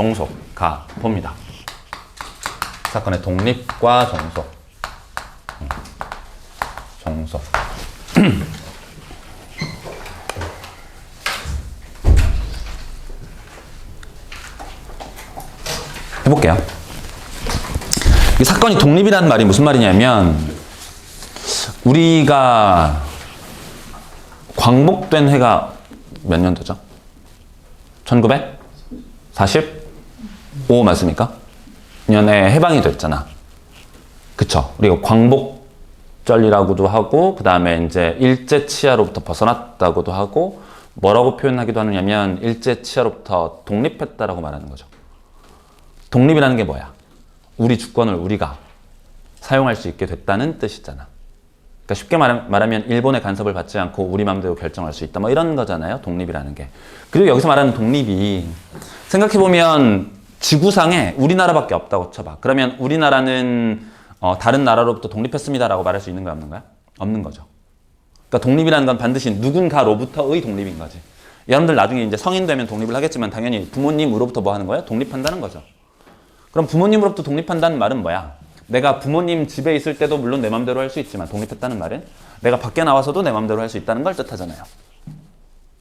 종속가 봅니다. 사건의 독립과 종속. 종속. 해볼게요. 이 사건이 독립이라는 말이 무슨 말이냐면, 우리가 광복된 해가 몇 년도죠? 1945 맞습니까? 년에 해방이 됐잖아. 그쵸? 우리가 광복절이라고도 하고, 그 다음에 이제 일제치하로부터 벗어났다고도 하고, 뭐라고 표현하기도 하느냐면, 일제치하로부터 독립했다라고 말하는 거죠. 독립이라는 게 뭐야? 우리 주권을 우리가 사용할 수 있게 됐다는 뜻이잖아. 그러니까 쉽게 말하면 일본의 간섭을 받지 않고 우리 마음대로 결정할 수 있다. 뭐 이런 거잖아요. 독립이라는 게. 그리고 여기서 말하는 독립이 생각해보면 지구상에 우리나라밖에 없다고 쳐봐. 그러면 우리나라는 다른 나라로부터 독립했습니다라고 말할 수 있는 거야, 없는 거야? 없는 거죠. 그러니까 독립이라는 건 반드시 누군가로부터의 독립인 거지. 여러분들 나중에 이제 성인 되면 독립을 하겠지만 당연히 부모님으로부터 뭐 하는 거예요? 독립한다는 거죠. 그럼 부모님으로부터 독립한다는 말은 뭐야? 내가 부모님 집에 있을 때도 물론 내 맘대로 할 수 있지만 독립했다는 말은 내가 밖에 나와서도 내 맘대로 할 수 있다는 걸 뜻하잖아요.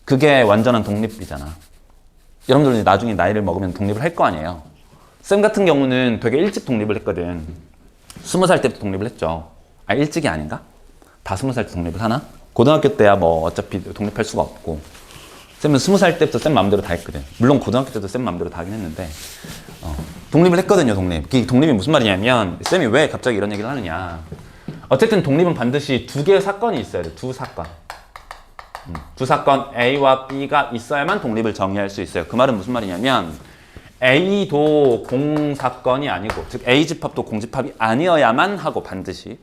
그게 완전한 독립이잖아. 여러분들 나중에 나이를 먹으면 독립을 할 거 아니에요. 쌤 같은 경우는 되게 일찍 독립을 했거든. 20살 때부터 독립을 했죠. 아, 일찍이 아닌가? 다 20살 때 독립을 하나? 고등학교 때야 뭐 어차피 독립할 수가 없고. 쌤은 20살 때부터 쌤 맘대로 다 했거든. 물론 고등학교 때도 쌤 맘대로 다 하긴 했는데 독립을 했거든요. 독립이 무슨 말이냐면 쌤이 왜 갑자기 이런 얘기를 하느냐. 어쨌든 독립은 반드시 두 개의 사건이 있어야 돼. 두 사건. 두 사건 A와 B가 있어야만 독립을 정의할 수 있어요. 그 말은 무슨 말이냐면 A도 공사건이 아니고 즉 A 집합도 공집합이 아니어야만 하고 반드시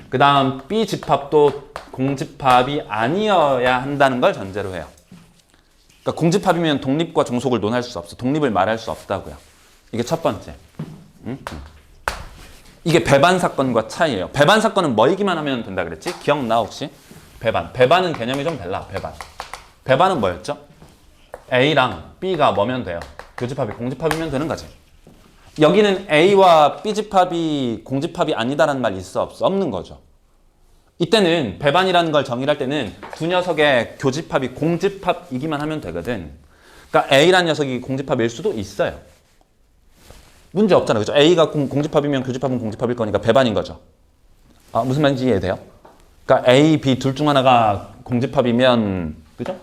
그 다음 B 집합도 공집합이 아니어야 한다는 걸 전제로 해요. 그러니까 공집합이면 독립과 종속을 논할 수 없어. 독립을 말할 수 없다고요. 이게 첫 번째. 이게 배반 사건과 차이예요. 배반 사건은 뭐이기만 하면 된다 그랬지? 기억나 혹시? 배반은 개념이 좀 달라. 배반은 뭐였죠? A랑 B가 뭐면 돼요? 교집합이 공집합이면 되는 거지. 여기는 A와 B 집합이 공집합이 아니다라는 말 있어 없어? 없는 거죠. 이때는 배반이라는 걸 정의할 때는 두 녀석의 교집합이 공집합이기만 하면 되거든. 그러니까 A라는 녀석이 공집합일 수도 있어요. 문제 없잖아. 그죠? A가 공집합이면 교집합은 공집합일 거니까 배반인 거죠. 아, 무슨 말인지 이해돼요? 그러니까 A, B 둘 중 하나가 공집합이면 그죠?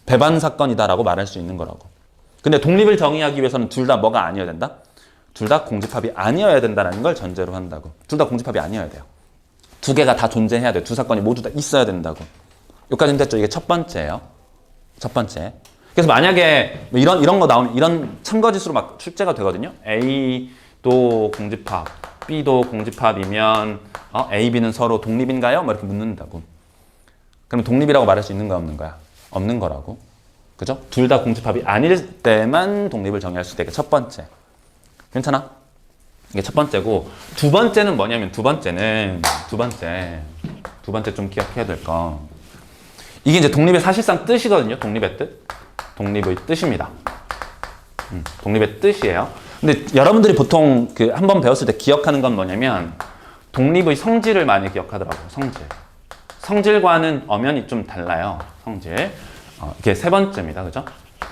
배반 사건이다라고 말할 수 있는 거라고. 근데 독립을 정의하기 위해서는 둘 다 뭐가 아니어야 된다? 둘 다 공집합이 아니어야 된다는 걸 전제로 한다고. 둘 다 공집합이 아니어야 돼요. 두 개가 다 존재해야 돼. 두 사건이 모두 다 있어야 된다고. 여기까지는 됐죠. 이게 첫 번째예요. 첫 번째. 그래서 만약에 이런 거 나오면 이런 참거짓으로 막 출제가 되거든요. A도 공집합, B도 공집합이면 A, B는 서로 독립인가요? 뭐 이렇게 묻는다고. 그러면 독립이라고 말할 수 있는 거야, 없는 거야? 없는 거라고. 그죠? 둘 다 공집합이 아닐 때만 독립을 정의할 수 있다. 이게 첫 번째. 괜찮아? 이게 첫 번째고 두 번째는 뭐냐면 두 번째 좀 기억해야 될 거. 이게 이제 독립의 사실상 뜻이거든요. 독립의 뜻. 독립의 뜻입니다. 독립의 뜻이에요. 근데 여러분들이 보통 그 한 번 배웠을 때 기억하는 건 뭐냐면 독립의 성질을 많이 기억하더라고요. 성질과는 엄연히 좀 달라요. 성질. 이게 세 번째입니다. 그죠?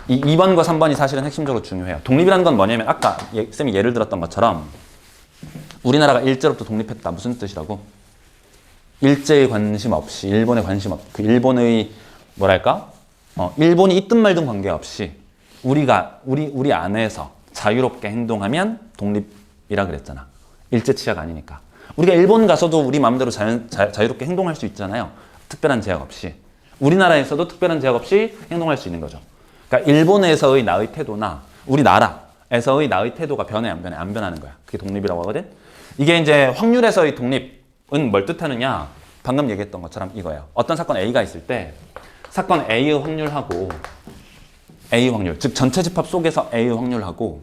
2번과 3번이 사실은 핵심적으로 중요해요. 독립이라는 건 뭐냐면 아까 쌤이 예를 들었던 것처럼 우리나라가 일제로부터 독립했다. 무슨 뜻이라고? 일제에 관심 없이, 일본에 관심 없이, 그 일본의 뭐랄까? 일본이 있든 말든 관계없이 우리 안에서 자유롭게 행동하면 독립이라 그랬잖아. 일제 치하가 아니니까. 우리가 일본 가서도 우리 마음대로 자유롭게 행동할 수 있잖아요. 특별한 제약 없이. 우리나라에서도 특별한 제약 없이 행동할 수 있는 거죠. 그러니까 일본에서의 나의 태도나 우리나라에서의 나의 태도가 변해 안 변해? 안 변하는 거야. 그게 독립이라고 하거든. 이게 이제 확률에서의 독립은 뭘 뜻하느냐? 방금 얘기했던 것처럼 이거예요. 어떤 사건 A가 있을 때 사건 A의 확률하고 A의 확률, 즉 전체 집합 속에서 A의 확률하고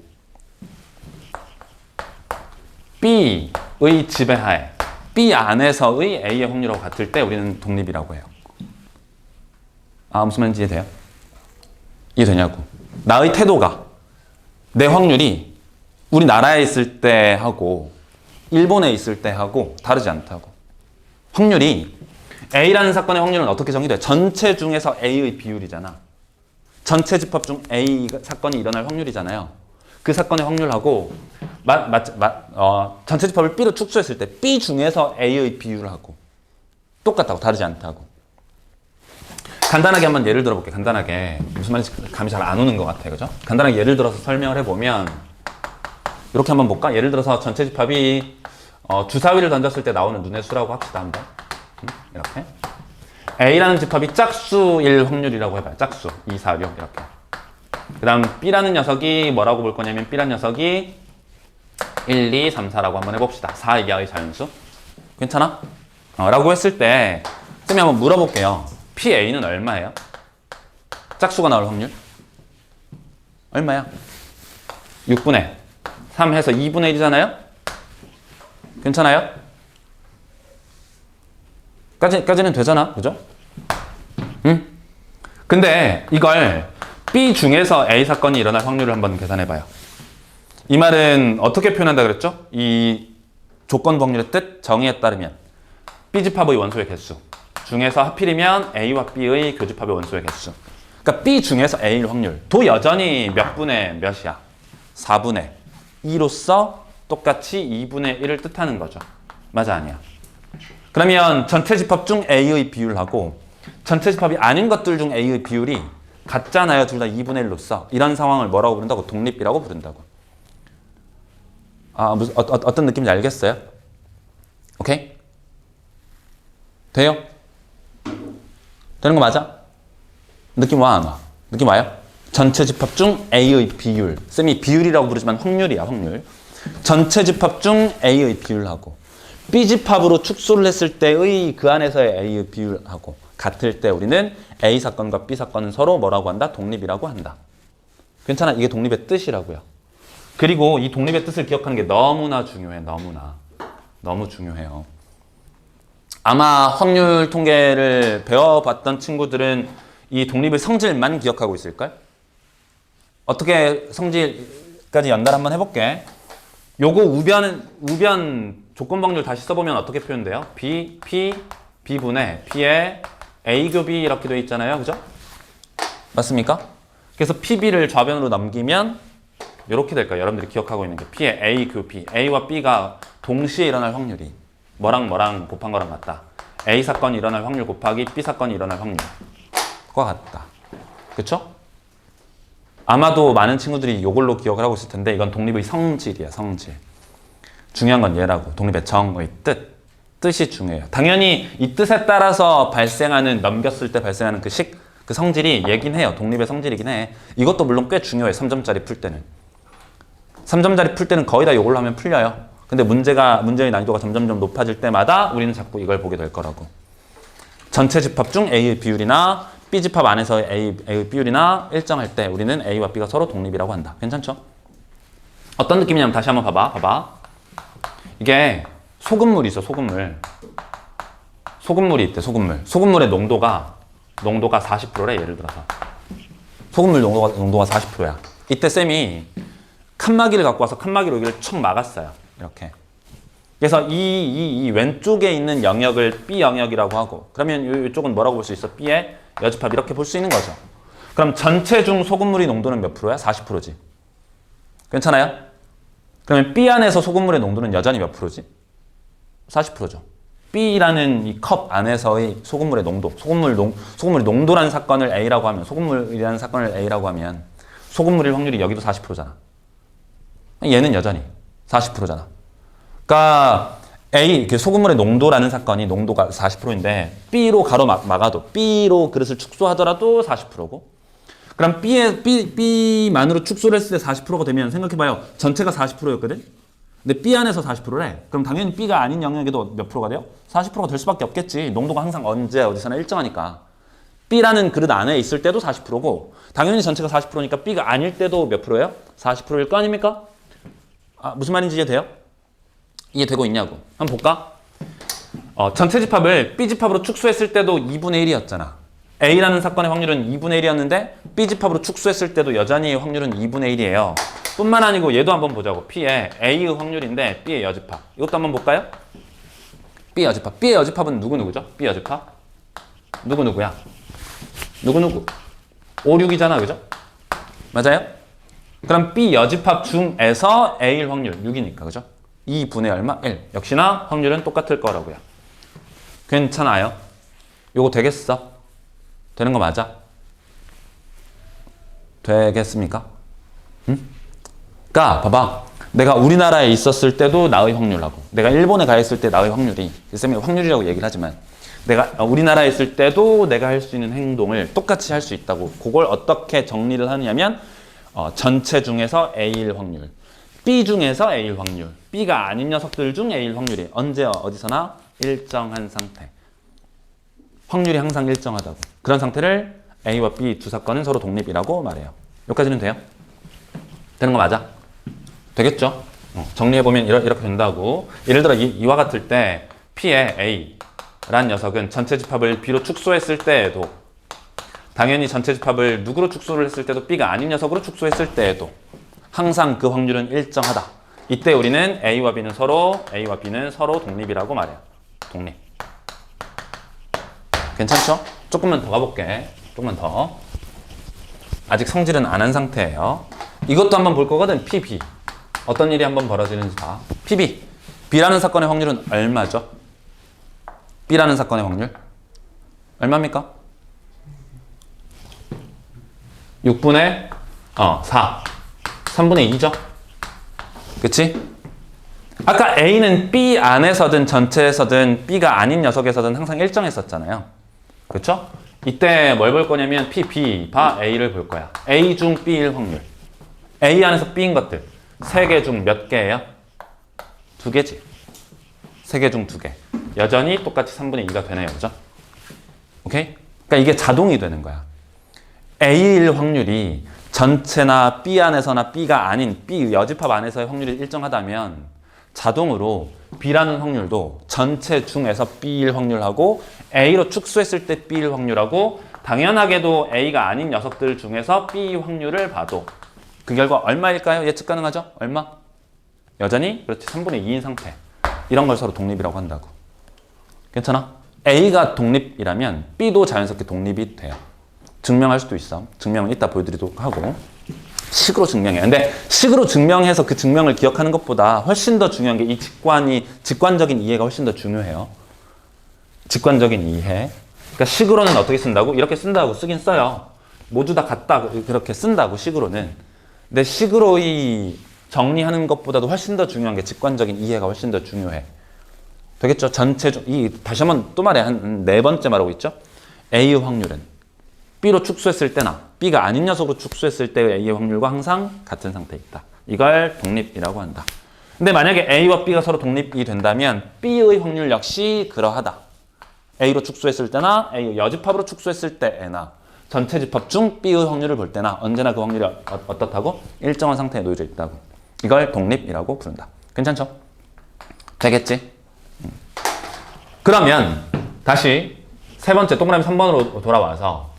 B의 지배하에 B 안에서의 A의 확률하고 같을 때 우리는 독립이라고 해요. 아, 무슨 말인지 이해돼요? 이해되냐고. 나의 태도가 내 확률이 우리나라에 있을 때 하고 일본에 있을 때 하고 다르지 않다고. 확률이 A라는 사건의 확률은 어떻게 정의돼? 전체 중에서 A의 비율이잖아. 전체 집합 중 A 사건이 일어날 확률이잖아요. 그 사건의 확률하고 전체 집합을 B로 축소했을 때 B 중에서 A의 비율하고 똑같다고. 다르지 않다고. 간단하게 한번 예를 들어볼게요. 간단하게. 무슨 말인지 감이 잘 안 오는 것 같아요. 그죠? 간단하게 예를 들어서 설명을 해보면 이렇게 한번 볼까? 예를 들어서 전체 집합이 주사위를 던졌을 때 나오는 눈의 수라고 합시다. 한번. 이렇게. A라는 집합이 짝수일 확률이라고 해봐요. 짝수. 2, 4, 6 이렇게. 그 다음 B라는 녀석이 뭐라고 볼 거냐면 B라는 녀석이 1, 2, 3, 4라고 한번 해봅시다. 4 이하의 자연수. 괜찮아? 라고 했을 때 쌤이 한번 물어볼게요. PA는 얼마예요? 짝수가 나올 확률? 얼마야? 6분의 3 해서 2분의 1이잖아요? 괜찮아요? 까지는 되잖아. 그죠? 응? 근데 이걸 B 중에서 A 사건이 일어날 확률을 한번 계산해봐요. 이 말은 어떻게 표현한다 그랬죠? 이 조건 확률의 뜻, 정의에 따르면 B집합의 원소의 개수 중에서 하필이면 A와 B의 교집합의 원소의 개수. 그러니까 B 중에서 A일 확률. 도 여전히 몇 분의 몇이야? 4분의 2로서 똑같이 2분의 1을 뜻하는 거죠. 맞아, 아니야? 그러면 전체 집합 중 A의 비율하고 전체 집합이 아닌 것들 중 A의 비율이 같잖아요. 둘 다 2분의 1로서. 이런 상황을 뭐라고 부른다고? 독립이라고 부른다고. 어떤 느낌인지 알겠어요? 오케이? 돼요? 되는 거 맞아? 느낌 와, 안 와? 느낌 와요? 전체 집합 중 A의 비율. 쌤이 비율이라고 부르지만 확률이야, 확률. 전체 집합 중 A의 비율하고 B집합으로 축소를 했을 때의 그 안에서의 A의 비율하고 같을 때 우리는 A 사건과 B 사건은 서로 뭐라고 한다? 독립이라고 한다. 괜찮아? 이게 독립의 뜻이라고요. 그리고 이 독립의 뜻을 기억하는 게 너무나 중요해. 너무 중요해요. 아마 확률 통계를 배워봤던 친구들은 이 독립의 성질만 기억하고 있을걸? 어떻게 성질까지 연달 한번 해볼게. 요거 우변 조건 확률 다시 써보면 어떻게 표현돼요? B분의 P에 A 교 B 이렇게 돼 있잖아요. 그죠? 맞습니까? 그래서 PB를 좌변으로 넘기면 이렇게 될까요? 여러분들이 기억하고 있는 게 P에 A 교 B. A와 B가 동시에 일어날 확률이 뭐랑 곱한 거랑 같다. A 사건이 일어날 확률 곱하기 B 사건이 일어날 확률과 같다. 그쵸? 아마도 많은 친구들이 이걸로 기억을 하고 있을 텐데 이건 독립의 성질이야, 성질. 중요한 건 얘라고. 독립의 정의 뜻. 뜻이 중요해요. 당연히 이 뜻에 따라서 발생하는, 넘겼을 때 발생하는 그 성질이 얘긴 해요. 독립의 성질이긴 해. 이것도 물론 꽤 중요해. 3점짜리 풀 때는. 3점짜리 풀 때는 거의 다 이걸로 하면 풀려요. 근데 문제의 난이도가 점점점 높아질 때마다 우리는 자꾸 이걸 보게 될 거라고. 전체 집합 중 A의 비율이나 B집합 안에서의 A의 비율이나 일정할 때 우리는 A와 B가 서로 독립이라고 한다. 괜찮죠? 어떤 느낌이냐면 다시 한번 봐봐. 이게 소금물이 있어, 소금물. 소금물이 있대, 소금물. 소금물의 농도가 40%래, 예를 들어서. 소금물 농도가 40%야. 이때 쌤이 칸막이를 갖고 와서 칸막이로 여기를 촉 막았어요. 이렇게. 그래서 이 왼쪽에 있는 영역을 B 영역이라고 하고, 그러면 이쪽은 뭐라고 볼 수 있어? B의 여집합 이렇게 볼 수 있는 거죠. 그럼 전체 중 소금물의 농도는 몇 프로야? 40%지. 괜찮아요? 그러면 B 안에서 소금물의 농도는 여전히 몇 프로지? 40%죠. B라는 이 컵 안에서의 소금물의 농도, 소금물 농도라는 사건을 A라고 하면, 소금물이라는 사건을 A라고 하면 소금물일 확률이 여기도 40%잖아. 얘는 여전히 40%잖아. 그러니까 소금물의 농도라는 사건이 농도가 40%인데 B로 가로 막아도, B로 그릇을 축소하더라도 40%고, 그럼 B만으로 축소를 했을 때 40%가 되면 생각해봐요. 전체가 40%였거든? 근데 B 안에서 40%래. 그럼 당연히 B가 아닌 영역에도 몇 프로가 돼요? 40%가 될 수밖에 없겠지. 농도가 항상 언제 어디서나 일정하니까. B라는 그릇 안에 있을 때도 40%고 당연히 전체가 40%니까 B가 아닐 때도 몇 프로예요? 40%일 거 아닙니까? 무슨 말인지 이해돼요? 이해되고 있냐고. 한번 볼까? 전체 집합을 B집합으로 축소했을 때도 2분의 1이었잖아. A라는 사건의 확률은 2분의 1이었는데 B집합으로 축소했을 때도 여전히 확률은 2분의 1이에요. 뿐만 아니고 얘도 한번 보자고. P의 A의 확률인데 B의 여집합. 이것도 한번 볼까요? B의 여집합. B의 여집합은 누구누구죠? B 여집합. 누구누구야? 누구누구? 5, 6이잖아. 그죠? 맞아요? 그럼 B 여집합 중에서 A일 확률 6이니까. 그죠? 2분의 얼마? 1. 역시나 확률은 똑같을 거라고요. 괜찮아요? 요거 되겠어? 되는 거 맞아? 되겠습니까? 응? 그러니까 봐봐. 내가 우리나라에 있었을 때도 나의 확률하고 내가 일본에 가 있을 때 나의 확률이 쌤이 확률이라고 얘기를 하지만 내가 우리나라에 있을 때도 내가 할 수 있는 행동을 똑같이 할 수 있다고. 그걸 어떻게 정리를 하냐면 전체 중에서 A일 확률, B 중에서 A일 확률, B가 아닌 녀석들 중 A일 확률이 언제 어디서나 일정한 상태. 확률이 항상 일정하다고. 그런 상태를 A와 B 두 사건은 서로 독립이라고 말해요. 여기까지는 돼요? 되는 거 맞아? 되겠죠? 정리해보면 이렇게 된다고. 예를 들어 이와 같을 때 P의 A란 녀석은 전체 집합을 B로 축소했을 때에도 당연히 전체 집합을 누구로 축소를 했을 때도 B가 아닌 녀석으로 축소했을 때에도 항상 그 확률은 일정하다. 이때 우리는 A와 B는 서로 독립이라고 말해요. 독립. 괜찮죠? 조금만 더 가볼게. 조금만 더. 아직 성질은 안 한 상태예요. 이것도 한번 볼 거거든. PB. 어떤 일이 한번 벌어지는지 봐. PB. B라는 사건의 확률은 얼마죠? B라는 사건의 확률. 얼마입니까? 6분의 4. 3분의 2죠? 그치? 아까 A는 B 안에서든 전체에서든 B가 아닌 녀석에서든 항상 일정했었잖아요. 그쵸? 이때 뭘 볼 거냐면 B, 바 A를 볼 거야. A 중 B일 확률. A 안에서 B인 것들. 3개 중 몇 개예요? 2개지. 3개 중 2개. 여전히 똑같이 3분의 2가 되네요. 그죠? 오케이? 그러니까 이게 자동이 되는 거야. A일 확률이 전체나 B 안에서나 B가 아닌 B 여집합 안에서의 확률이 일정하다면 자동으로 B라는 확률도 전체 중에서 B일 확률하고 A로 축소했을 때 B일 확률하고 당연하게도 A가 아닌 녀석들 중에서 B 확률을 봐도 그 결과 얼마일까요? 예측 가능하죠? 얼마? 여전히 그렇지 3분의 2인 상태. 이런 걸 서로 독립이라고 한다고. 괜찮아? A가 독립이라면 B도 자연스럽게 독립이 돼요. 증명할 수도 있어. 증명은 이따 보여드리도록 하고. 식으로 증명해. 근데 식으로 증명해서 그 증명을 기억하는 것보다 훨씬 더 중요한 게 이 직관적인 이해가 훨씬 더 중요해요. 직관적인 이해. 그러니까 식으로는 어떻게 쓴다고? 이렇게 쓴다고 쓰긴 써요. 모두 다 같다 그렇게 쓴다고 식으로는. 근데 식으로 이 정리하는 것보다도 훨씬 더 중요한 게 직관적인 이해가 훨씬 더 중요해. 되겠죠? 다시 한번 또 말해. 한 4번째 말하고 있죠? A의 확률은 B로 축소했을 때나 B가 아닌 녀석으로 축소했을 때의 A의 확률과 항상 같은 상태에 있다. 이걸 독립이라고 한다. 근데 만약에 A와 B가 서로 독립이 된다면 B의 확률 역시 그러하다. A로 축소했을 때나 A 여집합으로 축소했을 때나 전체 집합 중 B의 확률을 볼 때나 언제나 그 확률이 어떻다고? 일정한 상태에 놓여져 있다고. 이걸 독립이라고 부른다. 괜찮죠? 되겠지? 그러면 다시 세 번째 동그라미 3번으로 돌아와서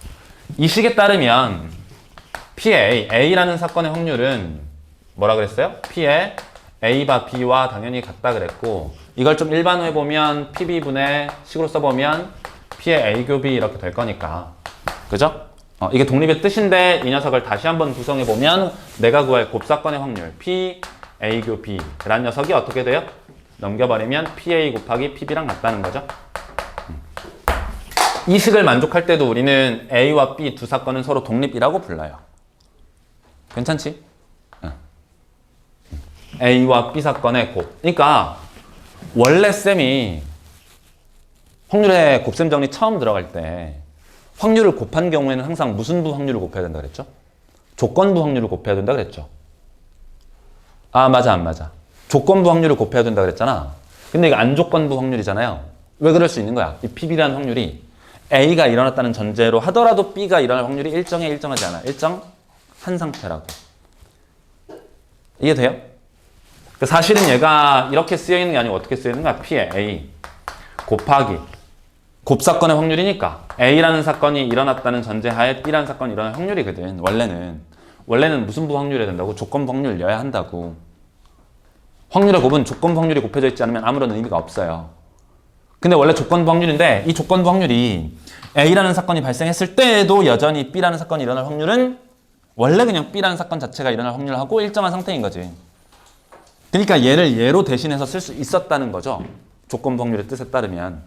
이 식에 따르면 P의 A라는 사건의 확률은 뭐라 그랬어요? P의 A바 B와 당연히 같다 그랬고 이걸 좀 일반화해보면 PB분의 식으로 써보면 P의 A 교 B 이렇게 될 거니까 그죠? 이게 독립의 뜻인데 이 녀석을 다시 한번 구성해보면 내가 구할 곱사건의 확률 P, A 교 B 라는 녀석이 어떻게 돼요? 넘겨버리면 PA 곱하기 PB랑 같다는 거죠. 이 식을 만족할 때도 우리는 A와 B 두 사건은 서로 독립이라고 불러요. 괜찮지? A와 B 사건의 곱. 그러니까 원래 쌤이 확률의 곱셈 정리 처음 들어갈 때 확률을 곱한 경우에는 항상 무슨 부 확률을 곱해야 된다 그랬죠? 조건부 확률을 곱해야 된다 그랬죠? 아 맞아 안 맞아? 조건부 확률을 곱해야 된다 그랬잖아. 근데 이거 안조건부 확률이잖아요. 왜 그럴 수 있는 거야? 이 PB라는 확률이 A가 일어났다는 전제로 하더라도 B가 일어날 확률이 일정하지 않아. 일정한 상태라고. 이해돼요? 사실은 얘가 이렇게 쓰여있는 게 아니고 어떻게 쓰여있는 거야? P의 A 곱하기 곱사건의 확률이니까 A라는 사건이 일어났다는 전제하에 B라는 사건이 일어날 확률이거든. 원래는 무슨 부 확률이 된다고? 조건부 확률여야 한다고. 확률의 곱은 조건부 확률이 곱해져 있지 않으면 아무런 의미가 없어요. 근데 원래 조건부 확률인데 이 조건부 확률이 A라는 사건이 발생했을 때에도 여전히 B라는 사건이 일어날 확률은 원래 그냥 B라는 사건 자체가 일어날 확률하고 일정한 상태인 거지. 그러니까 얘를 얘로 대신해서 쓸 수 있었다는 거죠. 조건부 확률의 뜻에 따르면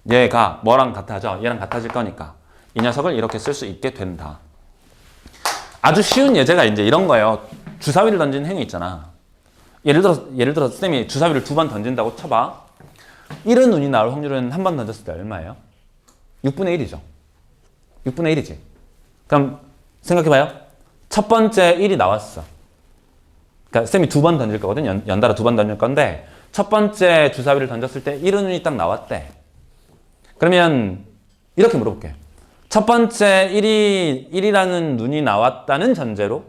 얘가 뭐랑 같아져? 얘랑 같아질 거니까 이 녀석을 이렇게 쓸 수 있게 된다. 아주 쉬운 예제가 이제 이런 거예요. 주사위를 던지는 행위 있잖아. 예를 들어 쌤이 주사위를 2번 던진다고 쳐봐. 1은 운이 나올 확률은 한 번 던졌을 때 얼마예요? 6분의 1이죠. 6분의 1이지. 그럼 생각해봐요. 첫 번째 1이 나왔어. 그러니까 쌤이 2번 던질 거거든. 연달아 2번 던질 건데 첫 번째 주사위를 던졌을 때 1은 운이 딱 나왔대. 그러면 이렇게 물어볼게. 첫 번째 1이라는 눈이 나왔다는 전제로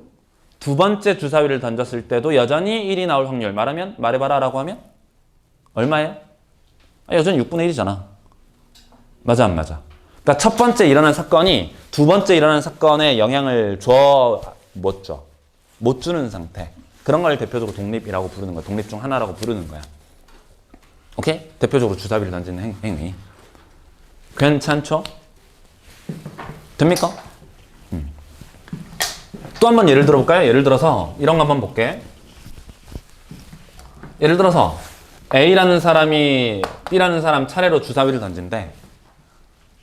두 번째 주사위를 던졌을 때도 여전히 1이 나올 확률 말해봐라 라고 하면 얼마예요? 여전히 6분의 1이잖아. 맞아 안 맞아? 그러니까 첫 번째 일어난 사건이 두 번째 일어난 사건에 영향을 못 주는 상태. 그런 걸 대표적으로 독립이라고 부르는 거야. 독립 중 하나라고 부르는 거야. 오케이? 대표적으로 주사위를 던지는 행위. 괜찮죠? 됩니까? 또 한 번 예를 들어볼까요? 예를 들어서 이런 거 한번 볼게. 예를 들어서 A라는 사람이 B라는 사람 차례로 주사위를 던진대.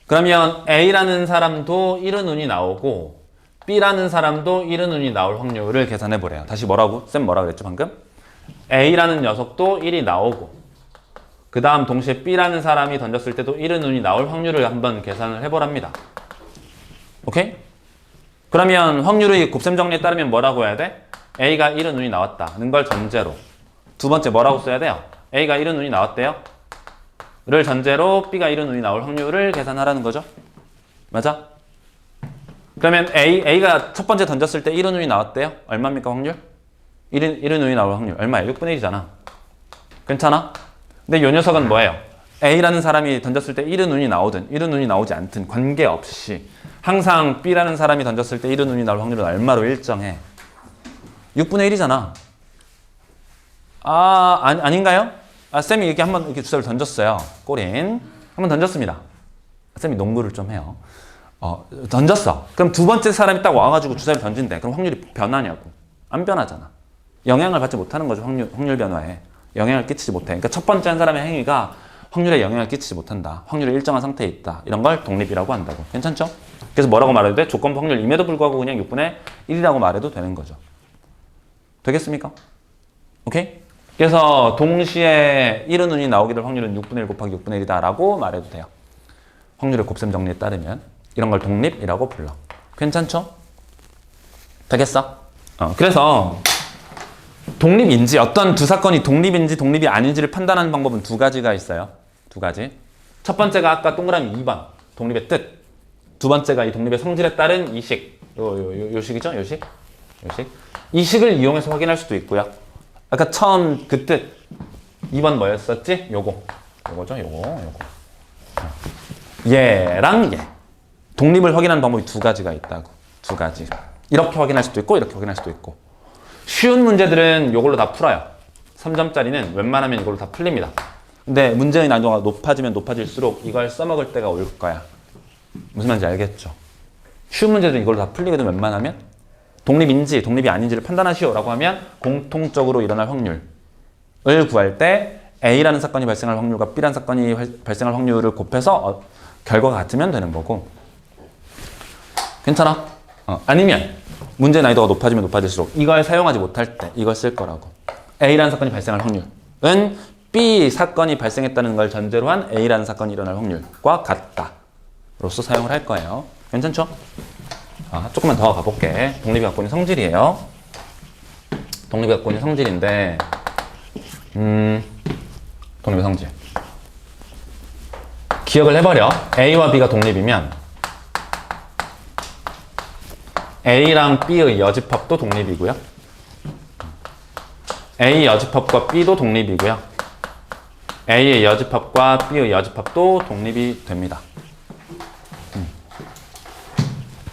그러면 A라는 사람도 1은 운이 나오고 B라는 사람도 1은 운이 나올 확률을 계산해 보래요. 다시 뭐라고? 쌤 뭐라 그랬죠 방금? A라는 녀석도 1이 나오고 그 다음 동시에 B라는 사람이 던졌을 때도 1은 운이 나올 확률을 한번 계산을 해보랍니다. 오케이? 그러면 확률의 곱셈 정리에 따르면 뭐라고 해야 돼? A가 1은 운이 나왔다는 걸 전제로 두 번째 뭐라고 써야 돼요? A가 1은 운이 나왔대요? 를 전제로 B가 1은 운이 나올 확률을 계산하라는 거죠. 맞아? 그러면 A가 첫 번째 던졌을 때 1은 운이 나왔대요? 얼마입니까 확률? 1은 운이 나올 확률 얼마예요? 6분의 1이잖아. 괜찮아? 근데 이 녀석은 뭐예요? A라는 사람이 던졌을 때 1은 운이 나오든 1은 운이 나오지 않든 관계없이 항상 B라는 사람이 던졌을 때 1은 운이 나올 확률은 얼마로 일정해? 6분의 1이잖아. 아닌가요? 쌤이 이렇게 한번 이렇게 주사를 던졌어요. 꼬린. 한번 던졌습니다. 쌤이 농구를 좀 해요. 던졌어. 그럼 두 번째 사람이 딱 와가지고 주사를 던진대. 그럼 확률이 변하냐고. 안 변하잖아. 영향을 받지 못하는 거죠. 확률 변화에. 영향을 끼치지 못해. 그러니까 첫 번째 한 사람의 행위가 확률에 영향을 끼치지 못한다. 확률이 일정한 상태에 있다. 이런 걸 독립이라고 한다고. 괜찮죠? 그래서 뭐라고 말해도 돼? 조건부 확률임에도 불구하고 그냥 6분의 1이라고 말해도 되는 거죠. 되겠습니까? 오케이? 그래서 동시에 1은 운이 나오게 될 확률은 6분의 1 곱하기 6분의 1이다 라고 말해도 돼요. 확률의 곱셈 정리에 따르면 이런 걸 독립이라고 불러. 괜찮죠? 되겠어? 그래서 독립인지 어떤 두 사건이 독립인지 독립이 아닌지를 판단하는 방법은 두 가지가 있어요. 두 가지. 첫 번째가 아까 동그라미 2번 독립의 뜻. 두 번째가 이 독립의 성질에 따른 이식. 요 식이죠? 요 식? 이 식을 이용해서 확인할 수도 있고요. 아까 처음 그 뜻 2번 뭐였었지? 요거죠? 요거. 얘랑 얘. 독립을 확인하는 방법이 두 가지가 있다고. 두 가지. 이렇게 확인할 수도 있고 이렇게 확인할 수도 있고. 쉬운 문제들은 이걸로 다 풀어요. 3점짜리는 웬만하면 이걸로 다 풀립니다. 근데 문제의 난이도가 높아지면 높아질수록 이걸 써먹을 때가 올 거야. 무슨 말인지 알겠죠? 쉬운 문제들은 이걸로 다 풀리거든 웬만하면. 독립인지 독립이 아닌지를 판단하시오 라고 하면 공통적으로 일어날 확률을 구할 때 A라는 사건이 발생할 확률과 B라는 사건이 발생할 확률을 곱해서 결과가 같으면 되는 거고. 괜찮아? 아니면 문제 난이도가 높아지면 높아질수록 이걸 사용하지 못할 때 이걸 쓸 거라고. A라는 사건이 발생할 확률은 B 사건이 발생했다는 걸 전제로 한 A라는 사건이 일어날 확률과 같다 로서 사용을 할 거예요. 괜찮죠? 조금만 더 가볼게. 독립이 갖고 있는 성질이에요. 독립이 갖고 있는 성질인데 독립의 성질 기억을 해버려. A와 B가 독립이면 A랑 B의 여집합도 독립이고요. A 여집합과 B도 독립이고요. A의 여집합과 B의 여집합도 독립이 됩니다.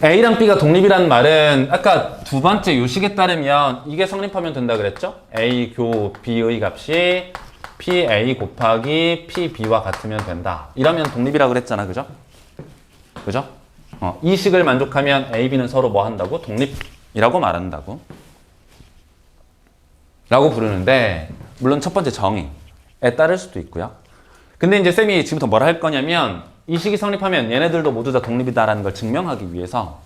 A랑 B가 독립이라는 말은 아까 두 번째 요식에 따르면 이게 성립하면 된다 그랬죠? A 교 B의 값이 PA 곱하기 PB와 같으면 된다. 이러면 독립이라고 그랬잖아. 그죠? 그죠? 이 식을 만족하면 A, B는 서로 뭐 한다고? 독립이라고 말한다고. 라고 부르는데 물론 첫 번째 정의에 따를 수도 있고요. 근데 이제 쌤이 지금부터 뭐라 할 거냐면 이 식이 성립하면 얘네들도 모두 다 독립이다라는 걸 증명하기 위해서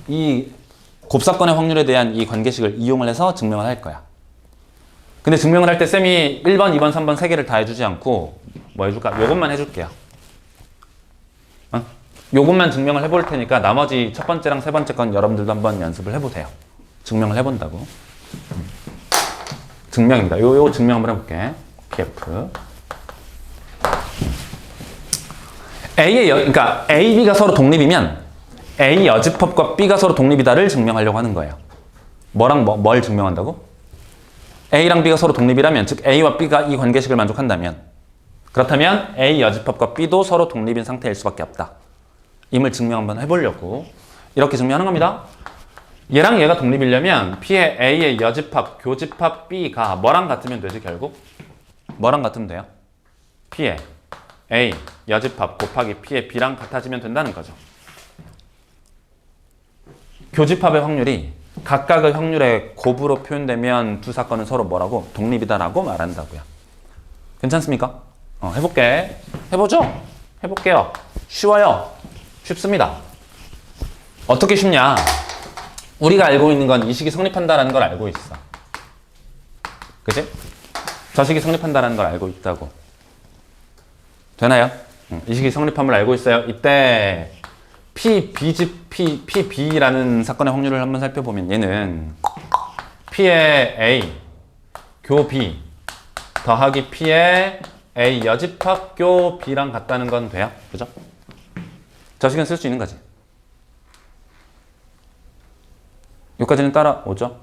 이 곱사건의 확률에 대한 이 관계식을 이용을 해서 증명을 할 거야. 근데 증명을 할 때 쌤이 1번, 2번, 3번 세 개를 다 해주지 않고 뭐 해줄까? 요것만 해줄게요. 요것만 증명을 해볼 테니까 나머지 첫 번째랑 세 번째 건 여러분들도 한번 연습을 해보세요. 증명을 해본다고. 증명입니다. 요 증명 한번 해볼게. PF. 그러니까 A, B가 서로 독립이면 A 여집합과 B가 서로 독립이다를 증명하려고 하는 거예요. 뭘 증명한다고? A랑 B가 서로 독립이라면, 즉 A와 B가 이 관계식을 만족한다면, 그렇다면 A 여집합과 B도 서로 독립인 상태일 수밖에 없다. 임을 증명 한번 해보려고 이렇게 증명하는 겁니다. 얘랑 얘가 독립이려면 P의 A의 여집합, 교집합 B가 뭐랑 같으면 되지 결국? 뭐랑 같으면 돼요? P의 A 여집합 곱하기 P의 B랑 같아지면 된다는 거죠. 교집합의 확률이 각각의 확률의 곱으로 표현되면 두 사건은 서로 뭐라고? 독립이다라고 말한다고요. 괜찮습니까? 해볼게. 해보죠? 해볼게요. 쉬워요. 쉽습니다. 어떻게 쉽냐? 우리가 알고 있는 건 이 식이 성립한다라는 걸 알고 있어. 그치? 저 식이 성립한다라는 걸 알고 있다고. 되나요? 이 식이 성립함을 알고 있어요. 이때 PB라는 사건의 확률을 한번 살펴보면 얘는 P의 A 교 B 더하기 P의 A 여집합 교 B랑 같다는 건 돼요. 그죠? 저 식은 쓸 수 있는 거지. 여기까지는 따라오죠?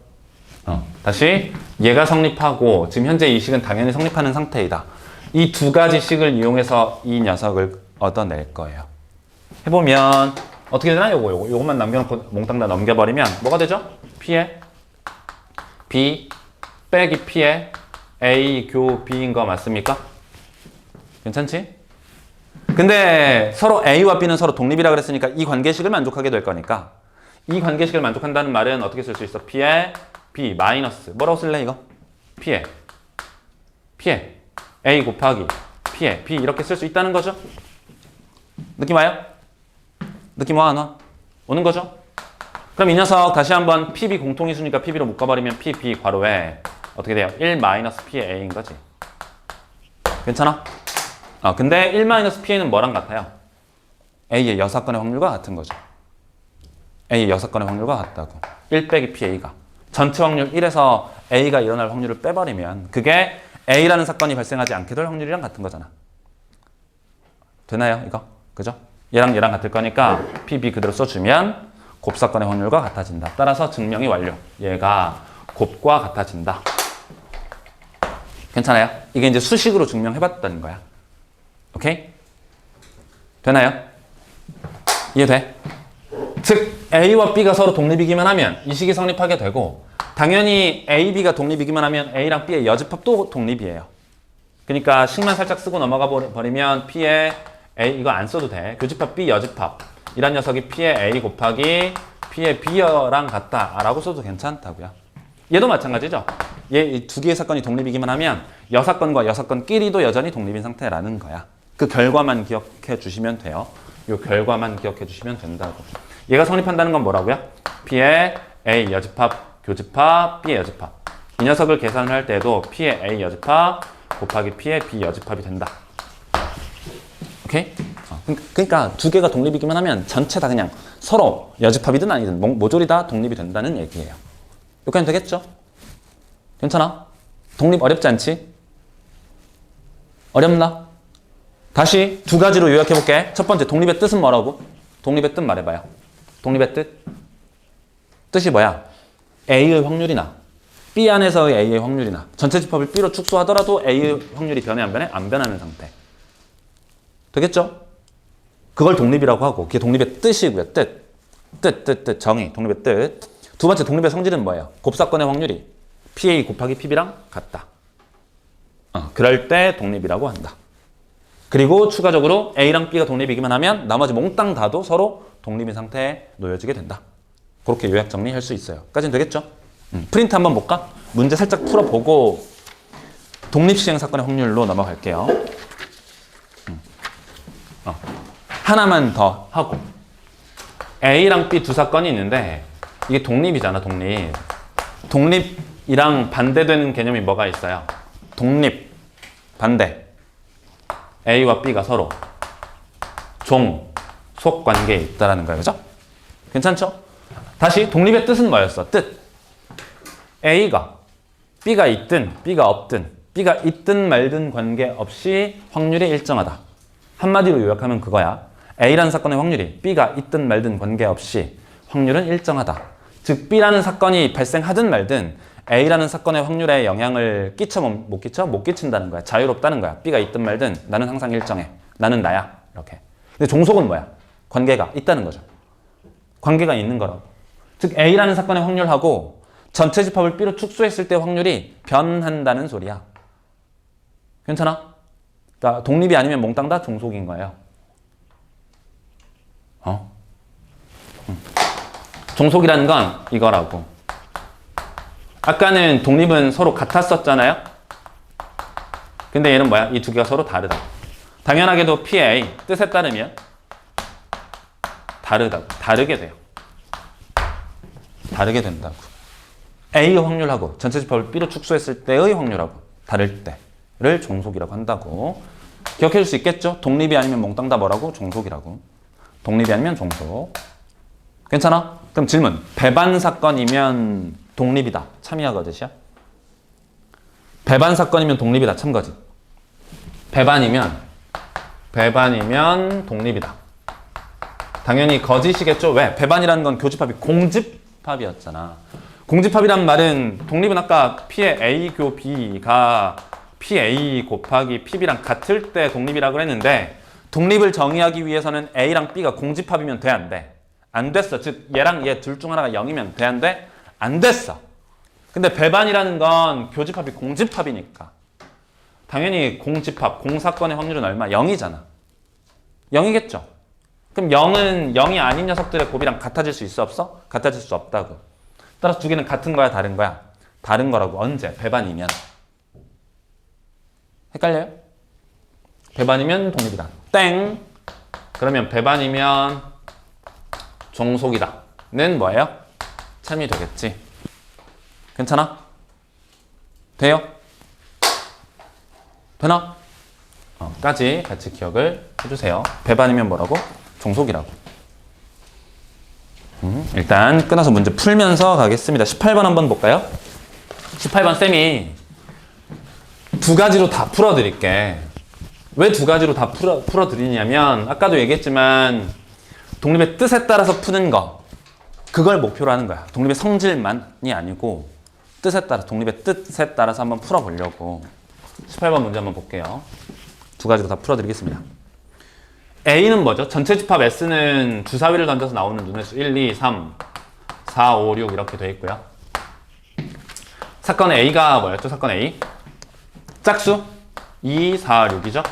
다시 얘가 성립하고 지금 현재 이 식은 당연히 성립하는 상태이다. 이 두 가지 식을 이용해서 이 녀석을 얻어낼 거예요. 해보면 어떻게 되나? 요것만 남겨놓고 몽땅 다 넘겨버리면 뭐가 되죠? P의 B 빼기 P의 A 교 B인 거 맞습니까? 괜찮지? 근데 서로 A와 B는 서로 독립이라 그랬으니까 이 관계식을 만족하게 될 거니까 이 관계식을 만족한다는 말은 어떻게 쓸 수 있어? P의 B 마이너스 뭐라고 쓸래 이거? P의 A 곱하기 P의 B 이렇게 쓸 수 있다는 거죠? 느낌 와요? 느낌 와 안 와? 오는 거죠? 그럼 이 녀석 다시 한번 PB 공통이수니까 PB로 묶어버리면 PB 괄호에 어떻게 돼요? 1 마이너스 P의 A인 거지. 괜찮아? 근데 1 마이너스 P는 뭐랑 같아요? A의 여사건의 확률과 같은 거죠. A의 여사건의 확률과 같다고. 1 빼기 PA가. 전체 확률 1에서 A가 일어날 확률을 빼버리면 그게 A라는 사건이 발생하지 않게 될 확률이랑 같은 거잖아. 되나요? 이거? 그죠? 얘랑 같을 거니까 PB 그대로 써주면 곱사건의 확률과 같아진다. 따라서 증명이 완료. 얘가 곱과 같아진다. 괜찮아요? 이게 이제 수식으로 증명해봤다는 거야. 오케이? 되나요? 이해돼? 즉 A와 B가 서로 독립이기만 하면 이 식이 성립하게 되고 당연히 A, B가 독립이기만 하면 A랑 B의 여집합도 독립이에요. 그러니까 식만 살짝 쓰고 넘어가 버리면 P의 A 이거 안 써도 돼. 교집합 B 여집합 이란 녀석이 P의 A 곱하기 P의 B랑 같다 라고 써도 괜찮다고요. 얘도 마찬가지죠. 얘 두 개의 사건이 독립이기만 하면 여사건과 여사건끼리도 여전히 독립인 상태라는 거야. 그 결과만 기억해 주시면 돼요. 이 결과만 기억해 주시면 된다고. 얘가 성립한다는 건 뭐라고요? P의 A 여집합, 교집합, B의 여집합. 이 녀석을 계산을 할 때도 P의 A 여집합 곱하기 P의 B 여집합이 된다. 오케이? 그러니까 두 개가 독립이기만 하면 전체 다 그냥 서로 여집합이든 아니든 모조리 다 독립이 된다는 얘기예요. 여기까지 되겠죠? 괜찮아? 독립 어렵지 않지? 어렵나? 다시 두 가지로 요약해볼게. 첫 번째, 독립의 뜻은 뭐라고? 독립의 뜻 말해봐요. 독립의 뜻? 뜻이 뭐야? A의 확률이나 B 안에서의 A의 확률이나 전체 집합을 B로 축소하더라도 A의 확률이 변해 안 변해? 안 변하는 상태. 되겠죠? 그걸 독립이라고 하고 그게 독립의 뜻이고요. 뜻. 정의. 독립의 뜻. 두 번째 독립의 성질은 뭐예요? 곱사건의 확률이 PA 곱하기 PB랑 같다. 그럴 때 독립이라고 한다. 그리고 추가적으로 A랑 B가 독립이기만 하면 나머지 몽땅 다도 서로 독립인 상태에 놓여지게 된다. 그렇게 요약 정리할 수 있어요. 까지는 되겠죠? 프린트 한번 볼까? 문제 살짝 풀어보고 독립시행 사건의 확률로 넘어갈게요. 하나만 더 하고 A랑 B 두 사건이 있는데 이게 독립이잖아. 독립이랑 반대되는 개념이 뭐가 있어요? 독립, 반대. A와 B가 서로 속 관계에 있다라는 거예요. 그죠? 괜찮죠? 다시 독립의 뜻은 뭐였어? 뜻. A가 B가 있든 B가 없든 B가 있든 말든 관계없이 확률이 일정하다. 한마디로 요약하면 그거야. A라는 사건의 확률이 B가 있든 말든 관계없이 확률은 일정하다. 즉 B라는 사건이 발생하든 말든 A라는 사건의 확률에 영향을 끼쳐 못 끼쳐? 못 끼친다는 거야. 자유롭다는 거야. B가 있든 말든 나는 항상 일정해. 나는 나야. 이렇게. 근데 종속은 뭐야? 관계가 있다는 거죠. 관계가 있는 거라고. 즉 A라는 사건의 확률하고 전체 집합을 B로 축소했을 때 확률이 변한다는 소리야. 괜찮아? 그러니까 독립이 아니면 몽땅 다 종속인 거예요. 종속이라는 건 이거라고. 아까는 독립은 서로 같았었잖아요. 근데 얘는 뭐야? 이 두 개가 서로 다르다. 당연하게도 PA 뜻에 따르면 다르게 돼요. 다르게 된다고. A의 확률하고 전체 집합을 B로 축소했을 때의 확률하고 다를 때를 종속이라고 한다고. 기억해 줄 수 있겠죠? 독립이 아니면 몽땅 다 뭐라고? 종속이라고. 독립이 아니면 종속. 괜찮아? 그럼 질문. 배반 사건이면 독립이다. 참이야 거짓이야? 배반 사건이면 독립이다. 참 거짓. 배반이면 독립이다. 당연히 거짓이겠죠? 왜? 배반이라는 건 교집합이 공집합이었잖아. 공집합이란 말은 독립은 아까 P의 A 교 B가 PA 곱하기 PB랑 같을 때 독립이라고 했는데 독립을 정의하기 위해서는 A랑 B가 공집합이면 돼, 안 돼? 안 됐어. 즉 얘랑 얘 둘 중 하나가 0이면 돼, 안 돼? 안 됐어. 근데 배반이라는 건 교집합이 공집합이니까 당연히 공집합, 공사건의 확률은 얼마? 0이잖아. 0이겠죠? 그럼 0은 0이 아닌 녀석들의 곱이랑 같아질 수 있어, 없어? 같아질 수 없다고. 따라서 두 개는 같은 거야, 다른 거야? 다른 거라고. 언제? 배반이면. 헷갈려요? 배반이면 독립이다. 땡! 그러면 배반이면 종속이다. 는 뭐예요? 참이 되겠지. 괜찮아? 돼요? 되나? 까지 같이 기억을 해주세요. 배반이면 뭐라고? 종속이라고. 일단 끊어서 문제 풀면서 가겠습니다. 18번 한번 볼까요? 18번 쌤이 두 가지로 다 풀어드릴게. 왜 두 가지로 다 풀어드리냐면 아까도 얘기했지만 독립의 뜻에 따라서 푸는 거 그걸 목표로 하는 거야. 독립의 성질만이 아니고 뜻에 따라 독립의 뜻에 따라서 한번 풀어보려고. 18번 문제 한번 볼게요. 두 가지로 다 풀어드리겠습니다. A는 뭐죠? 전체 집합 S는 주사위를 던져서 나오는 눈의 수 1, 2, 3, 4, 5, 6 이렇게 되어 있고요. 사건 A가 뭐였죠? 사건 A 짝수 2, 4, 6이죠?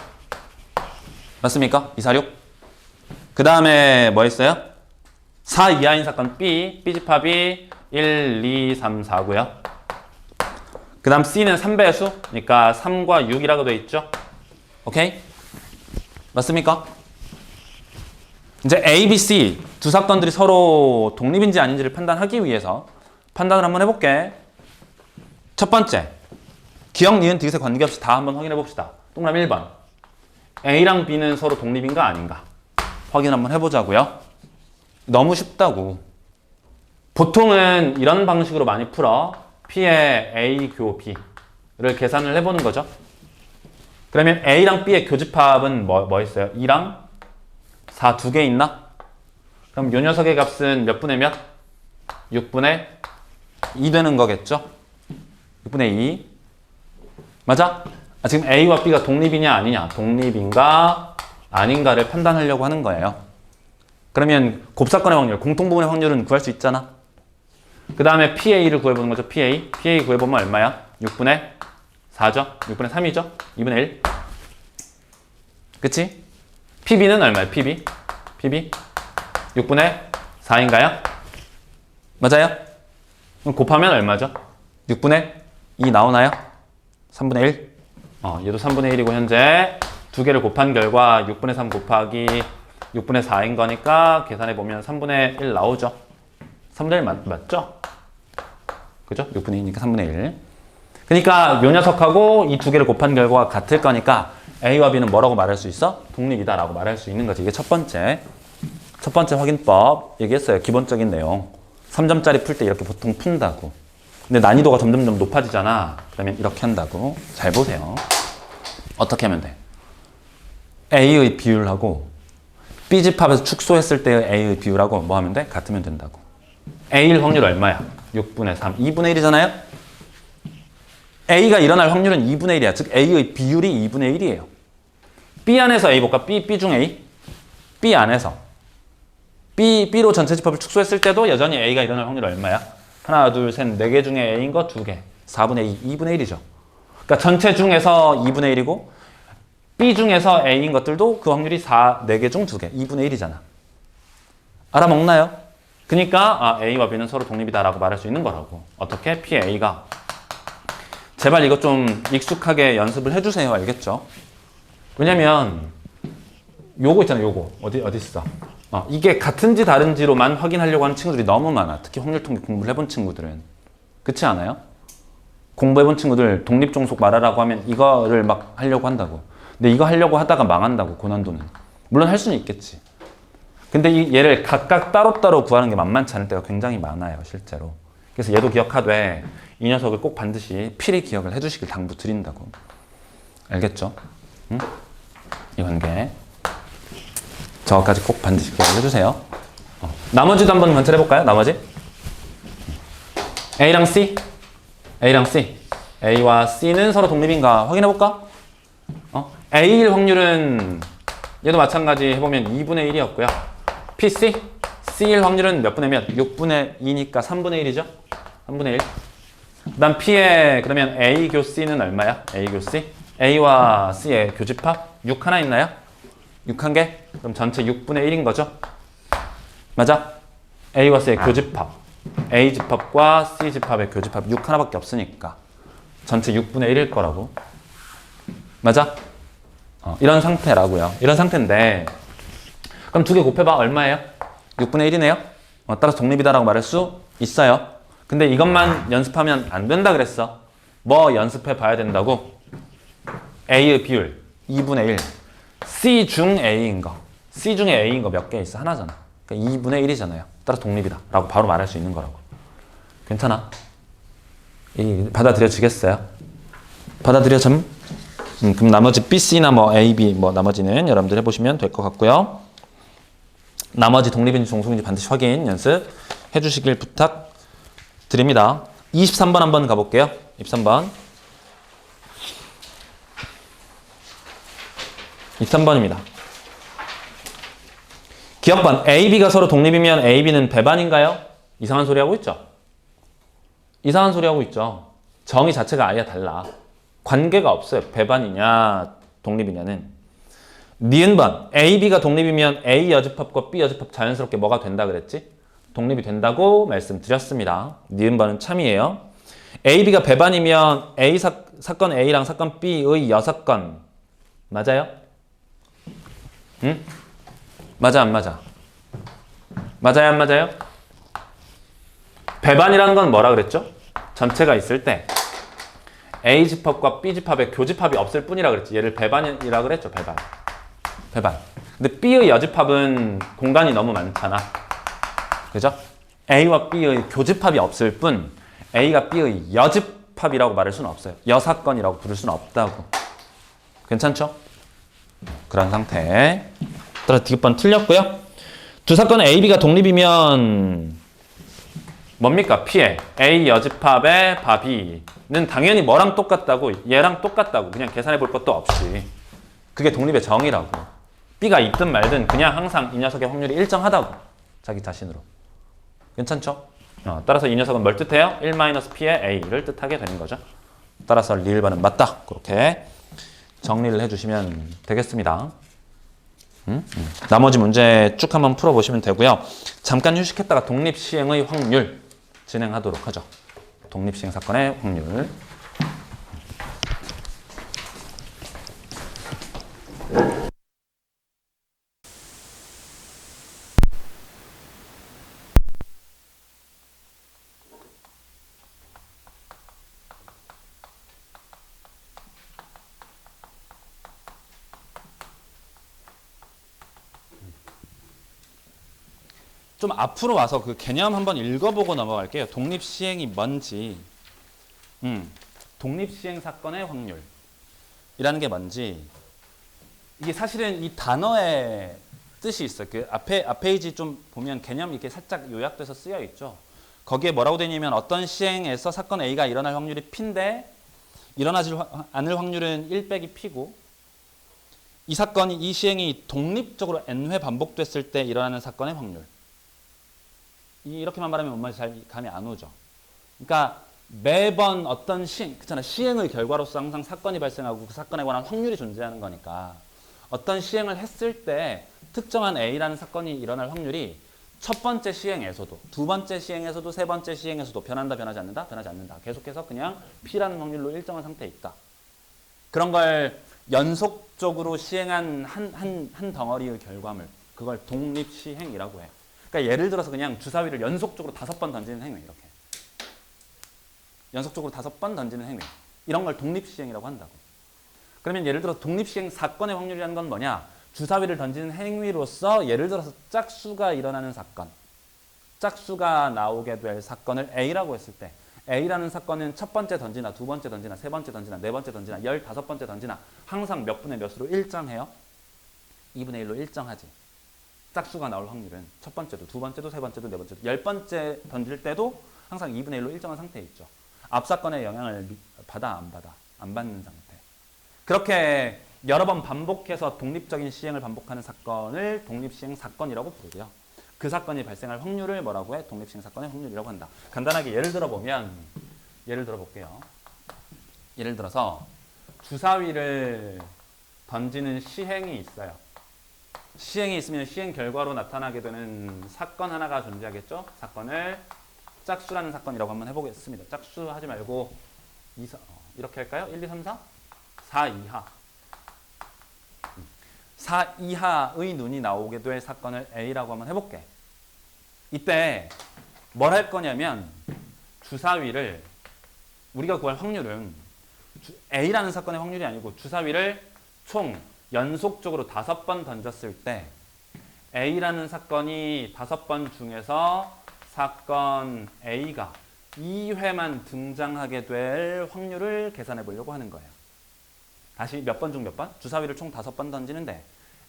맞습니까? 2, 4, 6. 그 다음에 뭐 있어요? 4 이하인 사건 B 집합이 1, 2, 3, 4고요. 그 다음 C는 3배의 수, 그러니까 3과 6이라고 되어 있죠? 오케이? 맞습니까? 이제 A, B, C 두 사건들이 서로 독립인지 아닌지를 판단하기 위해서 판단을 한번 해볼게. 첫 번째, 기억, 니은, 디귿에 관계없이 다 한번 확인해 봅시다. 동그라미 1번. A랑 B는 서로 독립인가 아닌가? 확인 한번 해보자고요. 너무 쉽다고. 보통은 이런 방식으로 많이 풀어. P의 A 교 B를 계산을 해보는 거죠. 그러면 A랑 B의 교집합은 뭐 있어요? 2랑 4 두 개 있나? 그럼 요 녀석의 값은 몇 분의 몇? 6분의 2 되는 거겠죠? 6분의 2. 맞아? 지금 A와 B가 독립이냐 아니냐, 독립인가 아닌가를 판단하려고 하는 거예요. 그러면 곱사건의 확률, 공통부분의 확률은 구할 수 있잖아. 그 다음에 PA를 구해보는 거죠. PA 구해보면 얼마야? 6분의 4죠? 6분의 3이죠? 2분의 1. 그치? PB는 얼마야? PB 6분의 4인가요? 맞아요? 그럼 곱하면 얼마죠? 6분의 2 나오나요? 3분의 1? 얘도 3분의 1이고 현재 두 개를 곱한 결과 6분의 3 곱하기 6분의 4인 거니까 계산해보면 3분의 1 나오죠? 3분의 1 맞죠? 그죠? 6분의 2니까 3분의 1. 그러니까 요 녀석하고 이 두 개를 곱한 결과가 같을 거니까 A와 B는 뭐라고 말할 수 있어? 독립이다 라고 말할 수 있는 거지. 이게 첫 번째 확인법 얘기했어요. 기본적인 내용. 3점짜리 풀 때 이렇게 보통 푼다고. 근데 난이도가 점점 높아지잖아. 그러면 이렇게 한다고. 잘 보세요. 어떻게 하면 돼? A의 비율하고 B집합에서 축소했을 때의 A의 비율하고 뭐 하면 돼? 같으면 된다고. A일 확률 얼마야? 6분의 3. 2분의 1이잖아요? A가 일어날 확률은 2분의 1이야. 즉 A의 비율이 2분의 1이에요. B 안에서 A 볼까? B 중 A? B 안에서 B로 전체 집합을 축소했을 때도 여전히 A가 일어날 확률 얼마야? 하나, 둘, 셋, 4개 중에 A인 거 2개. 4분의 2, 2분의 1이죠. 그러니까 전체 중에서 2분의 1이고 B 중에서 A인 것들도 그 확률이 4개 중 2개. 2분의 1이잖아. 알아먹나요? 그러니까 A와 B는 서로 독립이다라고 말할 수 있는 거라고. 어떻게? PA가. 제발 이거 좀 익숙하게 연습을 해주세요. 알겠죠? 왜냐면 요거 있잖아요. 요거. 어디 있어? 이게 같은지 다른지로만 확인하려고 하는 친구들이 너무 많아. 특히 확률통계 공부를 해본 친구들은. 그렇지 않아요? 공부해본 친구들 독립종속 말하라고 하면 이거를 막 하려고 한다고. 근데 이거 하려고 하다가 망한다고, 고난도는. 물론 할 수는 있겠지. 근데 얘를 각각 따로따로 구하는 게 만만치 않을 때가 굉장히 많아요. 실제로. 그래서 얘도 기억하되 이 녀석을 꼭 반드시 필히 기억을 해주시길 당부드린다고. 알겠죠? 응? 이 관계. 저까지 꼭 반드시 기억을 해주세요. 나머지도 한번 관찰해볼까요? 나머지? A랑 C? A와 C는 서로 독립인가 확인해볼까? A일 확률은 얘도 마찬가지 해보면 2분의 1이었고요. PC? C일 확률은 몇 분의 몇? 6분의 2니까 3분의 1이죠? 3분의 1. 그 다음 P의 그러면 A 교 C는 얼마야? A 교 C? A와 C의 교집합? 6 하나 있나요? 6 한 개? 그럼 전체 6분의 1인 거죠? 맞아? A와 C의 교집합. A 집합과 C 집합의 교집합 6 하나밖에 없으니까 전체 6분의 1일 거라고. 맞아? 이런 상태라고요. 이런 상태인데 그럼 두 개 곱해봐. 얼마예요? 6분의 1이네요? 따라서 독립이다라고 말할 수 있어요. 근데 이것만 연습하면 안 된다 그랬어. 뭐 연습해 봐야 된다고? A의 비율 2분의 1. C 중 A인 거. C 중에 A인 거 몇 개 있어? 하나잖아. 그러니까 2분의 1이잖아요. 따라서 독립이다 라고 바로 말할 수 있는 거라고. 괜찮아? 받아들여지겠어요? 받아들여짐? 그럼 나머지 B, C나 뭐 A, B 뭐 나머지는 여러분들 해보시면 될 것 같고요. 나머지 독립인지 종속인지 반드시 확인 연습 해주시길 부탁드립니다. 23번 한번 가볼게요. 23번. 23번입니다. 기억반. A, B가 서로 독립이면 A, B는 배반인가요? 이상한 소리 하고 있죠? 이상한 소리 하고 있죠. 정의 자체가 아예 달라. 관계가 없어요. 배반이냐 독립이냐는. 니은번. A, B가 독립이면 A 여집합과 B 여집합 자연스럽게 뭐가 된다 그랬지? 독립이 된다고 말씀드렸습니다. 니은번은 참이에요. A, B가 배반이면 A 사건 A랑 사건 B의 여사건 맞아요? 응? 맞아 안 맞아? 맞아요 안 맞아요? 배반이라는 건 뭐라 그랬죠? 전체가 있을 때 A 집합과 B 집합의 교집합이 없을 뿐이라 그랬지. 얘를 배반이라 그랬죠. 배반. 근데 B의 여집합은 공간이 너무 많잖아. 그죠? A와 B의 교집합이 없을 뿐 A가 B의 여집합이라고 말할 수는 없어요. 여사건이라고 부를 수는 없다고. 괜찮죠? 그런 상태. 따라서 D번 틀렸고요. 두 사건은 A, B가 독립이면 뭡니까? P의 A 여집합의 바비는 당연히 뭐랑 똑같다고, 얘랑 똑같다고 그냥 계산해 볼 것도 없이. 그게 독립의 정의라고. B가 있든 말든 그냥 항상 이 녀석의 확률이 일정하다고. 자기 자신으로. 괜찮죠? 따라서 이 녀석은 뭘 뜻해요? 1-P의 A를 뜻하게 되는 거죠. 따라서 리을반은 맞다. 그렇게 정리를 해주시면 되겠습니다. 나머지 문제 쭉 한번 풀어보시면 되고요. 잠깐 휴식했다가 독립시행의 확률 진행하도록 하죠. 독립시행 사건의 확률. 좀 앞으로 와서 그 개념 한번 읽어보고 넘어갈게요. 독립시행이 뭔지, 독립시행 사건의 확률이라는 게 뭔지, 이게 사실은 이 단어의 뜻이 있어요. 그 앞에 페이지 좀 보면 개념 이렇게 살짝 요약돼서 쓰여 있죠. 거기에 뭐라고 되냐면 어떤 시행에서 사건 A가 일어날 확률이 P인데 일어나지 않을 확률은 1 빼기 P고, 이 시행이 독립적으로 N회 반복됐을 때 일어나는 사건의 확률. 이렇게만 말하면 뭔 말인지 잘 감이 안 오죠. 그러니까 매번 어떤 시행의 결과로서 항상 사건이 발생하고 그 사건에 관한 확률이 존재하는 거니까 어떤 시행을 했을 때 특정한 A라는 사건이 일어날 확률이 첫 번째 시행에서도, 두 번째 시행에서도, 세 번째 시행에서도 변한다, 변하지 않는다, 변하지 않는다. 계속해서 그냥 P라는 확률로 일정한 상태에 있다. 그런 걸 연속적으로 시행한 한 덩어리의 결과물, 그걸 독립시행이라고 해. 그러니까 예를 들어서 그냥 주사위를 연속적으로 5번 던지는 행위, 이렇게. 연속적으로 5번 던지는 행위. 이런 걸 독립시행이라고 한다고. 그러면 예를 들어서 독립시행 사건의 확률이라는 건 뭐냐? 주사위를 던지는 행위로서 예를 들어서 짝수가 일어나는 사건, 짝수가 나오게 될 사건을 A라고 했을 때 A라는 사건은 첫 번째 던지나 두 번째 던지나 세 번째 던지나 네 번째 던지나 15번째 던지나 항상 몇 분의 몇으로 일정해요? 2분의 1로 일정하지. 짝수가 나올 확률은 첫 번째도, 두 번째도, 세 번째도, 네 번째도, 10번째 던질 때도 항상 2분의 1로 일정한 상태에 있죠. 앞 사건의 영향을 받아, 안 받아? 안 받는 상태. 그렇게 여러 번 반복해서 독립적인 시행을 반복하는 사건을 독립시행 사건이라고 부르고요. 그 사건이 발생할 확률을 뭐라고 해? 독립시행 사건의 확률이라고 한다. 간단하게 예를 들어 볼게요. 예를 들어서 주사위를 던지는 시행이 있어요. 시행이 있으면 시행 결과로 나타나게 되는 사건 하나가 존재하겠죠? 사건을 짝수라는 사건이라고 한번 해보겠습니다. 짝수 하지 말고 이렇게 할까요? 1, 2, 3, 4? 4 이하. 4 이하의 눈이 나오게 될 사건을 A라고 한번 해볼게. 이때 뭘 할 거냐면 주사위를, 우리가 구할 확률은 A라는 사건의 확률이 아니고 주사위를 총 연속적으로 5번 던졌을 때 A라는 사건이 5번 중에서 사건 A가 2회만 등장하게 될 확률을 계산해 보려고 하는 거예요. 다시 몇 번 중 몇 번? 주사위를 총 5번 던지는데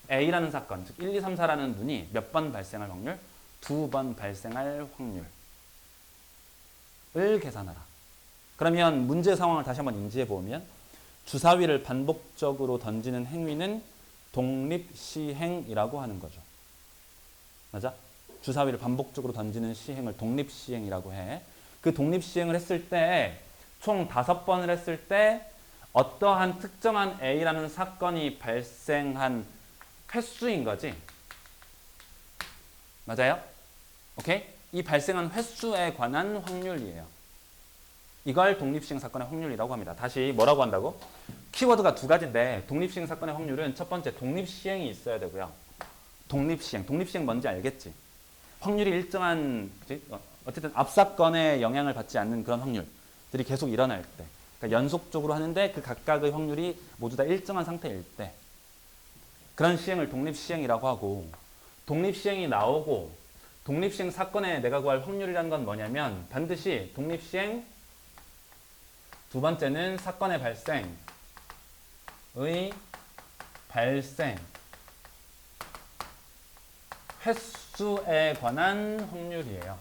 A라는 사건, 즉 1, 2, 3, 4라는 눈이 몇 번 발생할 확률? 2번 발생할 확률을 계산하라. 그러면 문제 상황을 다시 한번 인지해 보면 주사위를 반복적으로 던지는 행위는 독립시행이라고 하는 거죠. 맞아? 주사위를 반복적으로 던지는 시행을 독립시행이라고 해. 그 독립시행을 했을 때 총 5번을 했을 때 어떠한 특정한 A라는 사건이 발생한 횟수인 거지. 맞아요? 오케이? 이 발생한 횟수에 관한 확률이에요. 이걸 독립시행 사건의 확률이라고 합니다. 다시 뭐라고 한다고? 키워드가 두 가지인데 독립시행 사건의 확률은 첫 번째 독립시행이 있어야 되고요. 독립시행 뭔지 알겠지? 확률이 일정한, 그치? 어쨌든 앞 사건에 영향을 받지 않는 그런 확률들이 계속 일어날 때, 그러니까 연속적으로 하는데 그 각각의 확률이 모두 다 일정한 상태일 때 그런 시행을 독립시행이라고 하고, 독립시행이 나오고 독립시행 사건에 내가 구할 확률이라는 건 뭐냐면 반드시 독립시행 두 번째는 사건의 발생 횟수에 관한 확률이에요.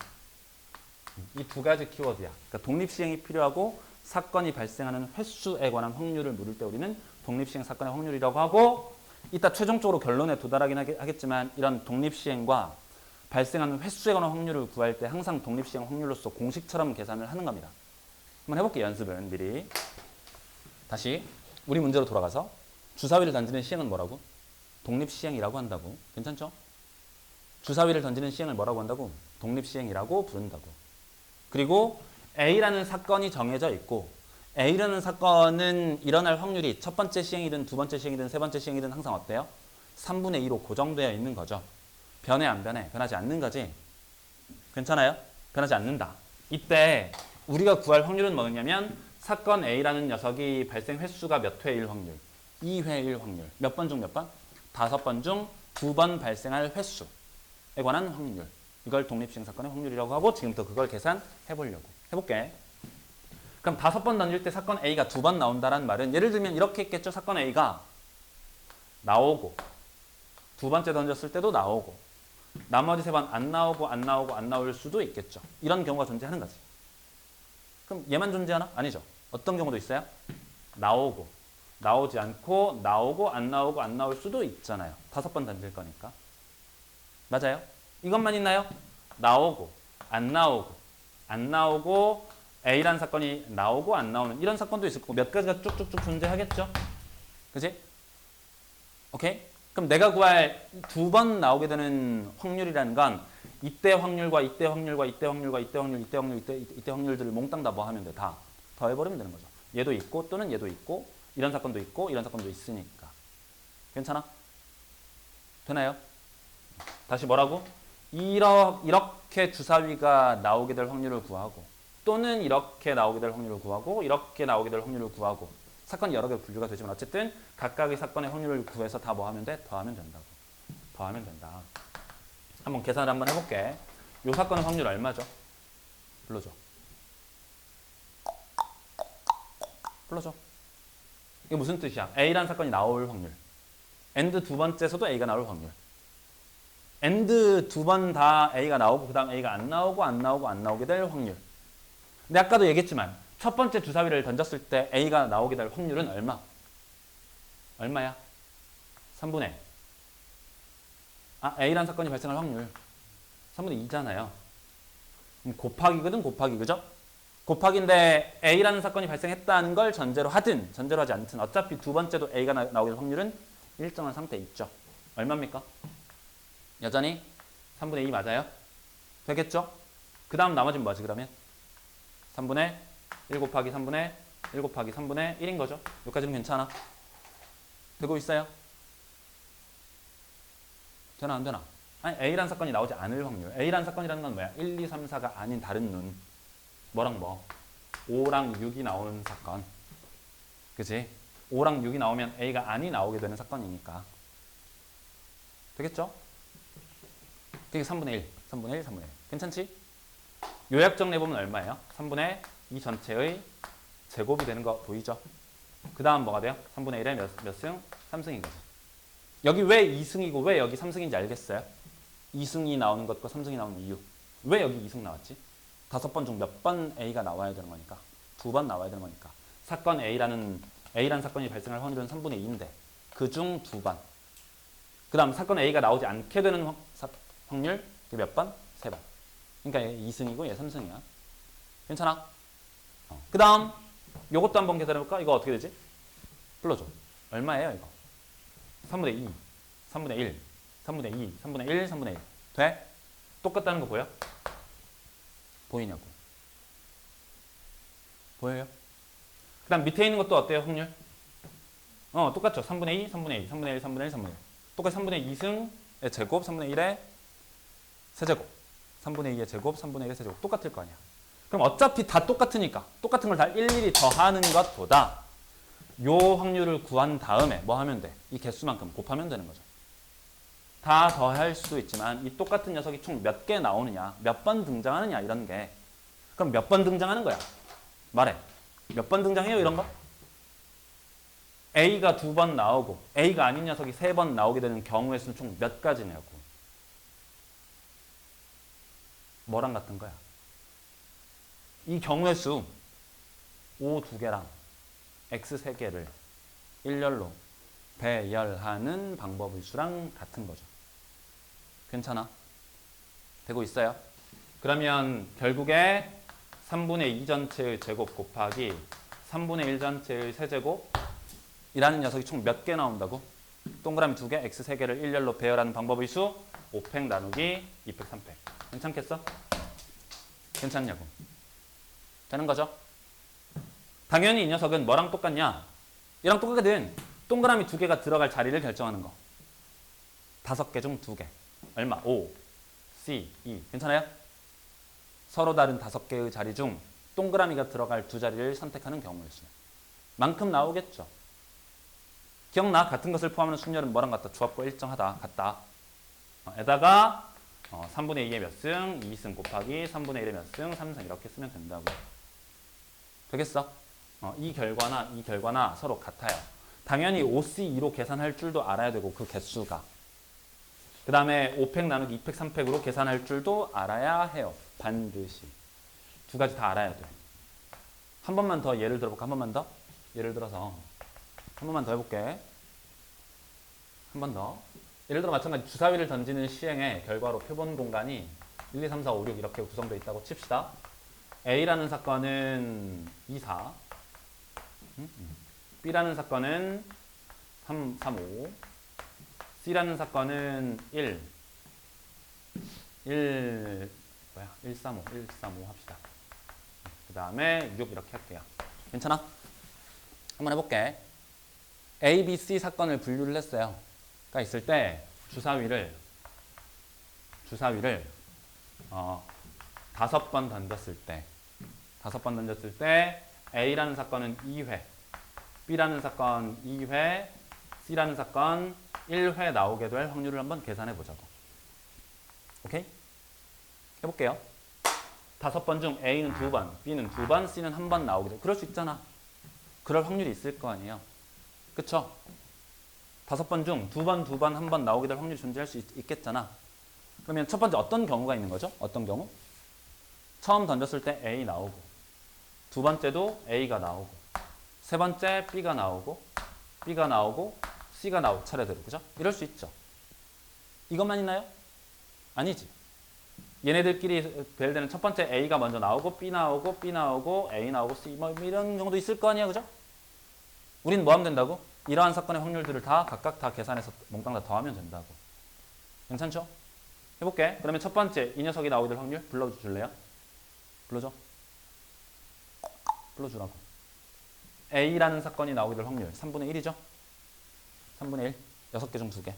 이 두 가지 키워드야. 그러니까 독립시행이 필요하고 사건이 발생하는 횟수에 관한 확률을 물을 때 우리는 독립시행 사건의 확률이라고 하고, 이따 최종적으로 결론에 도달하긴 하겠지만 이런 독립시행과 발생하는 횟수에 관한 확률을 구할 때 항상 독립시행 확률로서 공식처럼 계산을 하는 겁니다. 한번 해볼게요. 연습은 미리. 다시 우리 문제로 돌아가서 주사위를 던지는 시행은 뭐라고? 독립시행이라고 한다고. 괜찮죠? 주사위를 던지는 시행을 뭐라고 한다고? 독립시행이라고 부른다고. 그리고 A라는 사건이 정해져 있고 A라는 사건은 일어날 확률이 첫 번째 시행이든 두 번째 시행이든 세 번째 시행이든 항상 어때요? 3분의 2로 고정되어 있는 거죠. 변해 안 변해? 변하지 않는 거지. 괜찮아요? 변하지 않는다. 이때 우리가 구할 확률은 뭐냐면 사건 A라는 녀석이 발생 횟수가 몇 회일 확률? 2회일 확률. 몇 번 중 몇 번? 5번 중 2번 발생할 횟수에 관한 확률. 이걸 독립시행 사건의 확률이라고 하고 지금부터 그걸 계산해 보려고. 해볼게. 그럼 5번 던질 때 사건 A가 2번 나온다는 말은 예를 들면 이렇게 했겠죠. 사건 A가 나오고 두 번째 던졌을 때도 나오고 나머지 3번 안 나오고 안 나오고 안 나올 수도 있겠죠. 이런 경우가 존재하는 거지. 그럼 얘만 존재하나? 아니죠. 어떤 경우도 있어요? 나오고 나오지 않고 나오고 안 나오고 안 나올 수도 있잖아요. 5번 던질 거니까. 맞아요? 이것만 있나요? 나오고 안 나오고 안 나오고 A라는 사건이 나오고 안 나오는 이런 사건도 있을 거고 몇 가지가 쭉쭉쭉 존재하겠죠? 그지? 오케이? 그럼 내가 구할 2번 나오게 되는 확률이라는 건 이때 확률과 이때 확률과 이때 확률과 이때 확률, 이때 확률, 이때 확률들을 몽땅 다 뭐 하면 돼? 다 더해버리면 되는 거죠. 얘도 있고 또는 얘도 있고 이런 사건도 있고 이런 사건도 있으니까. 괜찮아? 되나요? 다시 뭐라고? 이렇게 주사위가 나오게 될 확률을 구하고 또는 이렇게 나오게 될 확률을 구하고 이렇게 나오게 될 확률을 구하고 사건이 여러 개 분류가 되지만 어쨌든 각각의 사건의 확률을 구해서 다 뭐 하면 돼? 더하면 된다고. 더하면 된다. 한번 계산을 한번 해볼게. 요 사건의 확률 얼마죠? 불러줘. 불러줘. 이게 무슨 뜻이야? A라는 사건이 나올 확률. AND 두 번째에서도 A가 나올 확률. AND 2번 다 A가 나오고 그 다음 A가 안 나오고 안 나오고 안 나오게 될 확률. 근데 아까도 얘기했지만 첫 번째 주사위를 던졌을 때 A가 나오게 될 확률은 얼마? 얼마야? 3분의 A라는 사건이 발생할 확률 3분의 2잖아요. 곱하기거든 곱하기 그죠? 곱하기인데 A라는 사건이 발생했다는 걸 전제로 하든 전제로 하지 않든 어차피 두 번째도 A가 나오게 될 확률은 일정한 상태에 있죠. 얼마입니까? 여전히 3분의 2 맞아요? 되겠죠? 그 다음 나머지는 뭐지 그러면? 3분의 1 곱하기 3분의 1 곱하기 3분의 1인 거죠. 여기까지는 괜찮아? 되고 있어요? 되나 안 되나? 아니 A란 사건이 나오지 않을 확률. A란 사건이라는 건 뭐야? 1, 2, 3, 4가 아닌 다른 눈. 뭐랑 뭐? 5랑 6이 나오는 사건. 그치? 5랑 6이 나오면 A가 안이 나오게 되는 사건이니까. 되겠죠? 그게 3분의 1, 3분의 1, 3분의 1. 괜찮지? 요약적 내보면 얼마예요? 3분의 2 전체의 제곱이 되는 거 보이죠? 그 다음 뭐가 돼요? 3분의 1에 몇 승? 3승인 거죠. 여기 왜 2승이고 왜 여기 3승인지 알겠어요? 2승이 나오는 것과 3승이 나오는 이유. 왜 여기 2승 나왔지? 5번 중 몇 번 A가 나와야 되는 거니까. 2번 나와야 되는 거니까. 사건 A라는 사건이 발생할 확률은 3분의 2인데 그 중 2번. 그 다음 사건 A가 나오지 않게 되는 확률 몇 번? 3번. 그러니까 얘 2승이고 얘 3승이야. 괜찮아? 그 다음 요것도 한번 계산해볼까? 이거 어떻게 되지? 불러줘. 얼마예요 이거? 3분의 2, 3분의 1, 3분의 2, 3분의 1, 3분의 1. 돼? 똑같다는 거 보여? 보이냐고. 보여요? 그 다음 밑에 있는 것도 어때요 확률? 똑같죠. 3분의 2, 3분의 2, 3분의 1, 3분의 1, 3분의 1. 똑같이 3분의 2승의 제곱, 3분의 1의 세제곱. 3분의 2의 제곱, 3분의 1의 세제곱. 똑같을 거 아니야. 그럼 어차피 다 똑같으니까 똑같은 걸 다 일일이 더하는 것보다 요 확률을 구한 다음에 뭐 하면 돼? 이 개수만큼 곱하면 되는 거죠. 다 더할 수도 있지만 이 똑같은 녀석이 총 몇 개 나오느냐, 몇 번 등장하느냐 이런 게. 그럼 몇 번 등장하는 거야? 말해. 몇 번 등장해요 이런 거? A가 2번 나오고 A가 아닌 녀석이 3번 나오게 되는 경우의 수는 총 몇 가지냐고. 뭐랑 같은 거야? 이 경우의 수 O 2개랑 X 3개를 일렬로 배열하는 방법의 수랑 같은 거죠. 괜찮아? 되고 있어요? 그러면 결국에 3분의 2 전체의 제곱 곱하기 3분의 1 전체의 세제곱 이라는 녀석이 총 몇 개 나온다고? 동그라미 2개, X 3개를 일렬로 배열하는 방법의 수 5팩 나누기 2팩, 3팩. 괜찮겠어? 괜찮냐고. 되는 거죠? 당연히 이 녀석은 뭐랑 똑같냐? 얘랑 똑같거든. 동그라미 2개가 들어갈 자리를 결정하는 거. 5개 중 2개. 얼마? 5, C, 2. 괜찮아요? 서로 다른 5개의 자리 중 동그라미가 들어갈 2자리를 선택하는 경우의 수. 만큼 나오겠죠. 기억나? 같은 것을 포함하는 순열은 뭐랑 같다? 주합과 일정하다. 같다. 에다가 3분의 2의 몇 승, 2승 곱하기 3분의 1의 몇 승, 3승 이렇게 쓰면 된다고. 되겠어? 이 결과나 서로 같아요. 당연히 OC2로 계산할 줄도 알아야 되고 그 개수가. 그 다음에 5팩 나누기 2팩, 3팩으로 계산할 줄도 알아야 해요. 반드시. 두 가지 다 알아야 돼. 한 번만 더 예를 들어볼까? 한 번만 더? 예를 들어서 한 번만 더 해볼게. 한 번 더. 예를 들어 마찬가지 주사위를 던지는 시행의 결과로 표본 공간이 1, 2, 3, 4, 5, 6 이렇게 구성되어 있다고 칩시다. A라는 사건은 2, 4. B라는 사건은 3, 3, 5. C라는 사건은 1, 1, 3, 5 합시다. 그 다음에 6 이렇게 할게요. 괜찮아? 한번 해볼게. A, B, C 사건을 분류를 했어요. 가 있을 때 주사위를 5번 던졌을 때 A라는 사건은 2회, B라는 사건 2회, C라는 사건 1회 나오게 될 확률을 한번 계산해 보자고. 오케이? 해볼게요. 5번 중 A는 2번, B는 2번, C는 1번 나오게 돼. 그럴 수 있잖아. 그럴 확률이 있을 거 아니에요. 그쵸? 5번 중 2번, 1번 나오게 될 확률이 존재할 수 있겠잖아. 그러면 첫 번째 어떤 경우가 있는 거죠? 어떤 경우? 처음 던졌을 때 A 나오고, 두 번째도 A가 나오고, 세 번째 B가 나오고, C가 나오고 차례대로. 그죠? 이럴 수 있죠. 이것만 있나요? 아니지. 얘네들끼리 배열되는 첫 번째 A가 먼저 나오고, B 나오고, A 나오고, C 뭐 이런 경우도 있을 거 아니야. 그죠? 우린 뭐 하면 된다고? 이러한 사건의 확률들을 다 각각 다 계산해서 몽땅 다 더하면 된다고. 괜찮죠? 해볼게. 그러면 첫 번째 이 녀석이 나오게 될 확률 불러줄래요? 불러줘. 불러주라고. A라는 사건이 나오게 될 확률 3분의 1이죠? 3분의 1. 6개 중 2개.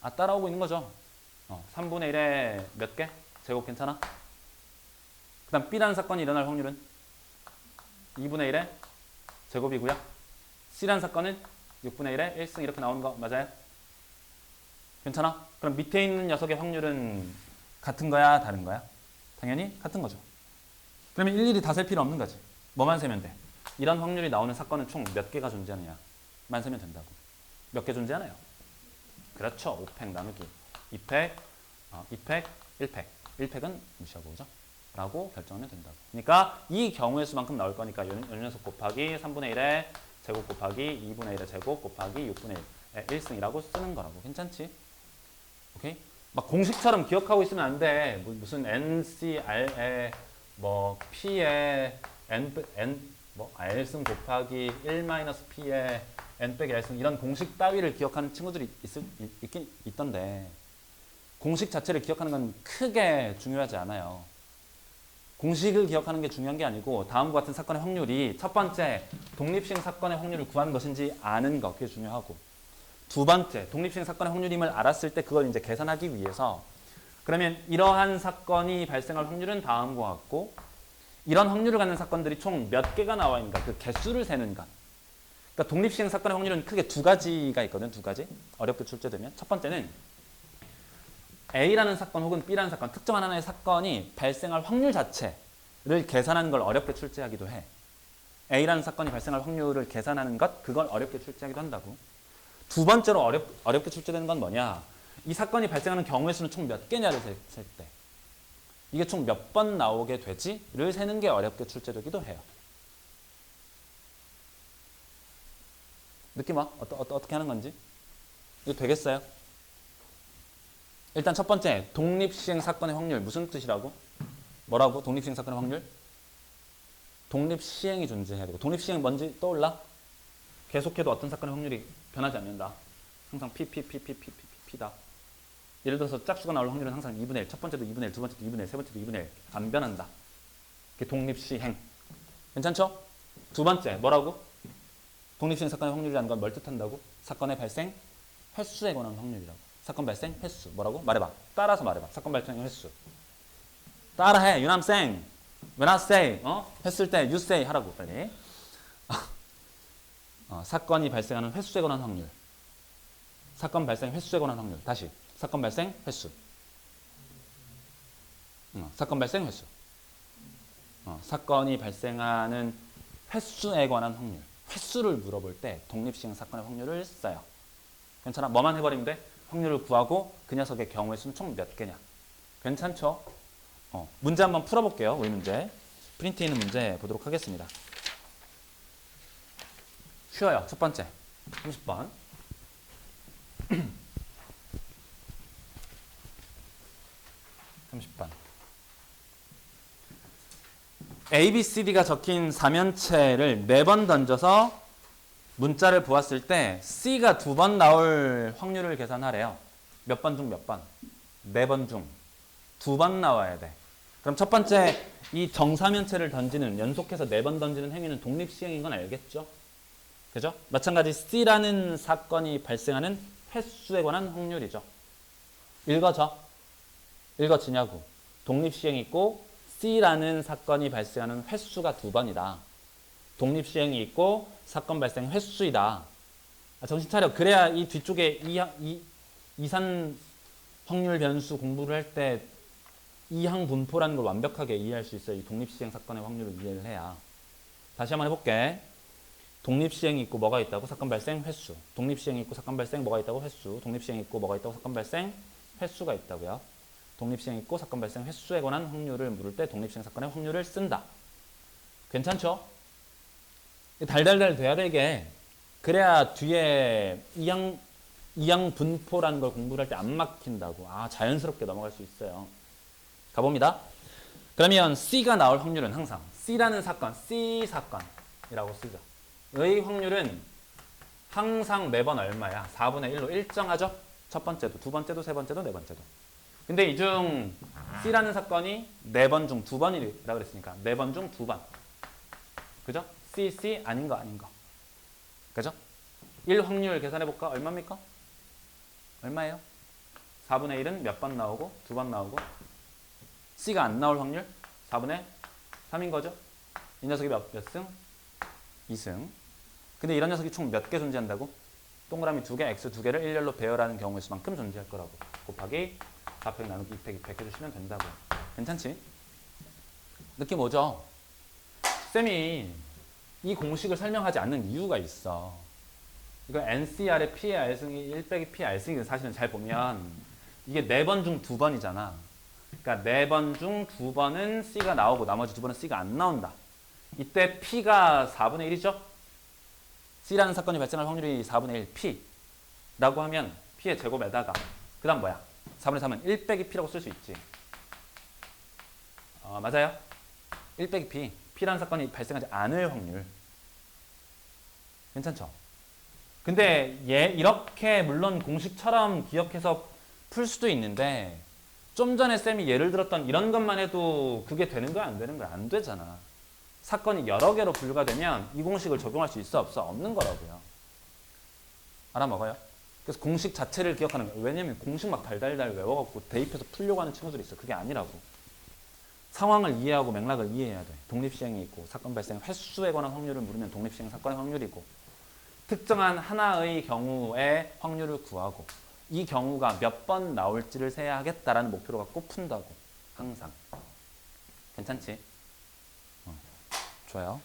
아, 따라오고 있는 거죠? 3분의 1에 몇 개? 제곱 괜찮아? 그 다음 B라는 사건이 일어날 확률은 2분의 1에 제곱이고요. C라는 사건은 6분의 1에 1승 이렇게 나오는 거 맞아요? 괜찮아? 그럼 밑에 있는 녀석의 확률은 같은 거야? 다른 거야? 당연히 같은 거죠. 그러면 일일이 다 셀 필요 없는 거지. 뭐만 세면 돼? 이런 확률이 나오는 사건은 총 몇 개가 존재하느냐? 만 세면 된다고. 몇 개 존재하나요? 그렇죠. 5팩 나누기 2팩, 2팩, 1팩. 1팩은 무시하고 그죠? 라고 결정하면 된다고. 그러니까 이 경우의 수만큼 나올 거니까 요 녀석 곱하기 3분의 1의 제곱 곱하기 2분의 1의 제곱 곱하기 6분의 1의 1승이라고 쓰는 거라고. 괜찮지? 오케이? 막 공식처럼 기억하고 있으면 안 돼. 무슨 NCR에 뭐 P에 R승 곱하기 1-P에 N 빼기 R승 이런 공식 따위를 기억하는 친구들이 있긴 있던데 공식 자체를 기억하는 건 크게 중요하지 않아요. 공식을 기억하는 게 중요한 게 아니고 다음과 같은 사건의 확률이 첫 번째 독립시행 사건의 확률을 구하는 것인지 아는 것 그게 중요하고 두 번째 독립시행 사건의 확률임을 알았을 때 그걸 이제 계산하기 위해서 그러면 이러한 사건이 발생할 확률은 다음과 같고 이런 확률을 갖는 사건들이 총 몇 개가 나와 있는가 그 개수를 세는 것. 그러니까 독립시행 사건의 확률은 크게 두 가지가 있거든. 두 가지 어렵게 출제되면 첫 번째는 A라는 사건 혹은 B라는 사건 특정한 하나의 사건이 발생할 확률 자체를 계산하는 걸 어렵게 출제하기도 해. A라는 사건이 발생할 확률을 계산하는 것 그걸 어렵게 출제하기도 한다고. 두 번째로 어렵게 출제되는 건 뭐냐 이 사건이 발생하는 경우의 수는 총 몇 개냐를 셀 때 이게 총 몇 번 나오게 되지를 세는 게 어렵게 출제되기도 해요. 느낌 와? 어떻게 하는 건지? 이거 되겠어요? 일단 첫 번째, 독립시행 사건의 확률. 무슨 뜻이라고? 뭐라고? 독립시행 사건의 확률? 독립시행이 존재해야 되고. 독립시행 뭔지 떠올라? 계속해도 어떤 사건의 확률이 변하지 않는다. 항상 P다. 예를 들어서 짝수가 나올 확률은 항상 2분의 1. 첫 번째도 2분의 1, 두 번째도 2분의 1, 세 번째도 2분의 1. 안 변한다. 그게 독립시행. 괜찮죠? 두 번째, 뭐라고? 독립시행 사건의 확률이라는 건 뭘 뜻한다고? 사건의 발생 횟수에 관한 확률이라고. 사건 발생 횟수. 뭐라고? 말해봐. 따라서 말해봐. 사건 발생 횟수. 따라해. You know what I'm saying? When I say, 했을 때 you say 하라고 빨리. 사건이 발생하는 횟수에 관한 확률. 사건 발생 횟수에 관한 확률. 다시. 사건 발생 횟수. 사건 발생 횟수. 사건이 발생하는 횟수에 관한 확률. 횟수를 물어볼 때 독립시행 사건의 확률을 써요. 괜찮아? 뭐만 해버리면 돼? 확률을 구하고 그 녀석의 경우의 수는 총 몇 개냐. 괜찮죠? 문제 한번 풀어볼게요. 우리 문제. 프린트에 있는 문제 보도록 하겠습니다. 쉬워요. 첫 번째. 30번. A, B, C, D가 적힌 4면체를 4번 던져서 문자를 보았을 때 C가 2번 나올 확률을 계산하래요. 몇 번 중 몇 번? 4번 중 2번 나와야 돼. 그럼 첫 번째 이 정사면체를 던지는, 연속해서 4번 던지는 행위는 독립시행인 건 알겠죠? 그죠? 마찬가지 C라는 사건이 발생하는 횟수에 관한 확률이죠. 읽어져. 읽어지냐고. 독립시행이 있고 C라는 사건이 발생하는 횟수가 2번이다. 독립시행이 있고 사건 발생 횟수이다. 정신 차려. 그래야 이 뒤쪽에 이산 확률 변수 공부를 할 때 이항 분포라는 걸 완벽하게 이해할 수 있어요. 이 독립시행 사건의 확률을 이해를 해야. 다시 한번 해볼게. 독립시행이 있고 뭐가 있다고? 사건 발생 횟수. 독립시행이 있고 사건 발생 뭐가 있다고? 횟수. 독립시행이 있고 뭐가 있다고? 사건 발생 횟수가 있다고요. 독립시행이 있고 사건 발생 횟수에 관한 확률을 물을 때 독립시행 사건의 확률을 쓴다. 괜찮죠? 달달달 돼야 되게. 그래야 뒤에 이항 분포라는 걸 공부를 할 때 안 막힌다고. 자연스럽게 넘어갈 수 있어요. 가봅니다. 그러면 C가 나올 확률은 항상 C라는 사건, C 사건이라고 쓰죠. 의 확률은 항상 매번 얼마야? 4분의 1로 일정하죠? 첫 번째도, 두 번째도, 세 번째도, 네 번째도. 근데 이 중 C라는 사건이 4번 중 2번이라 그랬으니까 4번 중 2번. 그죠? C 아닌 거. 그죠? 1 확률 계산해볼까? 얼마입니까? 얼마예요? 4분의 1은 몇 번 나오고? 2번 나오고? C가 안 나올 확률? 4분의 3인 거죠? 이 녀석이 몇 승? 2승. 근데 이런 녀석이 총 몇 개 존재한다고? 동그라미 2개, X 2개를 일렬로 배열하는 경우의 수만큼 존재할 거라고. 곱하기 4팩 나누기 2팩 해주시면 된다고. 괜찮지? 느낌 오죠? 쌤이 이 공식을 설명하지 않는 이유가 있어. 이거 NCR의 P의 R승이 1 빼기 P R승이 사실은 잘 보면 이게 4번 중 2번이잖아. 그러니까 4번 중 2번은 C가 나오고 나머지 2번은 C가 안 나온다. 이때 P가 4분의 1이죠? C라는 사건이 발생할 확률이 4분의 1 P라고 하면 P의 제곱에다가 그 다음 뭐야? 4분의 3은 1 빼기 P라고 쓸 수 있지. 맞아요? 1 빼기 P. P라는 사건이 발생하지 않을 확률. 괜찮죠? 근데 이렇게 물론 공식처럼 기억해서 풀 수도 있는데 좀 전에 쌤이 예를 들었던 이런 것만 해도 그게 되는 거야 안 되는 거야? 안 되잖아. 사건이 여러 개로 분류가 되면 이 공식을 적용할 수 있어 없어? 없는 거라고요. 알아먹어요? 그래서 공식 자체를 기억하는 거예요. 왜냐면 공식 막 달달달 외워갖고 대입해서 풀려고 하는 친구들이 있어. 그게 아니라고. 상황을 이해하고 맥락을 이해해야 돼. 독립시행이 있고 사건 발생 횟수에 관한 확률을 물으면 독립시행 사건의 확률이고 특정한 하나의 경우의 확률을 구하고 이 경우가 몇 번 나올지를 세야 하겠다라는 목표를 갖고 푼다고. 항상. 괜찮지? 좋아요.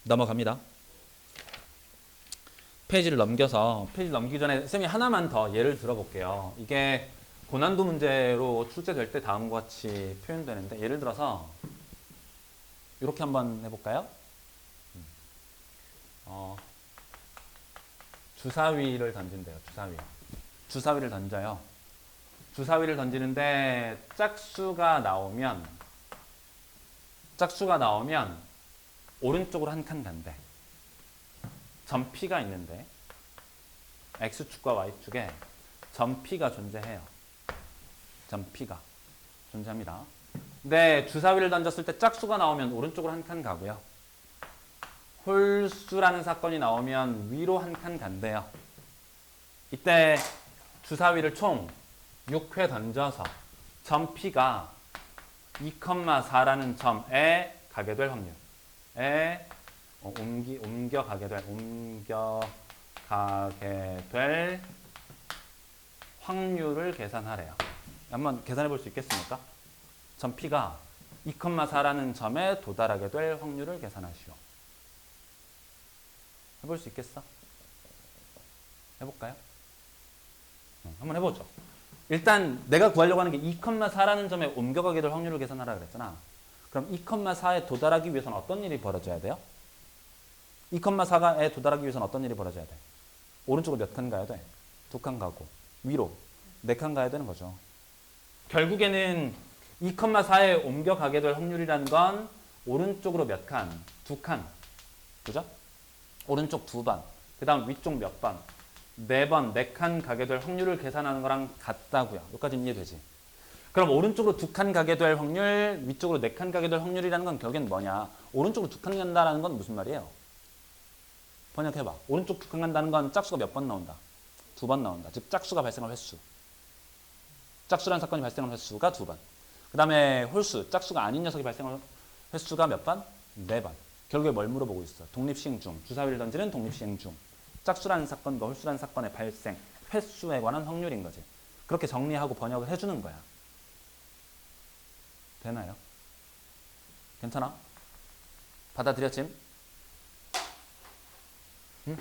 넘어갑니다. 페이지를 넘겨서 페이지 넘기기 전에 쌤이 하나만 더 예를 들어볼게요. 이게 고난도 문제로 출제될 때 다음과 같이 표현되는데 예를 들어서 이렇게 한번 해볼까요? 어, 주사위를 던진대요. 주사위. 주사위를 던져요. 주사위를 던지는데 짝수가 나오면 오른쪽으로 한 칸 간대. 점 P가 있는데 X축과 Y축에 점 P가 존재해요. 점 P가 존재합니다. 근데 주사위를 던졌을 때 짝수가 나오면 오른쪽으로 한 칸 가고요. 홀수라는 사건이 나오면 위로 한 칸 간대요. 이때 주사위를 총 6회 던져서 점 P가 2,4라는 점에 가게 될 확률에 옮겨가게 될 확률을 계산하래요. 한번 계산해 볼 수 있겠습니까? 점 P가 2,4라는 점에 도달하게 될 확률을 계산하시오. 해볼 수 있겠어? 해볼까요? 한번 해보죠. 일단 내가 구하려고 하는 게 2,4라는 점에 옮겨가게 될 확률을 계산하라 그랬잖아. 그럼 2,4에 도달하기 위해서는 어떤 일이 벌어져야 돼요? 2,4에 도달하기 위해서는 어떤 일이 벌어져야 돼? 오른쪽으로 몇 칸 가야 돼? 2칸 가고 위로 4칸 가야 되는 거죠. 결국에는 2,4에 옮겨가게 될 확률이라는 건 오른쪽으로 몇 칸? 2칸. 그죠? 오른쪽 2번. 그 다음 위쪽 몇 번? 4번, 4칸 가게 될 확률을 계산하는 거랑 같다고요. 여기까지는 이해되지? 그럼 오른쪽으로 2칸 가게 될 확률, 위쪽으로 4칸 가게 될 확률이라는 건 결국엔 뭐냐? 오른쪽으로 2칸 간다는 건 무슨 말이에요? 번역해봐. 오른쪽 2칸 간다는 건 짝수가 몇 번 나온다? 2번 나온다. 즉 짝수가 발생할 횟수. 짝수라는 사건이 발생할 횟수가 2번. 그 다음에 홀수, 짝수가 아닌 녀석이 발생할 횟수가 몇 번? 4번. 결국에 뭘 물어보고 있어? 독립시행 중. 주사위를 던지는 독립시행 중. 짝수라는 사건과 홀수라는 사건의 발생, 횟수에 관한 확률인 거지. 그렇게 정리하고 번역을 해주는 거야. 되나요? 괜찮아? 받아들여짐? 응?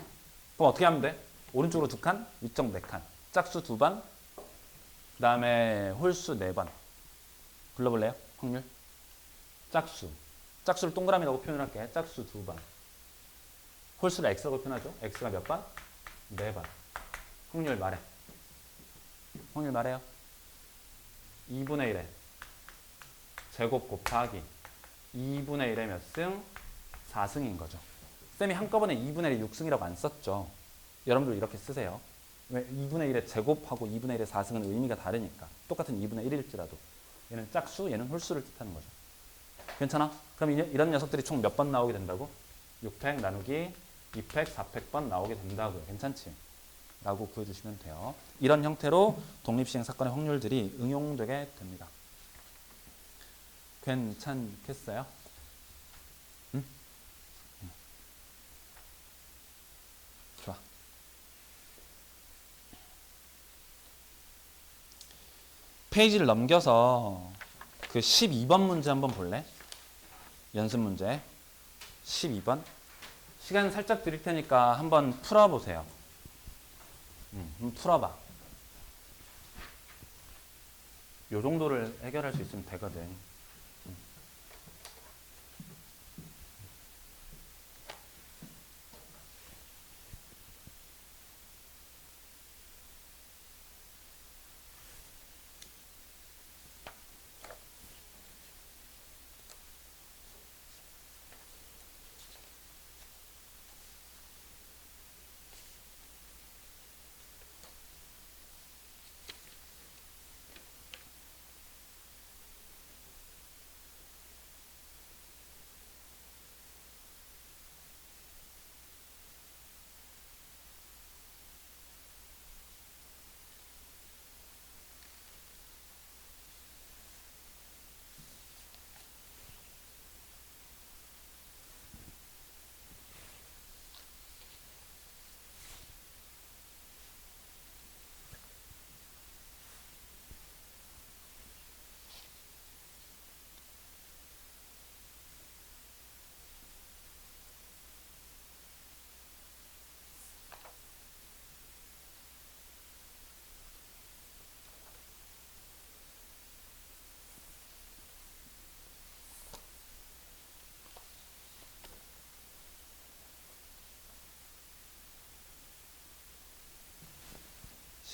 그럼 어떻게 하면 돼? 오른쪽으로 2칸, 위쪽 4칸. 짝수 2번, 그 다음에 홀수 4번. 불러볼래요? 확률? 짝수. 짝수를 동그라미라고 표현을 할게. 짝수 2번. 홀수를 x라고 표현하죠. x가 몇 번? 4번. 확률 말해. 확률 말해요. 2분의 1에 제곱 곱하기 2분의 1에 몇 승? 4승인 거죠. 쌤이 한꺼번에 2분의 1에 6승이라고 안 썼죠. 여러분들 이렇게 쓰세요. 왜 2분의 1에 제곱하고 2분의 1에 4승은 의미가 다르니까. 똑같은 2분의 1일지라도. 얘는 짝수, 얘는 홀수를 뜻하는 거죠. 괜찮아? 그럼 이런 녀석들이 총 몇 번 나오게 된다고? 6팩 나누기 2팩, 4팩번 나오게 된다고요. 괜찮지? 라고 구해주시면 돼요. 이런 형태로 독립시행 사건의 확률들이 응용되게 됩니다. 괜찮겠어요? 응? 좋아. 페이지를 넘겨서 그 12번 문제 한번 볼래? 연습 문제 12번. 시간 살짝 드릴 테니까 한번 풀어보세요. 한번 풀어봐. 요 정도를 해결할 수 있으면 되거든.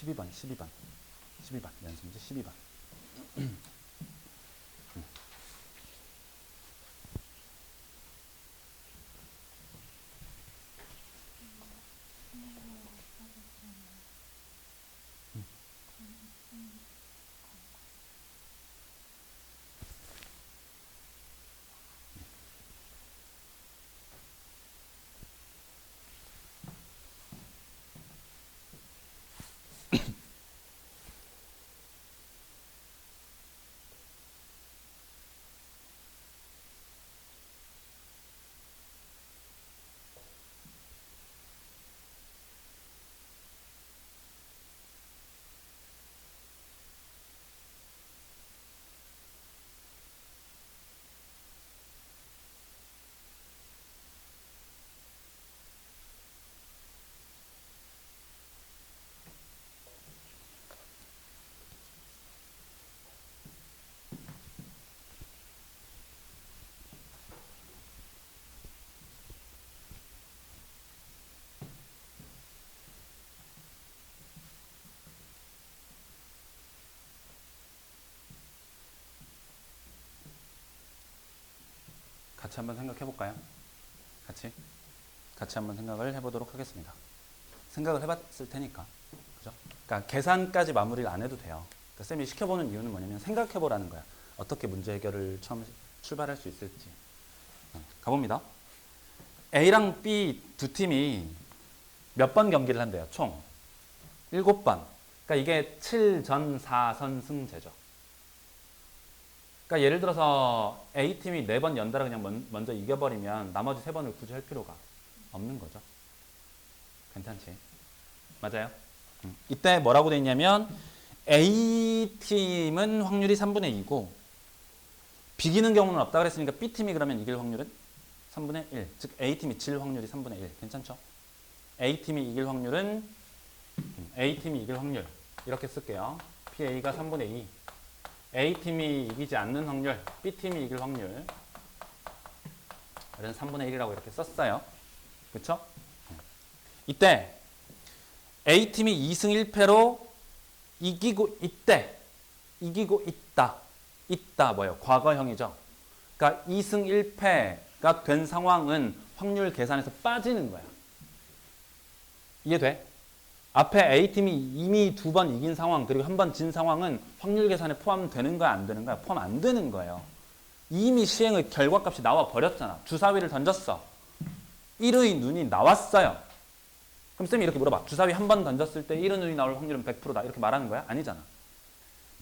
12번, 12번. 12번. 연습 문제 12번. 같이 한번 생각해 볼까요? 같이 한번 생각을 해보도록 하겠습니다. 생각을 해봤을 테니까, 그죠? 그러니까 계산까지 마무리를 안 해도 돼요. 그러니까 쌤이 시켜보는 이유는 뭐냐면 생각해 보라는 거야. 어떻게 문제 해결을 처음 출발할 수 있을지. 가봅니다. A랑 B 두 팀이 몇 번 경기를 한대요? 총 7번. 그러니까 이게 7전 4선승제죠. 그러니까 예를 들어서 A팀이 4번 연달아 그냥 먼저 이겨버리면 나머지 3번을 굳이 할 필요가 없는 거죠. 괜찮지? 맞아요? 이때 뭐라고 돼 있냐면 A팀은 확률이 3분의 2고 비기는 경우는 없다 그랬으니까 B팀이 그러면 이길 확률은 3분의 1. 즉 A팀이 질 확률이 3분의 1. 괜찮죠? A팀이 이길 확률은 A팀이 이길 확률 이렇게 쓸게요. PA가 3분의 2. A팀이 이기지 않는 확률, B팀이 이길 확률 이런 3분의 1이라고 이렇게 썼어요. 그쵸? 이때 A팀이 2승 1패로 이기고 이기고 있다 뭐예요? 과거형이죠. 그러니까 2승 1패가 된 상황은 확률 계산에서 빠지는 거야. 이해돼? 앞에 A팀이 이미 2번 이긴 상황 그리고 한 번 진 상황은 확률 계산에 포함되는 거야 안 되는 거야? 포함 안 되는 거예요. 이미 시행의 결과값이 나와 버렸잖아. 주사위를 던졌어. 1의 눈이 나왔어요. 그럼 쌤이 이렇게 물어봐. 주사위 한 번 던졌을 때 1의 눈이 나올 확률은 100%다. 이렇게 말하는 거야? 아니잖아.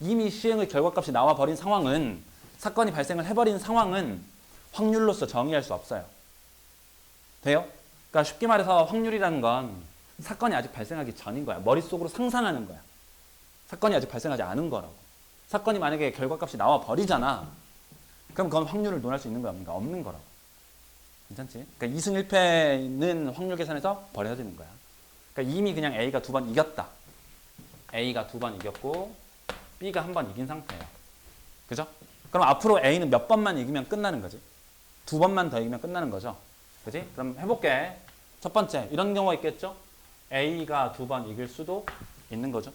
이미 시행의 결과값이 나와 버린 상황은 사건이 발생을 해버린 상황은 확률로서 정의할 수 없어요. 돼요? 그러니까 쉽게 말해서 확률이라는 건 사건이 아직 발생하기 전인 거야. 머릿속으로 상상하는 거야. 사건이 아직 발생하지 않은 거라고. 사건이 만약에 결과값이 나와 버리잖아. 그럼 그건 확률을 논할 수 있는 거야? 없는 거라고. 괜찮지? 그러니까 2승 1패는 확률 계산에서 버려지는 거야. 그러니까 이미 그냥 A가 2번 이겼다. A가 2번 이겼고 B가 한 번 이긴 상태예요. 그죠? 그럼 앞으로 A는 몇 번만 이기면 끝나는 거지? 2번만 더 이기면 끝나는 거죠? 그지? 그럼 해볼게. 첫 번째, 이런 경우가 있겠죠? A가 2번 이길 수도 있는 거죠.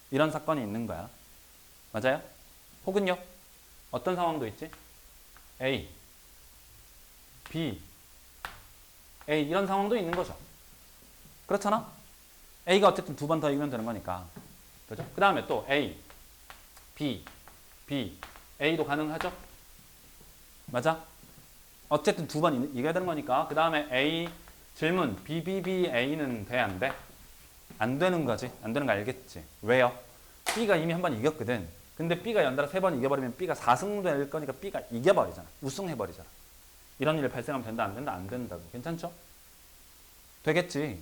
이런 사건이 있는 거야. 맞아요? 혹은요? 어떤 상황도 있지? A, B, A 이런 상황도 있는 거죠. 그렇잖아? A가 어쨌든 2번 더 이기면 되는 거니까. 그죠? 그 다음에 또 A, B, B, A도 가능하죠? 맞아? 어쨌든 2번 이겨야 되는 거니까. 그 다음에 A, 질문. BBBA는 돼, 안 돼? 안 되는 거지. 안 되는 거 알겠지? 왜요? B가 이미 한 번 이겼거든. 근데 B가 연달아 3번 이겨버리면 B가 4승 될 거니까 B가 이겨버리잖아. 우승해버리잖아. 이런 일이 발생하면 된다, 안 된다? 안 된다고. 괜찮죠? 되겠지.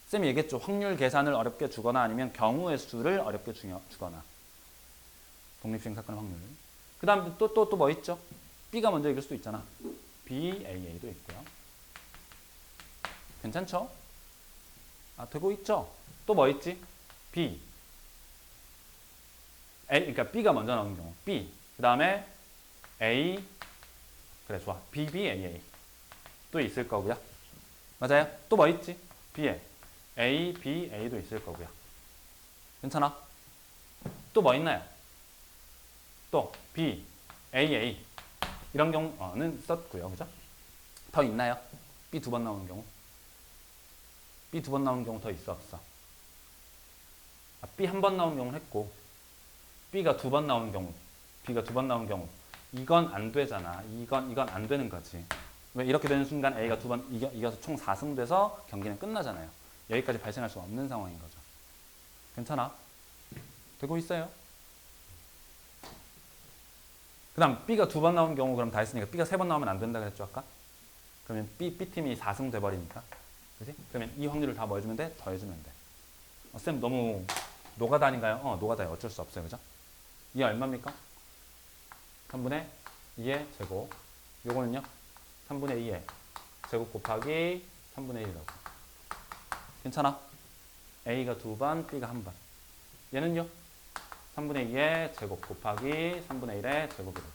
쌤이 얘기했죠. 확률 계산을 어렵게 주거나 아니면 경우의 수를 어렵게 주거나. 독립시행 사건의 확률. 그 다음에 또 뭐 있죠? B가 먼저 이길 수도 있잖아. BAA도 있고요. 괜찮죠? 아, 되고 있죠? 또 뭐 있지? B. A, 그러니까 B가 먼저 나오는 경우. B. 그 다음에 A. 그래, 좋아. BBAA. 또 있을 거고요. 맞아요? 또 뭐 있지? B에. A, B, A도 있을 거고요. 괜찮아? 또 뭐 있나요? 또 B, AA 이런 경우는 썼고요. 그죠? 더 있나요? B 두 번 나오는 경우? B 두 번 나오는 경우 더 있어 없어? B 한 번 나오는 경우는 했고 B가 두 번 나오는 경우 B가 두 번 나오는 경우 이건 안 되잖아. 이건 안 되는 거지. 왜 이렇게 되는 순간 A가 두 번 이겨서 총 4승 돼서 경기는 끝나잖아요. 여기까지 발생할 수 없는 상황인 거죠. 괜찮아? 되고 있어요? 그 다음 B가 두 번 나온 경우 그럼 다 했으니까 B가 세 번 나오면 안 된다 그랬죠 아까? 그러면 B팀이 4승 돼버리니까 그지? 그러면 이 확률을 다 뭐 해주면 돼? 더해주면 돼. 쌤 너무 노가다 아닌가요? 노가다요. 어쩔 수 없어요. 그죠? 이게 얼마입니까? 3분의 2의 제곱. 요거는요? 3분의 2의 제곱 곱하기 3분의 1이라고. 괜찮아? A가 두 번, B가 한 번. 얘는요? 3분의 2의 제곱 곱하기 3분의 1의 제곱이라고.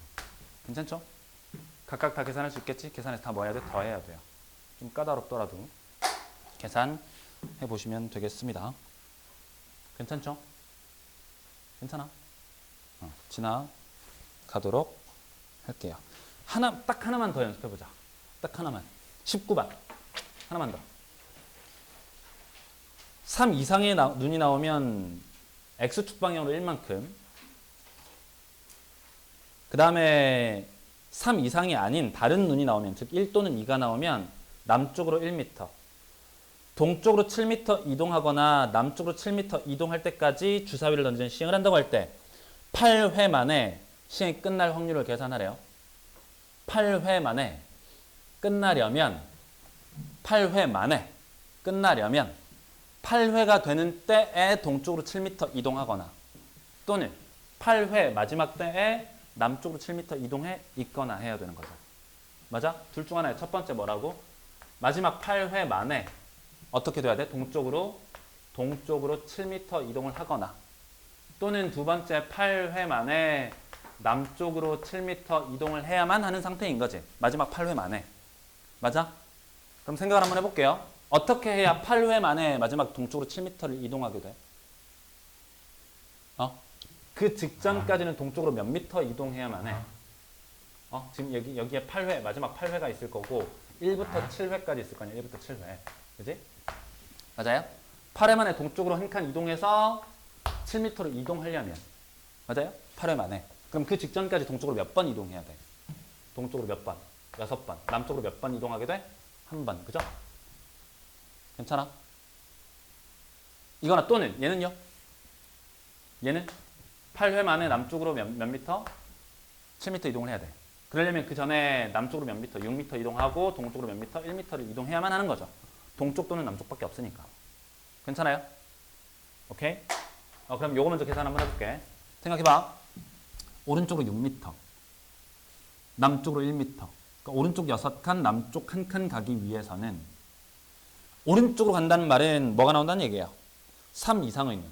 괜찮죠? 각각 다 계산할 수 있겠지? 계산해서 다 뭐 해야 돼? 더해야 돼요. 좀 까다롭더라도 계산해 보시면 되겠습니다. 괜찮죠? 괜찮아? 지나가도록 할게요. 딱 하나만 더 연습해보자. 딱 하나만. 19번. 하나만 더. 3 이상의 눈이 나오면 X축 방향으로 1만큼. 그 다음에 3 이상이 아닌 다른 눈이 나오면, 즉 1 또는 2가 나오면 남쪽으로 1m, 동쪽으로 7m 이동하거나 남쪽으로 7m 이동할 때까지 주사위를 던지는 시행을 한다고 할 때 8회 만에 시행이 끝날 확률을 계산하래요. 8회 만에 끝나려면 8회가 되는 때에 동쪽으로 7m 이동하거나 또는 8회 마지막 때에 남쪽으로 7m 이동해 있거나 해야 되는 거죠. 맞아? 둘 중 하나에 첫 번째 뭐라고? 마지막 8회 만에 어떻게 돼야 돼? 동쪽으로 7m 이동을 하거나 또는 두 번째 8회 만에 남쪽으로 7m 이동을 해야만 하는 상태인 거지. 마지막 8회 만에. 맞아? 그럼 생각을 한번 해볼게요. 어떻게 해야 8회 만에 마지막 동쪽으로 7m를 이동하게 돼? 그 직전까지는 동쪽으로 몇 미터 이동해야만 해. 지금 여기에 8회, 마지막 8회가 있을 거고 1부터 7회까지 있을 거 아니야. 1부터 7회. 그지? 맞아요? 8회 만에 동쪽으로 한 칸 이동해서 7m로 이동하려면 맞아요? 8회 만에. 그럼 그 직전까지 동쪽으로 몇 번 이동해야 돼? 동쪽으로 몇 번? 6번. 남쪽으로 몇 번 이동하게 돼? 한 번. 그죠? 괜찮아? 이거나 또는 얘는요? 얘는 8회 만에 남쪽으로 몇 미터? 7m 이동을 해야 돼. 그러려면 그 전에 남쪽으로 몇 미터? 6m 이동하고 동쪽으로 몇 미터? 1m를 이동해야만 하는 거죠. 동쪽 또는 남쪽밖에 없으니까. 괜찮아요? 오케이? 그럼 요거 먼저 계산 한번 해볼게. 생각해봐. 오른쪽으로 6m, 남쪽으로 1m. 그러니까 오른쪽 6칸, 남쪽 1칸 가기 위해서는 오른쪽으로 간다는 말은 뭐가 나온다는 얘기예요? 3 이상의 눈.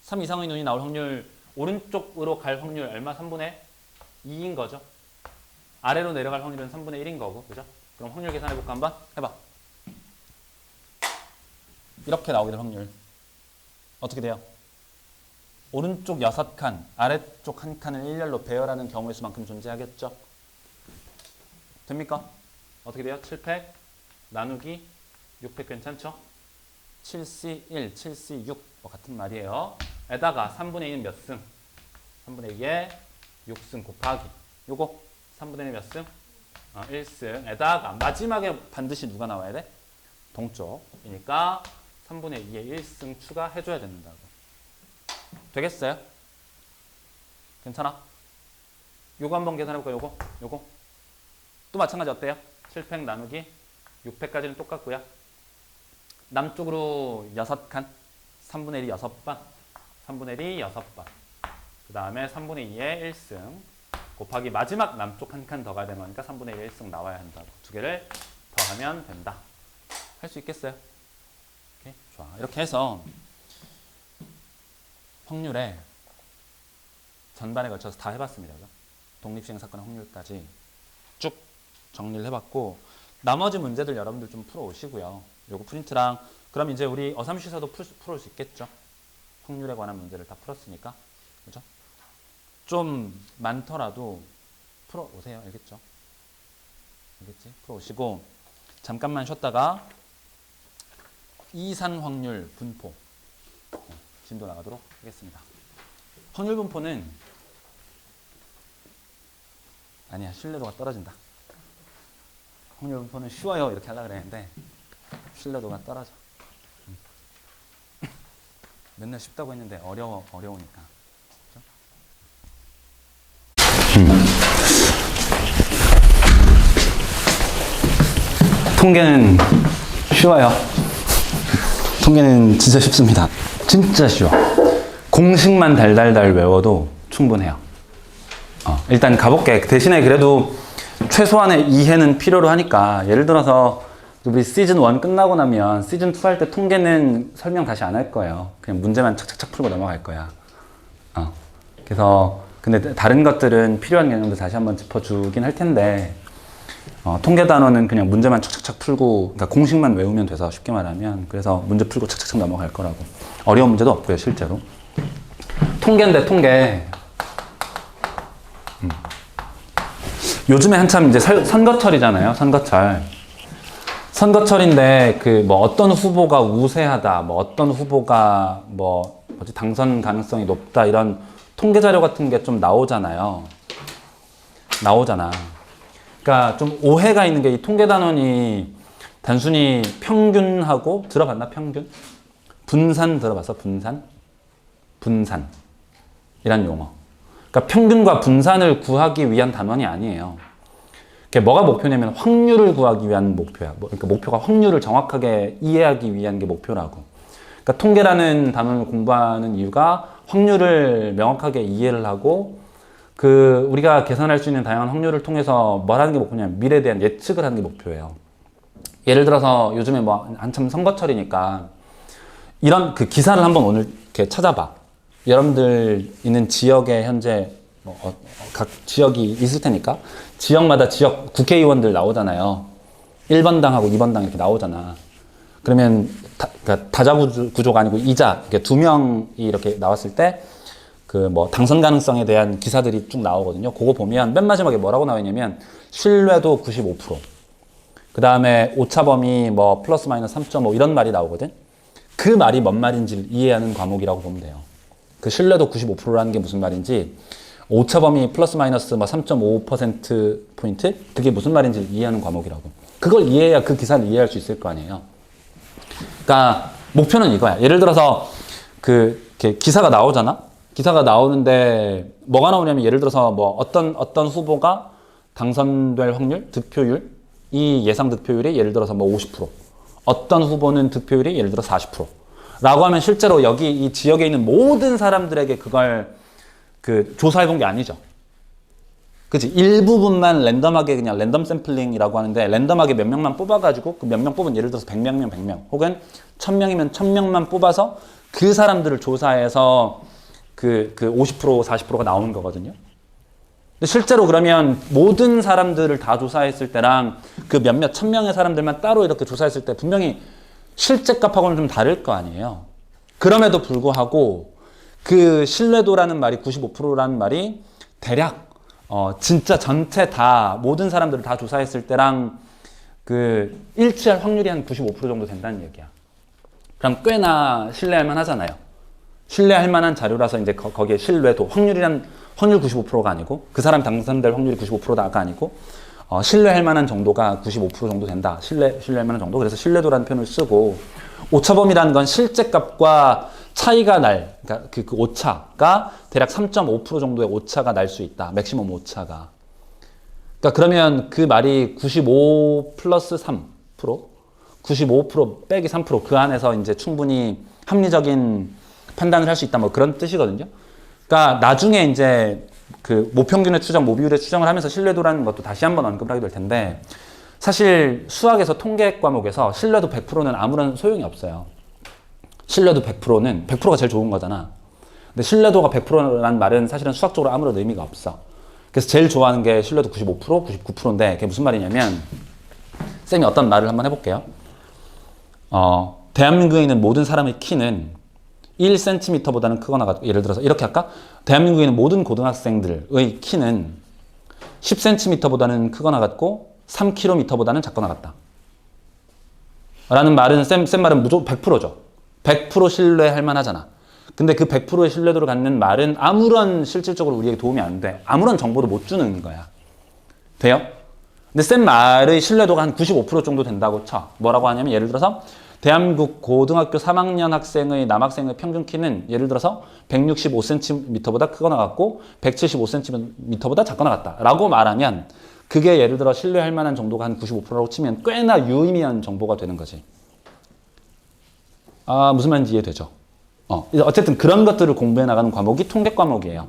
3 이상의 눈이 나올 확률, 오른쪽으로 갈 확률 얼마? 3분의 2인 거죠. 아래로 내려갈 확률은 3분의 1인 거고. 그죠? 그럼 확률 계산해볼까 한번? 해봐. 이렇게 나오게 될 확률. 어떻게 돼요? 오른쪽 6칸, 아래쪽 1칸을 일렬로 배열하는 경우의 수만큼 존재하겠죠? 됩니까? 어떻게 돼요? 7팩 나누기 6팩 괜찮죠? 7C1, 7C6 같은 말이에요. 에다가 3분의 2는 몇 승? 3분의 2에 6승 곱하기 요거 3분의 1이 몇 승? 1승 에다가 마지막에 반드시 누가 나와야 돼? 동쪽이니까 3분의 2에 1승 추가해줘야 된다고. 되겠어요? 괜찮아? 요거 한번 계산해볼까요? 요거 또 마찬가지 어때요? 7팩 나누기 6팩까지는 똑같고요. 남쪽으로 6칸 3분의 1이 6번 3분의 1이 6번 그 다음에 3분의 2에 1승 곱하기 마지막 남쪽 한 칸 더 가야 되는 거니까 3분의 1 1승 나와야 한다고. 두 개를 더하면 된다. 할 수 있겠어요? 오케이? 좋아. 이렇게 해서 확률에 전반에 걸쳐서 다 해봤습니다. 독립시행 사건의 확률까지 쭉 정리를 해봤고 나머지 문제들 여러분들 좀 풀어오시고요. 요거 프린트랑 그럼 이제 우리 어삼시서도 풀어올 수 있겠죠? 확률에 관한 문제를 다 풀었으니까. 그죠? 좀 많더라도 풀어오세요. 알겠죠? 알겠지? 풀어오시고 잠깐만 쉬었다가 이산 확률 분포 진도 나가도록 하겠습니다. 확률 분포는 아니야, 신뢰도가 떨어진다. 확률 분포는 쉬워요 이렇게 하려고 그랬는데 신뢰도가 떨어져. 맨날 쉽다고 했는데 어려우니까. 통계는 쉬워요. 통계는 진짜 쉽습니다. 진짜 쉬워. 공식만 달달달 외워도 충분해요. 일단 가볼게. 대신에 그래도 최소한의 이해는 필요로 하니까, 예를 들어서 우리 시즌 1 끝나고 나면 시즌 2 할 때 통계는 설명 다시 안 할 거예요. 그냥 문제만 착착착 풀고 넘어갈 거야. 그래서 근데 다른 것들은 필요한 개념도 다시 한번 짚어주긴 할 텐데, 통계 단어는 그냥 문제만 착착착 풀고, 그러니까 공식만 외우면 돼서, 쉽게 말하면. 그래서 문제 풀고 착착착 넘어갈 거라고. 어려운 문제도 없고요, 실제로. 통계인데 통계. 요즘에 한참 이제 선거철이잖아요. 선거철인데 뭐 어떤 후보가 우세하다, 뭐 어떤 후보가 당선 가능성이 높다, 이런 통계 자료 같은 게 좀 나오잖아. 그러니까 좀 오해가 있는 게, 이 통계 단원이 단순히 평균하고, 들어봤나? 평균? 분산 들어봤어? 분산이란 용어. 그러니까 평균과 분산을 구하기 위한 단원이 아니에요. 그게 뭐가 목표냐면 확률을 구하기 위한 목표야. 그러니까 목표가 확률을 정확하게 이해하기 위한 게 목표라고. 그러니까 통계라는 단원을 공부하는 이유가 확률을 명확하게 이해를 하고, 우리가 계산할 수 있는 다양한 확률을 통해서 뭘 하는 게 목표냐면 미래에 대한 예측을 하는 게 목표예요. 예를 들어서 요즘에 한참 선거철이니까 이런 기사를 한번 오늘 이렇게 찾아봐. 여러분들 있는 지역에 현재 각 지역이 있을 테니까 지역마다 지역 국회의원들 나오잖아요. 1번당하고 2번당 이렇게 나오잖아. 그러면 그러니까 다자 구조가 아니고 이자, 이렇게 두 명이 이렇게 나왔을 때 당선 가능성에 대한 기사들이 쭉 나오거든요. 그거 보면 맨 마지막에 뭐라고 나와 있냐면 신뢰도 95%. 그 다음에 오차범위 플러스 마이너스 3.5 이런 말이 나오거든. 그 말이 뭔 말인지를 이해하는 과목이라고 보면 돼요. 그 신뢰도 95%라는 게 무슨 말인지, 오차범위 플러스 마이너스 3.5%포인트? 그게 무슨 말인지 이해하는 과목이라고. 그걸 이해해야 그 기사를 이해할 수 있을 거 아니에요. 그러니까 목표는 이거야. 예를 들어서 기사가 나오잖아? 기사가 나오는데 뭐가 나오냐면, 예를 들어서 어떤 후보가 당선될 확률, 득표율, 이 예상 득표율이 예를 들어서 50%, 어떤 후보는 득표율이 예를 들어 40% 라고 하면, 실제로 여기 이 지역에 있는 모든 사람들에게 그걸 조사해 본 게 아니죠. 그치? 일부분만 랜덤하게, 그냥 랜덤 샘플링이라고 하는데, 랜덤하게 몇 명만 뽑아가지고 그 몇 명 뽑은, 예를 들어서 100명이면 100명, 혹은 1000명이면 1000명만 뽑아서 그 사람들을 조사해서 50%, 40%가 나오는 거거든요. 근데 실제로 그러면 모든 사람들을 다 조사했을 때랑 그 몇몇 1000명의 사람들만 따로 이렇게 조사했을 때 분명히 실제 값하고는 좀 다를 거 아니에요. 그럼에도 불구하고 그 신뢰도라는 말이, 95%라는 말이 대략 진짜 전체 다 모든 사람들을 다 조사했을 때랑 일치할 확률이 한 95% 정도 된다는 얘기야. 그럼 꽤나 신뢰할 만하잖아요. 신뢰할 만한 자료라서 이제 거기에 신뢰도, 확률 95%가 아니고, 그 사람 당선될 확률이 95%다가 아니고, 신뢰할 만한 정도가 95% 정도 된다. 신뢰할 만한 정도. 그래서 신뢰도라는 표현을 쓰고, 오차범위라는 건 실제 값과 차이가 그러니까 그 오차가 대략 3.5% 정도의 오차가 날 수 있다. 맥시멈 오차가. 그러니까 그러면 그 말이 95 플러스 3%, 95% 빼기 3%, 그 안에서 이제 충분히 합리적인 판단을 할 수 있다. 그런 뜻이거든요. 그러니까 나중에 이제 모평균의 추정, 모비율의 추정을 하면서 신뢰도라는 것도 다시 한번 언급을 하게 될 텐데, 사실 수학에서 통계 과목에서 신뢰도 100%는 아무런 소용이 없어요. 신뢰도 100%는 100%가 제일 좋은 거잖아. 근데 신뢰도가 100%라는 말은 사실은 수학적으로 아무런 의미가 없어. 그래서 제일 좋아하는 게 신뢰도 95%, 99%인데, 그게 무슨 말이냐면, 쌤이 어떤 말을 한번 해볼게요. 대한민국에 있는 모든 사람의 키는 1cm보다는 크거나 같고, 예를 들어서 이렇게 할까? 대한민국에 있는 모든 고등학생들의 키는 10cm보다는 크거나 같고 3km보다는 작거나 같다. 라는 말은 쌤 말은 무조건 100%죠. 100% 신뢰할 만하잖아. 근데 그 100%의 신뢰도를 갖는 말은 아무런 실질적으로 우리에게 도움이 안 돼. 아무런 정보도 못 주는 거야. 돼요? 근데 쌤 말의 신뢰도가 한 95% 정도 된다고 쳐. 뭐라고 하냐면 예를 들어서 대한민국 고등학교 3학년 학생의 남학생의 평균 키는 예를 들어서 165cm보다 크거나 같고 175cm보다 작거나 같다 라고 말하면 그게 예를 들어 신뢰할 만한 정도가 한 95%라고 치면 꽤나 유의미한 정보가 되는 거지. 아, 무슨 말인지 이해되죠? 어쨌든 그런 것들을 공부해 나가는 과목이 통계 과목이에요.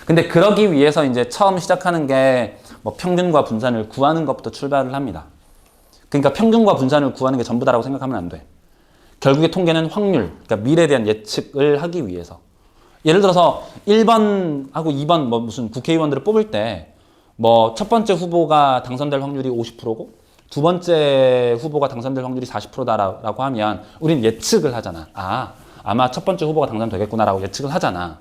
근데 그러기 위해서 이제 처음 시작하는 게 뭐 평균과 분산을 구하는 것부터 출발을 합니다. 그러니까 평균과 분산을 구하는 게 전부다라고 생각하면 안 돼. 결국에 통계는 확률, 그러니까 미래에 대한 예측을 하기 위해서. 예를 들어서 1번하고 2번 뭐 무슨 국회의원들을 뽑을 때 뭐 첫 번째 후보가 당선될 확률이 50%고 두 번째 후보가 당선될 확률이 40%다라고 하면 우리는 예측을 하잖아. 아, 아마 첫 번째 후보가 당선되겠구나라고 예측을 하잖아.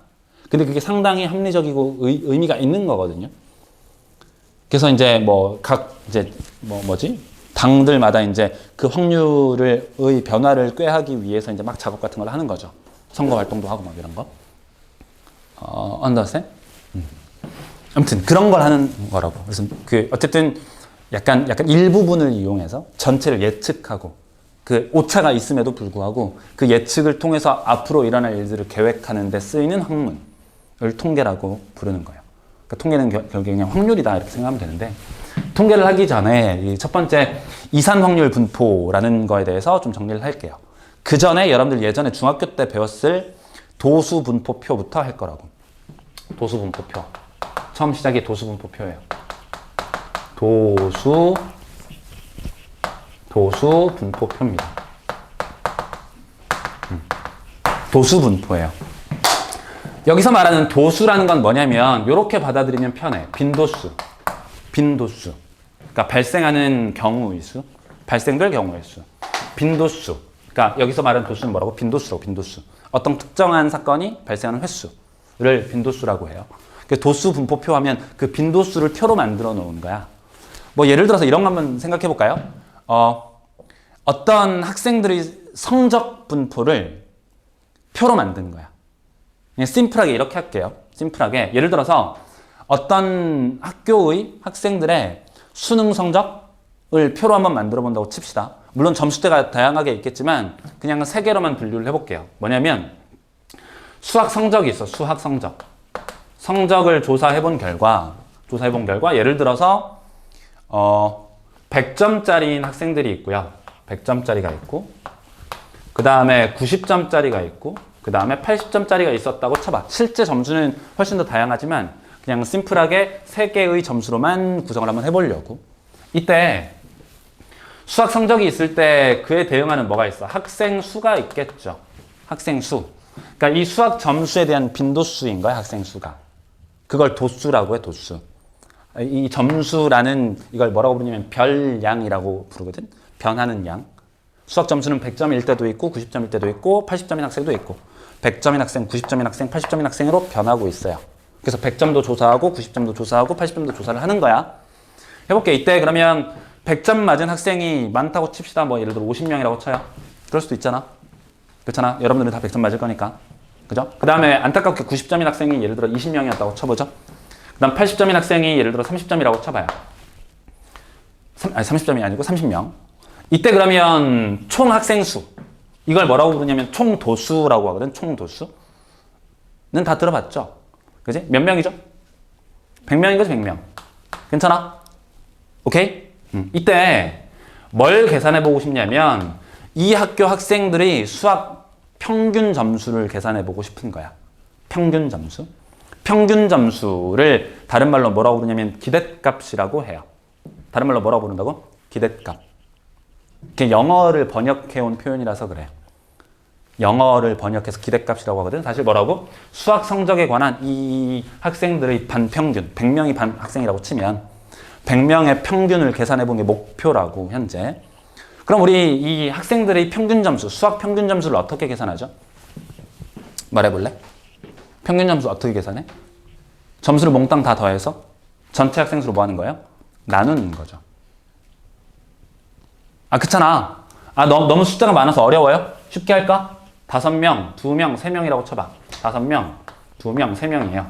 근데 그게 상당히 합리적이고 의미가 있는 거거든요. 그래서 이제 뭐 각 이제 뭐지? 당들마다 이제 그 확률의 변화를 꾀하기 위해서 이제 막 작업 같은 걸 하는 거죠. 선거 활동도 하고 막 이런 거. 언더스탠? 아무튼 그런 걸 하는 거라고. 그래서 그 어쨌든 약간 일부분을 이용해서 전체를 예측하고 그 오차가 있음에도 불구하고 그 예측을 통해서 앞으로 일어날 일들을 계획하는 데 쓰이는 학문을 통계라고 부르는 거예요. 그러니까 통계는 결국에 그냥 확률이다 이렇게 생각하면 되는데 통계를 하기 전에 이 첫 번째 이산 확률 분포라는 거에 대해서 좀 정리를 할게요. 그 전에 여러분들 예전에 중학교 때 배웠을 도수 분포표부터 할 거라고. 도수 분포표. 처음 시작이 도수 분포표예요. 도수 분포표입니다. 도수 분포예요. 여기서 말하는 도수라는 건 뭐냐면 이렇게 받아들이면 편해. 빈도수. 그러니까 발생하는 경우의 수, 발생될 경우의 수. 빈도수. 그러니까 여기서 말하는 도수는 뭐라고? 빈도수. 어떤 특정한 사건이 발생하는 횟수를 빈도수라고 해요. 도수 분포표 하면 그 빈도수를 표로 만들어 놓은 거야. 뭐 예를 들어서 이런 거 한번 생각해 볼까요? 어떤 학생들의 성적 분포를 표로 만든 거야. 그냥 심플하게 이렇게 할게요. 심플하게. 예를 들어서 어떤 학교의 학생들의 수능 성적을 표로 한번 만들어 본다고 칩시다. 물론 점수대가 다양하게 있겠지만 그냥 세 개로만 분류를 해볼게요. 뭐냐면 수학 성적이 있어. 수학 성적. 성적을 조사해 본 결과 예를 들어서 100점짜리인 학생들이 있고요. 100점짜리가 있고 그 다음에 90점짜리가 있고 그 다음에 80점짜리가 있었다고 쳐봐. 실제 점수는 훨씬 더 다양하지만 그냥 심플하게 3개의 점수로만 구성을 한번 해보려고. 이때 수학 성적이 있을 때 그에 대응하는 뭐가 있어? 학생 수가 있겠죠. 학생 수. 그러니까 이 수학 점수에 대한 빈도수인 거야, 학생 수가. 그걸 도수라고 해, 도수. 이 점수라는 이걸 뭐라고 부르냐면 별양이라고 부르거든. 변하는 양. 수학 점수는 100점일 때도 있고 90점일 때도 있고 80점인 학생도 있고 100점인 학생, 90점인 학생, 80점인 학생으로 변하고 있어요. 그래서 100점도 조사하고 90점도 조사하고 80점도 조사를 하는 거야. 해볼게. 이때 그러면 100점 맞은 학생이 많다고 칩시다. 뭐 예를 들어 50명이라고 쳐요. 그럴 수도 있잖아. 그렇잖아. 여러분들은 다 100점 맞을 거니까. 그죠? 그 다음에 안타깝게 90점인 학생이 예를 들어 20명이었다고 쳐보죠. 그 다음 80점인 학생이 예를 들어 30점이라고 쳐봐요. 30점이 아니고 30명. 이때 그러면 총 학생 수. 이걸 뭐라고 부르냐면 총도수라고 하거든. 총도수는 다 들어봤죠? 그지? 몇 명이죠? 100명인 거지, 100명. 괜찮아? 오케이? 이때 뭘 계산해 보고 싶냐면 이 학교 학생들이 수학 평균 점수를 계산해 보고 싶은 거야. 평균 점수. 평균 점수를 다른 말로 뭐라고 부르냐면 기대값이라고 해요. 다른 말로 뭐라고 부른다고? 기대값. 그게 영어를 번역해 온 표현이라서 그래요. 영어를 번역해서 기대값이라고 하거든. 사실 뭐라고? 수학 성적에 관한 이 학생들의 반평균, 100명이 반 학생이라고 치면 100명의 평균을 계산해 본 게 목표라고 현재. 그럼 우리 이 학생들의 평균 점수, 수학 평균 점수를 어떻게 계산하죠? 말해볼래? 평균 점수 어떻게 계산해? 점수를 몽땅 다 더해서 전체 학생 수로 뭐 하는 거예요? 나누는 거죠. 아, 그렇잖아. 아, 너무 숫자가 많아서 어려워요? 쉽게 할까? 5명, 2명, 3명이라고 쳐봐. 5명, 2명, 3명이에요.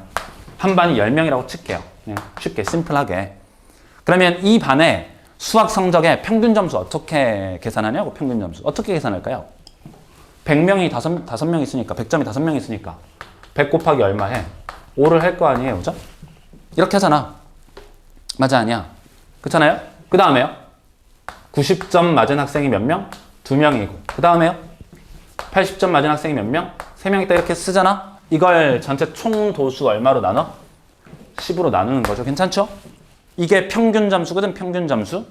한 반이 10명이라고 칠게요. 그냥 쉽게, 심플하게. 그러면 이 반의 수학 성적의 평균 점수 어떻게 계산하냐고, 평균 점수. 어떻게 계산할까요? 100명이 5명 있으니까, 100점이 5명 있으니까 100 곱하기 얼마 해? 5를 할 거 아니에요, 그죠? 이렇게 하잖아. 맞아, 아니야? 그렇잖아요? 그 다음에요? 90점 맞은 학생이 몇 명? 2명이고. 그 다음에요? 80점 맞은 학생이 몇 명? 3명 있다 이렇게 쓰잖아? 이걸 전체 총 도수 얼마로 나눠? 10으로 나누는 거죠. 괜찮죠? 이게 평균 점수거든, 평균 점수.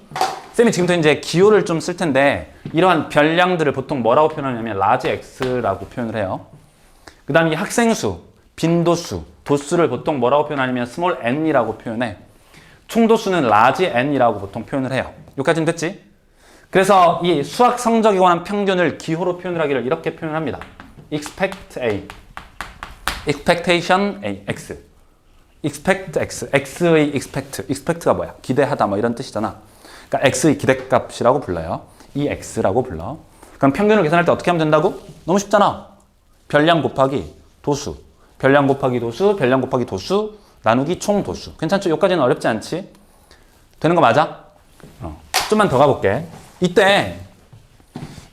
쌤이 지금부터 이제 기호를 좀 쓸 텐데 이러한 별량들을 보통 뭐라고 표현하냐면 라지 X라고 표현을 해요. 그 다음에 이 학생 수, 빈도수, 도수를 보통 뭐라고 표현하냐면 스몰 n이라고 표현해. 총도수는 라지 n이라고 보통 표현을 해요. 여기까지는 됐지? 그래서 이 수학 성적에 관한 평균을 기호로 표현을 하기를 이렇게 표현합니다. expect A, expectation A, X. expect X, X의 expect가 뭐야? 기대하다 뭐 이런 뜻이잖아. 그러니까 X의 기대값이라고 불러요. 이 X라고 불러. 그럼 평균을 계산할 때 어떻게 하면 된다고? 너무 쉽잖아. 별량 곱하기 도수, 별량 곱하기 도수, 별량 곱하기 도수, 나누기 총 도수. 괜찮죠? 여기까지는 어렵지 않지? 되는 거 맞아? 좀만 더 가볼게. 이때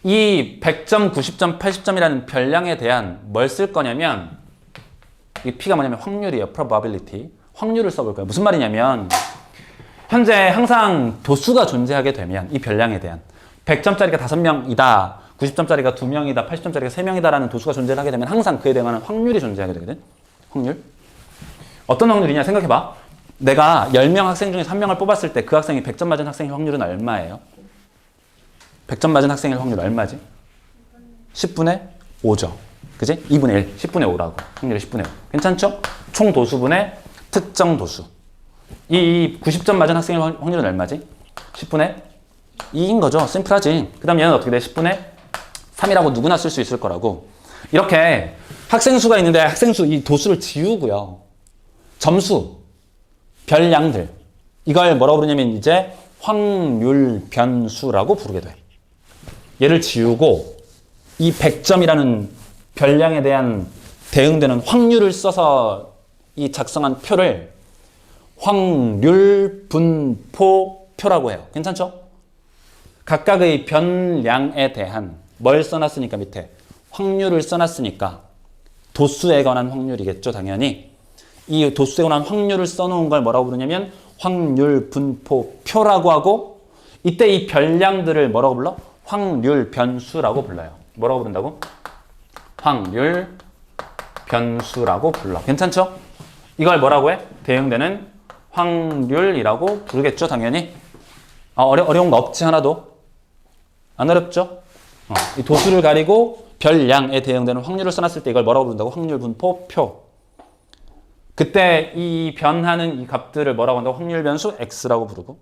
이 100점, 90점, 80점이라는 별량에 대한 뭘 쓸 거냐면 이 P가 뭐냐면 확률이에요. probability. 확률을 써볼 거예요. 무슨 말이냐면 현재 항상 도수가 존재하게 되면 이 별량에 대한 100점짜리가 5명이다, 90점짜리가 2명이다, 80점짜리가 3명이다 라는 도수가 존재하게 되면 항상 그에 대한 확률이 존재하게 되거든. 확률. 어떤 확률이냐 생각해봐. 내가 10명 학생 중에 3명을 뽑았을 때 그 학생이 100점 맞은 학생의 확률은 얼마예요? 100점 맞은 학생의 확률 얼마지? 10분의 5죠. 그지? 2분의 1, 10분의 5라고. 확률이 10분의 5. 괜찮죠? 총 도수분의 특정 도수. 이 90점 맞은 학생의 확률은 얼마지? 10분의 2인 거죠. 심플하지. 그 다음 얘는 어떻게 돼? 10분의 3이라고 누구나 쓸 수 있을 거라고. 이렇게 학생 수가 있는데 학생 수, 이 도수를 지우고요. 점수, 별량들. 이걸 뭐라고 부르냐면 이제 확률 변수라고 부르게 돼. 얘를 지우고 이 100점이라는 별량에 대한 대응되는 확률을 써서 이 작성한 표를 확률 분포 표라고 해요. 괜찮죠? 각각의 변량에 대한 뭘 써놨으니까 밑에 확률을 써놨으니까 도수에 관한 확률이겠죠. 당연히 이 도수에 관한 확률을 써놓은 걸 뭐라고 부르냐면 확률 분포 표라고 하고 이때 이 별량들을 뭐라고 불러? 확률 변수라고 불러요. 뭐라고 부른다고? 확률 변수라고 불러. 괜찮죠? 이걸 뭐라고 해? 대응되는 확률이라고 부르겠죠, 당연히. 어려운 거 없지, 하나도? 안 어렵죠? 이 도수를 가리고 별량에 대응되는 확률을 써놨을 때 이걸 뭐라고 부른다고? 확률 분포 표. 그때 이 변하는 이 값들을 뭐라고 한다고? 확률 변수 X라고 부르고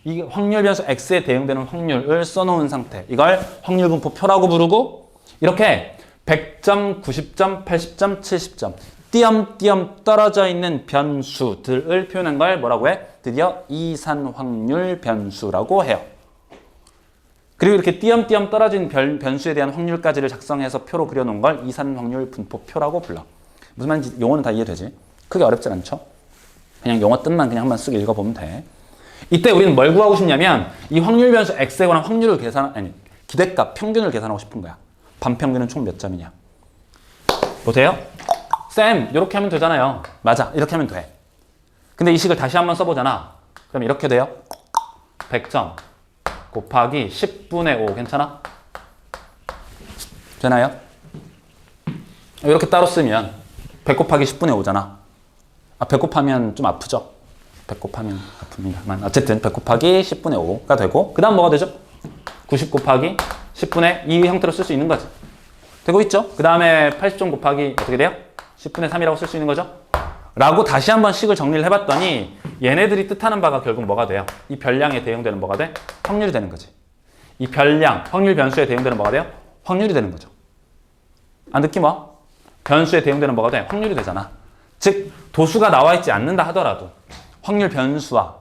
이 확률 변수 X에 대응되는 확률을 써놓은 상태. 이걸 확률 분포 표라고 부르고 이렇게 100점, 90점, 80점, 70점 띄엄띄엄 떨어져 있는 변수들을 표현한 걸 뭐라고 해? 드디어 이산 확률 변수라고 해요. 그리고 이렇게 띄엄띄엄 떨어진 변수에 대한 확률까지를 작성해서 표로 그려놓은 걸 이산 확률 분포 표라고 불러. 무슨 말인지 용어는 다 이해되지? 크게 어렵진 않죠? 그냥 용어 뜻만 그냥 한번 쓱 읽어보면 돼. 이때 우리는 뭘 구하고 싶냐면 이 확률 변수 X에 관한 확률을 기대값 평균을 계산하고 싶은 거야. 반평균은 총 몇 점이냐. 보세요. 쌤, 이렇게 하면 되잖아요. 맞아, 이렇게 하면 돼. 근데 이 식을 다시 한번 써보잖아. 그럼 이렇게 돼요. 100점 곱하기 10분의 5 괜찮아? 되나요? 이렇게 따로 쓰면 100 곱하기 10분의 5잖아. 100 곱하면 좀 아프죠? 100 곱하면 아픕니다만 어쨌든 100 곱하기 10분의 5가 되고 그 다음 뭐가 되죠? 90 곱하기 10분의 2 형태로 쓸 수 있는 거지. 되고 있죠? 그 다음에 80점 곱하기 어떻게 돼요? 10분의 3이라고 쓸 수 있는 거죠? 라고 다시 한번 식을 정리를 해봤더니 얘네들이 뜻하는 바가 결국 뭐가 돼요? 이 별량에 대응되는 뭐가 돼? 확률이 되는 거지. 이 별량, 확률 변수에 대응되는 뭐가 돼요? 확률이 되는 거죠. 안 느낌 와? 변수에 대응되는 뭐가 돼? 확률이 되잖아. 즉 도수가 나와 있지 않는다 하더라도 확률 변수와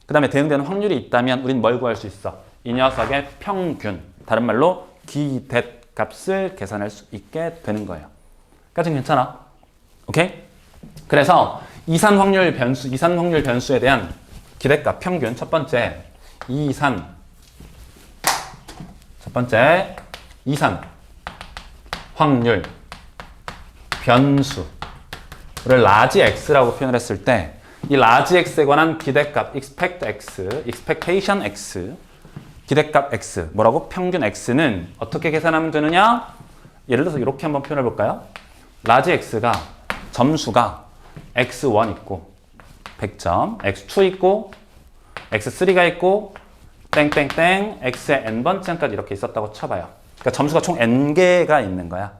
그 다음에 대응되는 확률이 있다면 우린 뭘 구할 수 있어? 이 녀석의 평균, 다른 말로 기대 값을 계산할 수 있게 되는 거예요. 까지는 괜찮아? 오케이? 그래서 이산 확률 변수에 대한 기대값 평균 첫 번째 이산 확률 변수를 라지 x라고 표현을 했을 때 이 라지 x에 관한 기대값 expectation x 기대값 x 뭐라고? 평균 x는 어떻게 계산하면 되느냐? 예를 들어서 이렇게 한번 표현해 볼까요? 라지 x가 점수가 x1 있고 100점, x2 있고 x3가 있고 땡땡땡 x의 n번째까지 이렇게 있었다고 쳐봐요. 그러니까 점수가 총 n개가 있는 거야.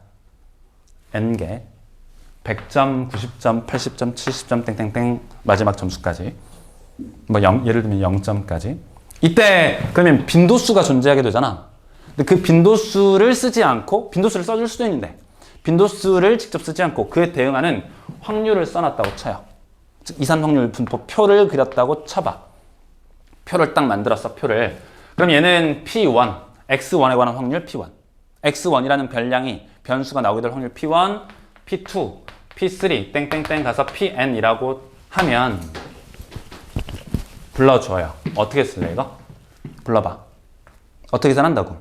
n개. 100점, 90점, 80점, 70점 땡땡땡 마지막 점수까지. 뭐 예를 들면 0점까지. 이때 그러면 빈도수가 존재하게 되잖아. 근데 그 빈도수를 쓰지 않고 빈도수를 써줄 수도 있는데 빈도수를 직접 쓰지 않고 그에 대응하는 확률을 써놨다고 쳐요. 즉 이산 확률 분포 표를 그렸다고 쳐봐. 표를 딱 만들었어. 표를. 그럼 얘는 P1, X1에 관한 확률 P1. X1이라는 별량이 변수가 나오게 될 확률 P1, P2, P3 땡땡땡 가서 PN이라고 하면 불러줘요. 어떻게 쓸래 이거? 불러봐. 어떻게 계산한다고?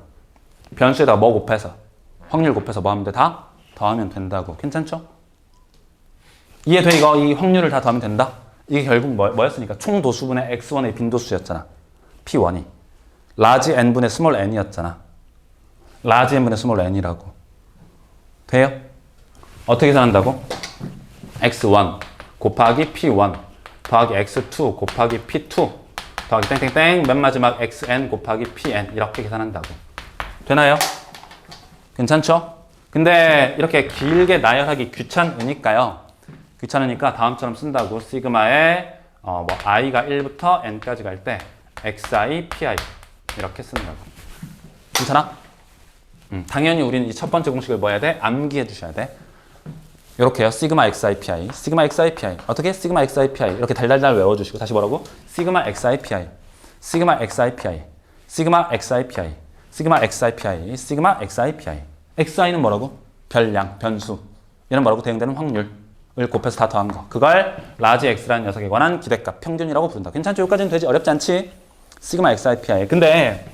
변수에다가 뭐 곱해서 확률 곱해서 뭐 하면 돼? 다 더하면 된다고. 괜찮죠? 이해돼? 이거 이 확률을 다 더하면 된다? 이게 결국 뭐였으니까 총 도수분의 x1의 빈도수였잖아. P1이 라지 n분의 스몰 n이었잖아. 라지 n분의 스몰 n이라고. 돼요? 어떻게 계산한다고? x1 곱하기 p1 더하기 x2 곱하기 p2 더하기 땡땡땡 맨 마지막 xn 곱하기 pn 이렇게 계산한다고. 되나요? 괜찮죠? 근데 이렇게 길게 나열하기 귀찮으니까 다음처럼 쓴다고. 시그마에 뭐 i가 1부터 n까지 갈 때 xi, pi 이렇게 쓴다고. 괜찮아? 당연히 우리는 이 첫 번째 공식을 뭐 해야 돼? 암기해 주셔야 돼. 이렇게요. 시그마 xi, pi. 시그마 xi, pi. 어떻게? 시그마 xi, pi. 이렇게 달달달 외워주시고 다시 뭐라고? 시그마 xi, pi. 시그마 xi, pi. 시그마 xi, pi. 시그마 xi, pi. 시그마 xi, pi. xi는 뭐라고? 별량, 변수. 얘는 뭐라고? 대응되는 확률을 곱해서 다 더한 거. 그걸 라지 x라는 녀석에 관한 기대값 평균이라고 부른다. 괜찮죠? 여기까지는 되지? 어렵지 않지? 시그마 xi, pi. 근데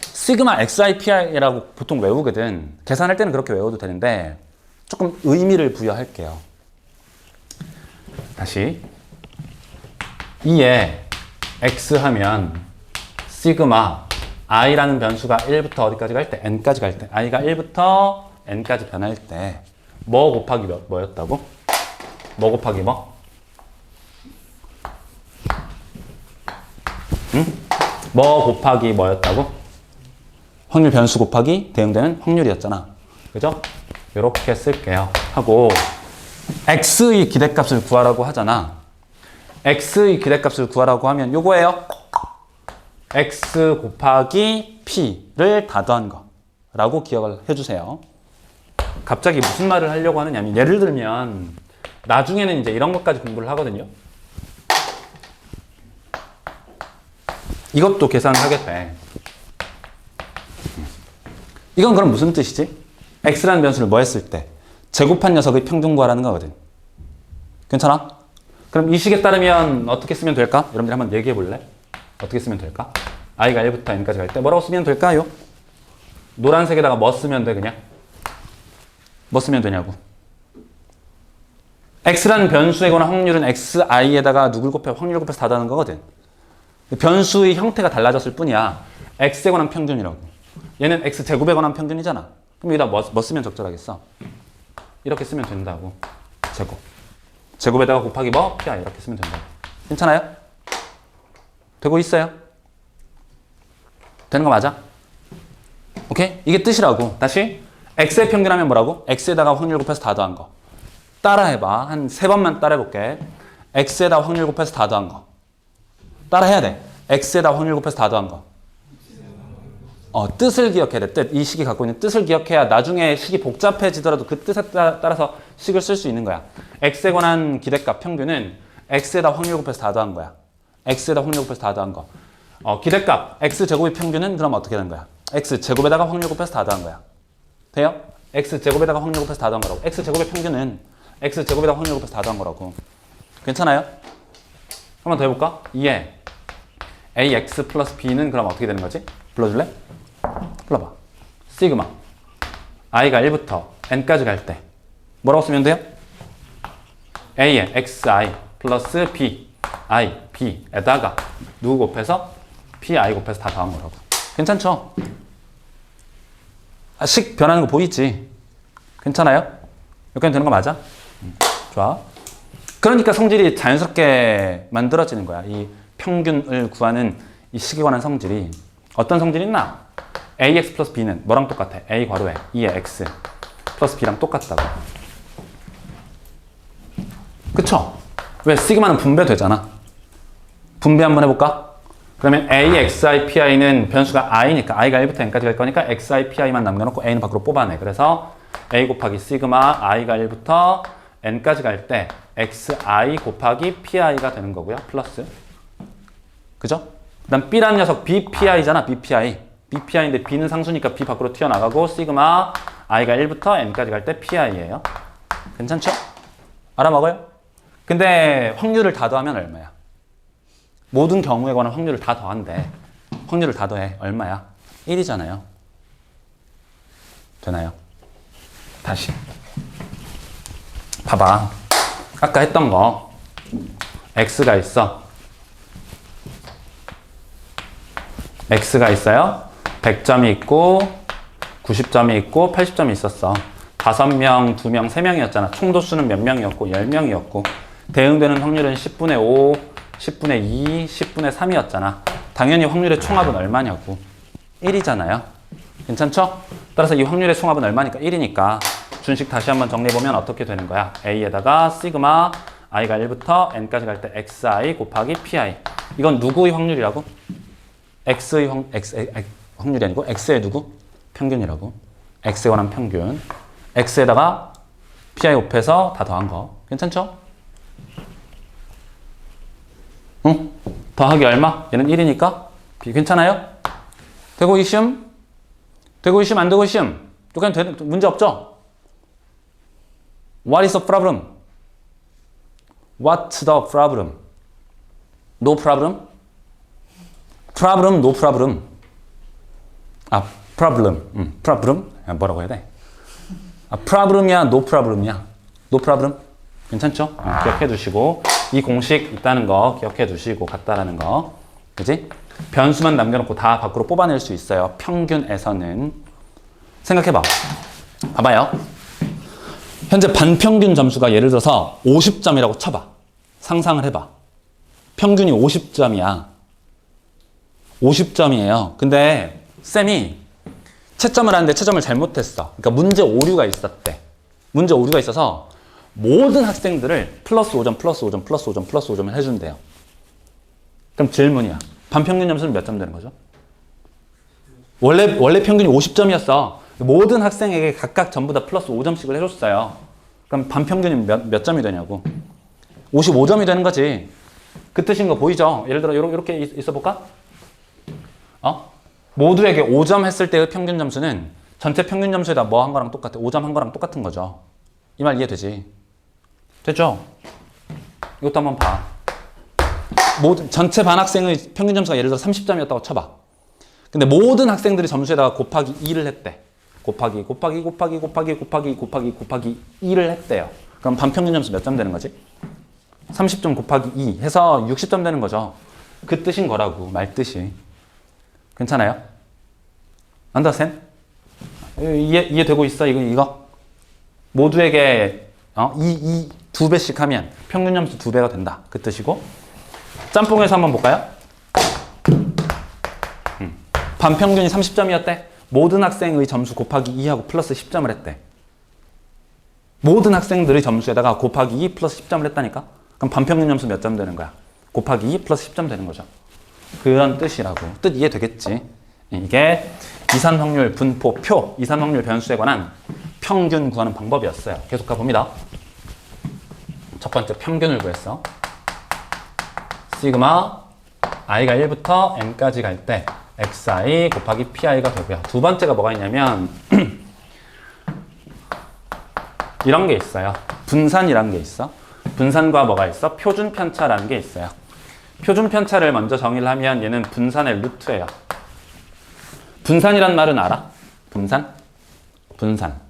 시그마 xi, pi라고 보통 외우거든. 계산할 때는 그렇게 외워도 되는데 조금 의미를 부여할게요. 다시 2에 x 하면 시그마 i라는 변수가 1부터 어디까지 갈 때? n까지 갈 때. i가 1부터 n까지 변할 때 뭐 곱하기 뭐였다고? 뭐 곱하기 뭐? 응? 뭐 곱하기 뭐였다고? 확률 변수 곱하기 대응되는 확률이었잖아. 그죠? 이렇게 쓸게요. 하고 x의 기대값을 구하라고 하잖아. x의 기대값을 구하라고 하면 요거예요. x 곱하기 p를 다 더한 거라고 기억을 해주세요. 갑자기 무슨 말을 하려고 하느냐면 예를 들면 나중에는 이제 이런 것까지 공부를 하거든요. 이것도 계산을 하게 돼. 이건 그럼 무슨 뜻이지? x라는 변수를 뭐 했을 때? 제곱한 녀석의 평균 구하라는 거거든. 괜찮아? 그럼 이 식에 따르면 어떻게 쓰면 될까? 여러분들 한번 얘기해 볼래? 어떻게 쓰면 될까? i가 1부터 n까지 갈 때 뭐라고 쓰면 될까요? 노란색에다가 뭐 쓰면 돼 그냥? 뭐 쓰면 되냐고. x라는 변수에 관한 확률은 xi에다가 누굴 곱해? 확률 곱해서 다 더하는 거거든. 변수의 형태가 달라졌을 뿐이야. x에 관한 평균이라고. 얘는 x제곱에 관한 평균이잖아. 그럼 여기다 뭐 쓰면 적절하겠어? 이렇게 쓰면 된다고. 제곱. 제곱에다가 곱하기 뭐? pi 이렇게 쓰면 된다고. 괜찮아요? 되고 있어요? 되는 거 맞아? 오케이? 이게 뜻이라고. 다시 x의 평균하면 뭐라고? x에다가 확률 곱해서 다 더한 거. 따라해봐. 한 3번만 따라해볼게. x에다 확률 곱해서 다 더한 거. 따라해야 돼. x에다 확률 곱해서 다 더한 거. 뜻을 기억해야 돼. 뜻. 이 식이 갖고 있는 뜻을 기억해야 나중에 식이 복잡해지더라도 그 뜻에 따라서 식을 쓸 수 있는 거야. x에 관한 기대값 평균은 x에다 확률 곱해서 다 더한 거야. x에다 확률 곱해서 다 더한 거. 기대값 x제곱의 평균은 그럼 어떻게 되는 거야? x제곱에다가 확률 곱해서 다 더한 거야. 돼요? x제곱에다가 확률 곱해서 다 더한 거라고. x제곱의 평균은 x제곱에다가 확률 곱해서 다 더한 거라고. 괜찮아요? 한 번 더 해볼까? 2에 ax 플러스 b는 그럼 어떻게 되는 거지? 불러줄래? 불러봐. 시그마 i가 1부터 n까지 갈 때 뭐라고 쓰면 돼요? a에 xi 플러스 b i b에다가 누구 곱해서 pi 곱해서 다 더한 거라고. 괜찮죠? 식 변하는 거 보이지? 괜찮아요? 여기까지 되는 거 맞아? 좋아. 그러니까 성질이 자연스럽게 만들어지는 거야. 이 평균을 구하는 이 식에 관한 성질이. 어떤 성질이 있나? ax 플러스 b는 뭐랑 똑같아? a 괄호에 2의 x 플러스 b랑 똑같다고. 그쵸? 왜? 시그마는 분배되잖아. 분배 한번 해볼까? 그러면 a, xi, pi는 변수가 i니까 i가 1부터 n까지 갈 거니까 xi, pi만 남겨놓고 a는 밖으로 뽑아내. 그래서 a 곱하기 시그마 i가 1부터 n까지 갈 때 xi 곱하기 pi가 되는 거고요. 플러스. 그죠? 그 다음 b라는 녀석 bpi잖아. bpi인데 b는 상수니까 b 밖으로 튀어나가고 시그마 i가 1부터 n까지 갈 때 pi예요. 괜찮죠? 알아먹어요? 근데 확률을 다 더하면 얼마야? 모든 경우에 관한 확률을 다 더한대. 확률을 다 더해. 얼마야? 1이잖아요. 되나요? 다시. 봐봐. 아까 했던 거. x가 있어. x가 있어요. 100점이 있고 90점이 있고 80점이 있었어. 5명, 2명, 3명이었잖아. 총도수는 몇 명이었고 10명이었고 대응되는 확률은 10분의 5, 10분의 2, 10분의 3이었잖아. 당연히 확률의 총합은 얼마냐고. 1이잖아요. 괜찮죠? 따라서 이 확률의 총합은 얼마니까? 1이니까 준식 다시 한번 정리해보면 어떻게 되는 거야? a에다가 시그마 i가 1부터 n까지 갈 때 xi 곱하기 pi. 이건 누구의 확률이라고? x의 확률이 아니고 x의 누구? 평균이라고. x에 관한 평균. x에다가 pi 곱해서 다 더한 거. 괜찮죠? 응? 더하기 얼마? 얘는 1이니까 괜찮아요? 되고 이시움? 되고 이시움 안 되고 이시움? 그냥 문제 없죠? What is the problem? What's the problem? No problem? Problem, no problem. 아, problem. problem? 뭐라고 해야 돼? 아, problem이야, no problem이야? No problem? 괜찮죠? 기억해 두시고 이 공식 있다는 거 기억해 두시고 같다라는 거. 그지? 변수만 남겨놓고 다 밖으로 뽑아낼 수 있어요. 평균에서는. 생각해봐. 봐봐요. 현재 반평균 점수가 예를 들어서 50점이라고 쳐봐. 상상을 해봐. 평균이 50점이야. 50점이에요. 근데 쌤이 채점을 하는데 채점을 잘못했어. 그러니까 문제 오류가 있었대. 문제 오류가 있어서 모든 학생들을 플러스 5점, 플러스 5점, 플러스 5점, 플러스 5점을 해준대요. 그럼 질문이야. 반평균 점수는 몇 점 되는 거죠? 원래 평균이 50점이었어. 모든 학생에게 각각 전부 다 플러스 5점씩을 해줬어요. 그럼 반평균이 몇 점이 되냐고. 55점이 되는 거지. 그 뜻인 거 보이죠? 예를 들어 이렇게 있어볼까? 모두에게 5점 했을 때의 평균 점수는 전체 평균 점수에다 뭐 한 거랑 똑같아. 5점 한 거랑 똑같은 거죠. 이 말 이해되지? 됐죠? 이것도 한번 봐. 전체 반 학생의 평균 점수가 예를 들어 30점이었다고 쳐봐. 근데 모든 학생들이 점수에다가 곱하기 2를 했대. 곱하기 2를 했대요. 그럼 반평균 점수 몇 점 되는 거지? 30점 곱하기 2 해서 60점 되는 거죠. 그 뜻인 거라고. 말 뜻이. 괜찮아요? 안다센? 이해되고 있어? 이거? 모두에게 2배씩 하면 평균 점수 2배가 된다. 그 뜻이고. 짬뽕에서 한번 볼까요? 반평균이 30점이었대. 모든 학생의 점수 곱하기 2하고 플러스 10점을 했대. 모든 학생들의 점수에다가 곱하기 2 플러스 10점을 했다니까? 그럼 반평균 점수 몇 점 되는 거야? 곱하기 2 플러스 10점 되는 거죠. 그런 뜻이라고. 뜻 이해되겠지? 이게 이산 확률 분포 표, 이산 확률 변수에 관한 평균 구하는 방법이었어요. 계속 가봅니다. 첫 번째 평균을 구했어. 시그마 i가 1부터 n까지 갈 때 xi 곱하기 pi가 되고요. 두 번째가 뭐가 있냐면 이런 게 있어요. 분산이라는 게 있어. 분산과 뭐가 있어? 표준 편차라는 게 있어요. 표준 편차를 먼저 정의를 하면 얘는 분산의 루트예요. 분산이란 말은 알아? 분산? 분산.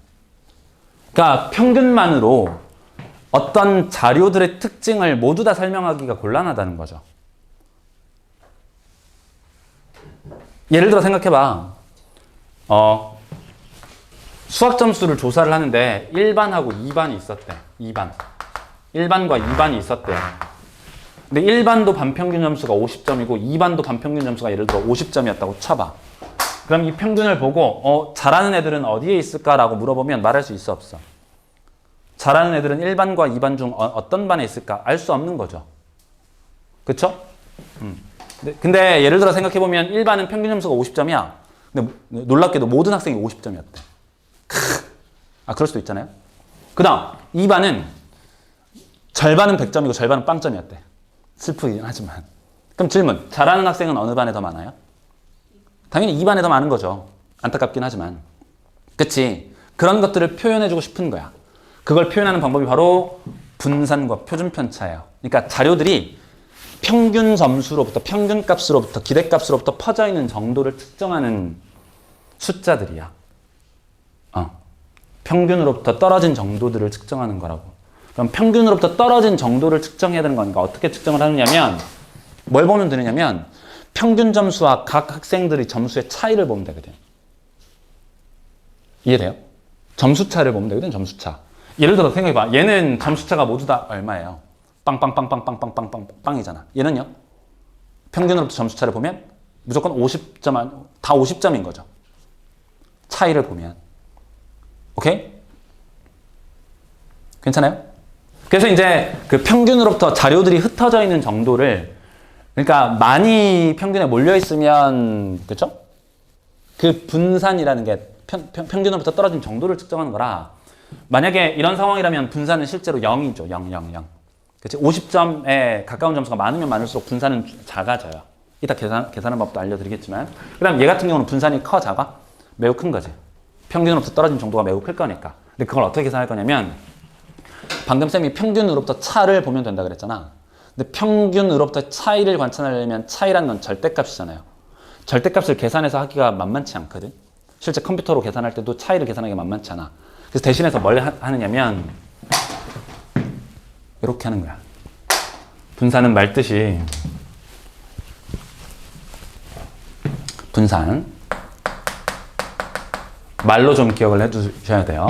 그러니까 평균만으로 어떤 자료들의 특징을 모두 다 설명하기가 곤란하다는 거죠. 예를 들어 생각해봐. 수학 점수를 조사를 하는데 1반하고 2반이 있었대. 2반. 1반과 2반이 있었대요. 근데 1반도 반평균 점수가 50점이고 2반도 반평균 점수가 예를 들어 50점이었다고 쳐봐. 그럼 이 평균을 보고 잘하는 애들은 어디에 있을까라고 물어보면 말할 수 있어 없어? 잘하는 애들은 1반과 2반 중 어떤 반에 있을까? 알 수 없는 거죠. 그쵸? 근데 예를 들어 생각해보면 1반은 평균 점수가 50점이야. 근데 놀랍게도 모든 학생이 50점이었대. 그럴 수도 있잖아요. 그 다음 2반은 절반은 100점이고 절반은 빵점이었대. 슬프긴 하지만. 그럼 질문, 잘하는 학생은 어느 반에 더 많아요? 당연히 2반에 더 많은 거죠. 안타깝긴 하지만. 그치? 그런 것들을 표현해주고 싶은 거야. 그걸 표현하는 방법이 바로 분산과 표준 편차예요. 그러니까 자료들이 평균 점수로부터, 평균 값으로부터, 기대 값으로부터 퍼져 있는 정도를 측정하는 숫자들이야. 평균으로부터 떨어진 정도들을 측정하는 거라고. 그럼 평균으로부터 떨어진 정도를 측정해야 되는 거니까 어떻게 측정을 하느냐면 뭘 보면 되느냐면 평균 점수와 각 학생들의 점수의 차이를 보면 되거든. 이해돼요? 점수차를 보면 되거든, 점수차. 예를 들어 생각해봐. 얘는 점수차가 모두 다 얼마예요? 빵빵빵빵빵빵빵빵이잖아. 얘는요? 평균으로부터 점수차를 보면 무조건 50점, 다 50점인 거죠. 차이를 보면. 오케이? 괜찮아요? 그래서 이제 그 평균으로부터 자료들이 흩어져 있는 정도를, 그러니까 많이 평균에 몰려 있으면, 그쵸? 그 분산이라는 게 평균으로부터 떨어진 정도를 측정하는 거라. 만약에 이런 상황이라면 분산은 실제로 0이죠. 0. 그치? 50점에 가까운 점수가 많으면 많을수록 분산은 작아져요. 이따 계산하는 법도 알려드리겠지만. 그 다음 얘 같은 경우는 분산이 커, 작아? 매우 큰 거지. 평균으로부터 떨어진 정도가 매우 클 거니까. 근데 그걸 어떻게 계산할 거냐면 방금 쌤이 평균으로부터 차를 보면 된다 그랬잖아. 근데 평균으로부터 차이를 관찰하려면 차이라는 건 절대값이잖아요. 절대값을 계산해서 하기가 만만치 않거든. 실제 컴퓨터로 계산할 때도 차이를 계산하기가 만만치 않아. 그래서 대신해서 뭘 하느냐면 이렇게 하는 거야. 분산은 말뜻이 분산 말로 좀 기억을 해두셔야 돼요.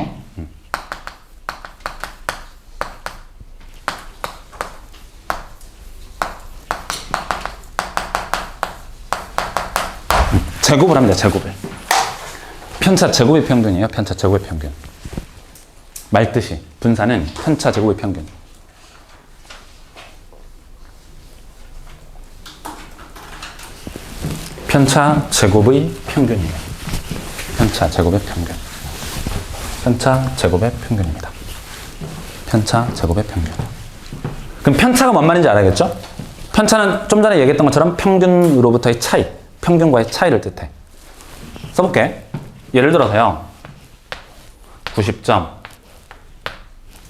제곱을 합니다. 제곱을. 편차 제곱의 평균이에요. 편차 제곱의 평균. 말뜻이 분산은 편차 제곱의 평균. 편차 제곱의 평균이에요. 편차 제곱의 평균. 편차 제곱의 평균입니다. 편차 제곱의 평균. 그럼 편차가 뭔 말인지 알아야겠죠? 편차는 좀 전에 얘기했던 것처럼 평균으로부터의 차이, 평균과의 차이를 뜻해. 써볼게. 예를 들어서요. 90점,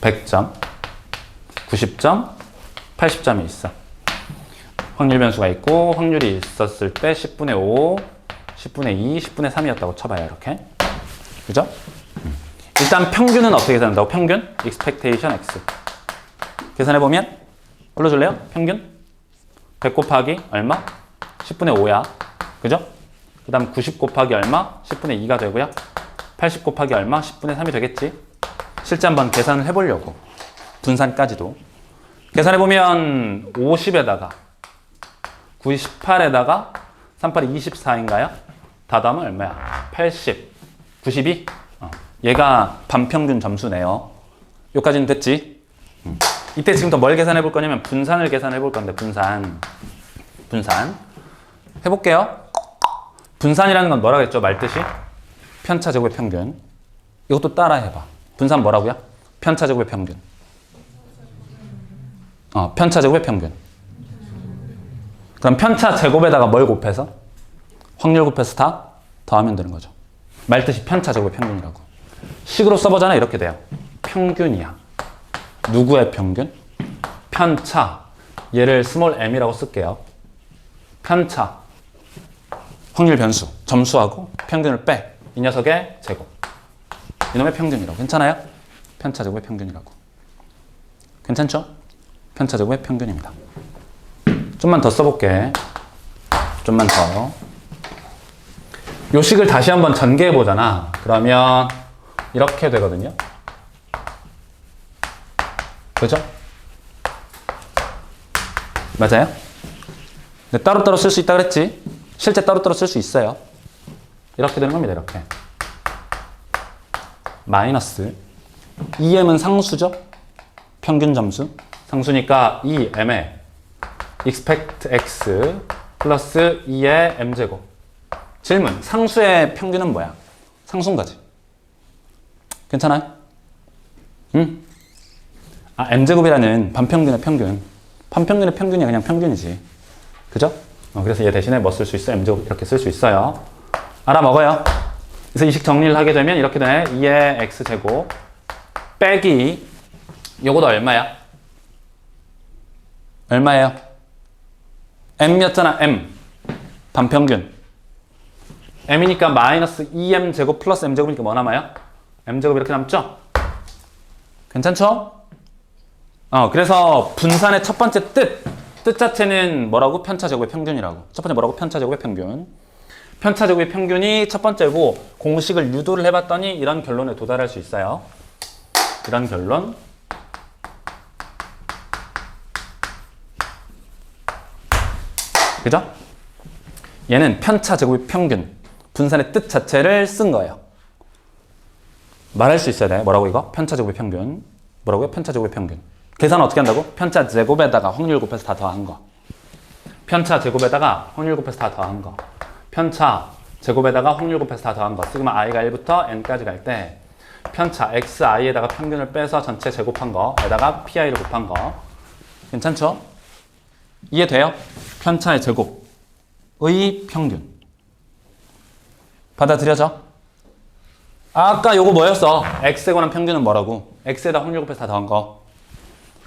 100점, 90점, 80점이 있어. 확률 변수가 있고 확률이 있었을 때 10분의 5, 10분의 2, 10분의 3이었다고 쳐봐요. 이렇게. 그죠? 일단 평균은 어떻게 계산한다고? 평균? expectation x. 계산해보면 불러줄래요? 평균? 100 곱하기 얼마? 10분의 5야. 그죠? 그 다음 90 곱하기 얼마? 10분의 2가 되고요. 80 곱하기 얼마? 10분의 3이 되겠지? 실제 한번 계산을 해보려고. 분산까지도. 계산해보면 50에다가 98에다가 38이 24인가요? 다 더하면 얼마야? 80, 92? 얘가 반평균 점수네요. 여기까지는 됐지? 이때 지금부터 뭘 계산해 볼 거냐면 분산을 계산해 볼 건데 분산 해볼게요. 분산이라는 건 뭐라고 했죠? 말뜻이? 편차 제곱의 평균. 이것도 따라 해봐. 분산 뭐라고요? 편차 제곱의 평균. 편차 제곱의 평균. 그럼 편차 제곱에다가 뭘 곱해서? 확률 곱해서 다 더하면 되는 거죠. 말뜻이 편차 제곱의 평균이라고. 식으로 써보잖아. 이렇게 돼요. 평균이야. 누구의 평균? 편차. 얘를 스몰 m이라고 쓸게요. 편차. 확률 변수. 점수하고 평균을 빼. 이 녀석의 제곱. 이놈의 평균이라고. 괜찮아요? 편차 제곱의 평균이라고. 괜찮죠? 편차 제곱의 평균입니다. 좀만 더 써볼게. 좀만 더. 요 식을 다시 한번 전개해 보잖아. 그러면 이렇게 되거든요. 그죠? 맞아요? 근데 따로따로 쓸 수 있다 그랬지? 실제 따로따로 쓸 수 있어요. 이렇게 되는 겁니다. 이렇게. 마이너스 2m은 상수죠? 평균 점수. 상수니까 2m에 expect x 플러스 2의 m제곱. 질문. 상수의 평균은 뭐야? 상수인 거지. 괜찮아요? 응? m제곱이라는 반평균의 평균. 반평균의 평균이 그냥 평균이지. 그죠? 그래서 얘 대신에 뭐 쓸 수 있어요? m제곱 이렇게 쓸 수 있어요. 알아먹어요. 그래서 이 식 정리를 하게 되면 이렇게 되네. 2의 x제곱 빼기 요거도 얼마야? 얼마예요? m였잖아. m. 반평균. m이니까 마이너스 2m 제곱 플러스 m 제곱이니까 뭐 남아요? m 제곱 이렇게 남죠? 괜찮죠? 그래서 분산의 첫 번째 뜻 자체는 뭐라고? 편차 제곱의 평균이라고. 첫 번째 뭐라고? 편차 제곱의 평균. 편차 제곱의 평균이 첫 번째고 공식을 유도를 해봤더니 이런 결론에 도달할 수 있어요. 이런 결론. 그죠? 얘는 편차 제곱의 평균. 분산의 뜻 자체를 쓴 거예요. 말할 수 있어야 돼. 뭐라고 이거? 편차 제곱의 평균. 뭐라고요? 편차 제곱의 평균. 계산은 어떻게 한다고? 편차 제곱에다가 확률 곱해서 다 더한 거. 편차 제곱에다가 확률 곱해서 다 더한 거. 편차 제곱에다가 확률 곱해서 다 더한 거. 시그마 i가 1부터 n까지 갈 때 편차 xi에다가 평균을 빼서 전체 제곱한 거에다가 pi를 곱한 거. 괜찮죠? 이해돼요? 편차의 제곱의 평균. 받아들여져? 아까 요거 뭐였어? x에 관한 평균은 뭐라고? x에다 확률 곱해서 다 더한 거.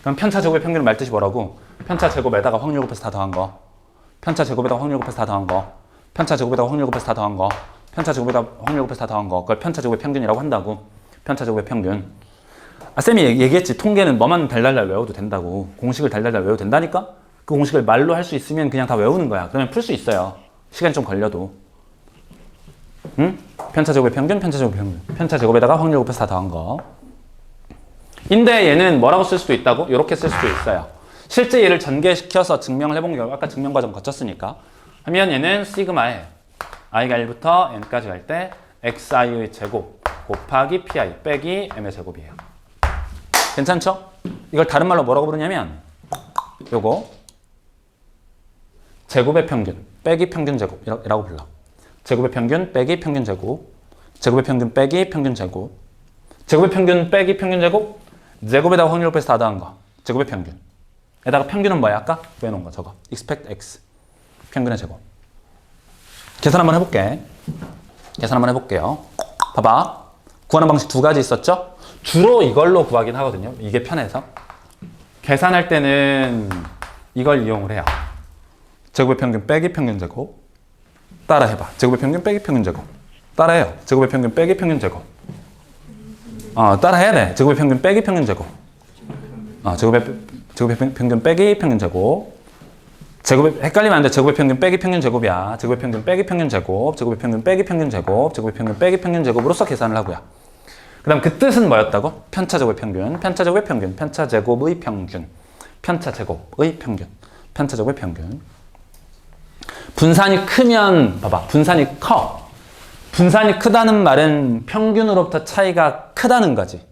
그럼 편차 제곱의 평균은 말뜻이 뭐라고? 편차 제곱에다가 확률 곱해서 다 더한 거. 편차 제곱에다가 확률 곱해서 다 더한 거. 편차 제곱에다가 확률 곱해서 다 더한 거. 편차 제곱에다가 확률 곱해서 다 더한 거. 그걸 편차 제곱의 평균이라고 한다고. 편차 제곱의 평균. 쌤이 얘기했지. 통계는 뭐만 달달달 외워도 된다고. 공식을 달달달 외워도 된다니까? 그 공식을 말로 할 수 있으면 그냥 다 외우는 거야. 그러면 풀 수 있어요. 시간이 좀 걸려도. 응? 편차 제곱의 평균, 편차 제곱의 평균. 편차 제곱에다가 확률 곱해서 다 더한 거. 인데 얘는 뭐라고 쓸 수도 있다고? 이렇게 쓸 수도 있어요. 실제 얘를 전개시켜서 증명을 해본 결과 아까 증명 과정 거쳤으니까 하면 얘는 시그마에 i가 1부터 n까지 갈 때 xi의 제곱 곱하기 pi 빼기 m의 제곱이에요. 괜찮죠? 이걸 다른 말로 뭐라고 부르냐면 요거 제곱의 평균 빼기 평균 제곱이라고 불러. 제곱의 평균 빼기 평균 제곱. 제곱의 평균 빼기 평균 제곱. 제곱의 평균 빼기 평균 제곱. 제곱에다가 확률 곱해서 다 더한 거. 제곱의 평균. 에다가 평균은 뭐야? 아까 구해놓은 거 저거. expect x. 평균의 제곱. 계산 한번 해볼게. 계산 한번 해볼게요. 봐봐. 구하는 방식 두 가지 있었죠? 주로 이걸로 구하긴 하거든요. 이게 편해서. 계산할 때는 이걸 이용을 해요. 제곱의 평균 빼기 평균 제곱. 따라 해봐. 제곱의 평균 빼기 평균 제곱. 따라해요. 제곱의 평균 빼기 평균 제곱. 따라 해야 돼. 제곱의 평균 빼기 평균 제곱. 제곱의 평균 빼기 평균 제곱. 헷갈리면 안 돼. 제곱의 평균 빼기 평균 제곱이야. 제곱의 평균 빼기 평균 제곱. 제곱의 평균 빼기 평균 제곱. 제곱의 평균 빼기 평균 제곱으로서 계산을 하고요. 그 다음 그 뜻은 뭐였다고? 편차 제곱의 평균. 편차 제곱의 평균. 편차 제곱의 평균. 편차 제곱의 평균. 편차 제곱의 평균. 분산이 크면 봐봐. 분산이 커. 분산이 크다는 말은 평균으로부터 차이가 크다는 거지.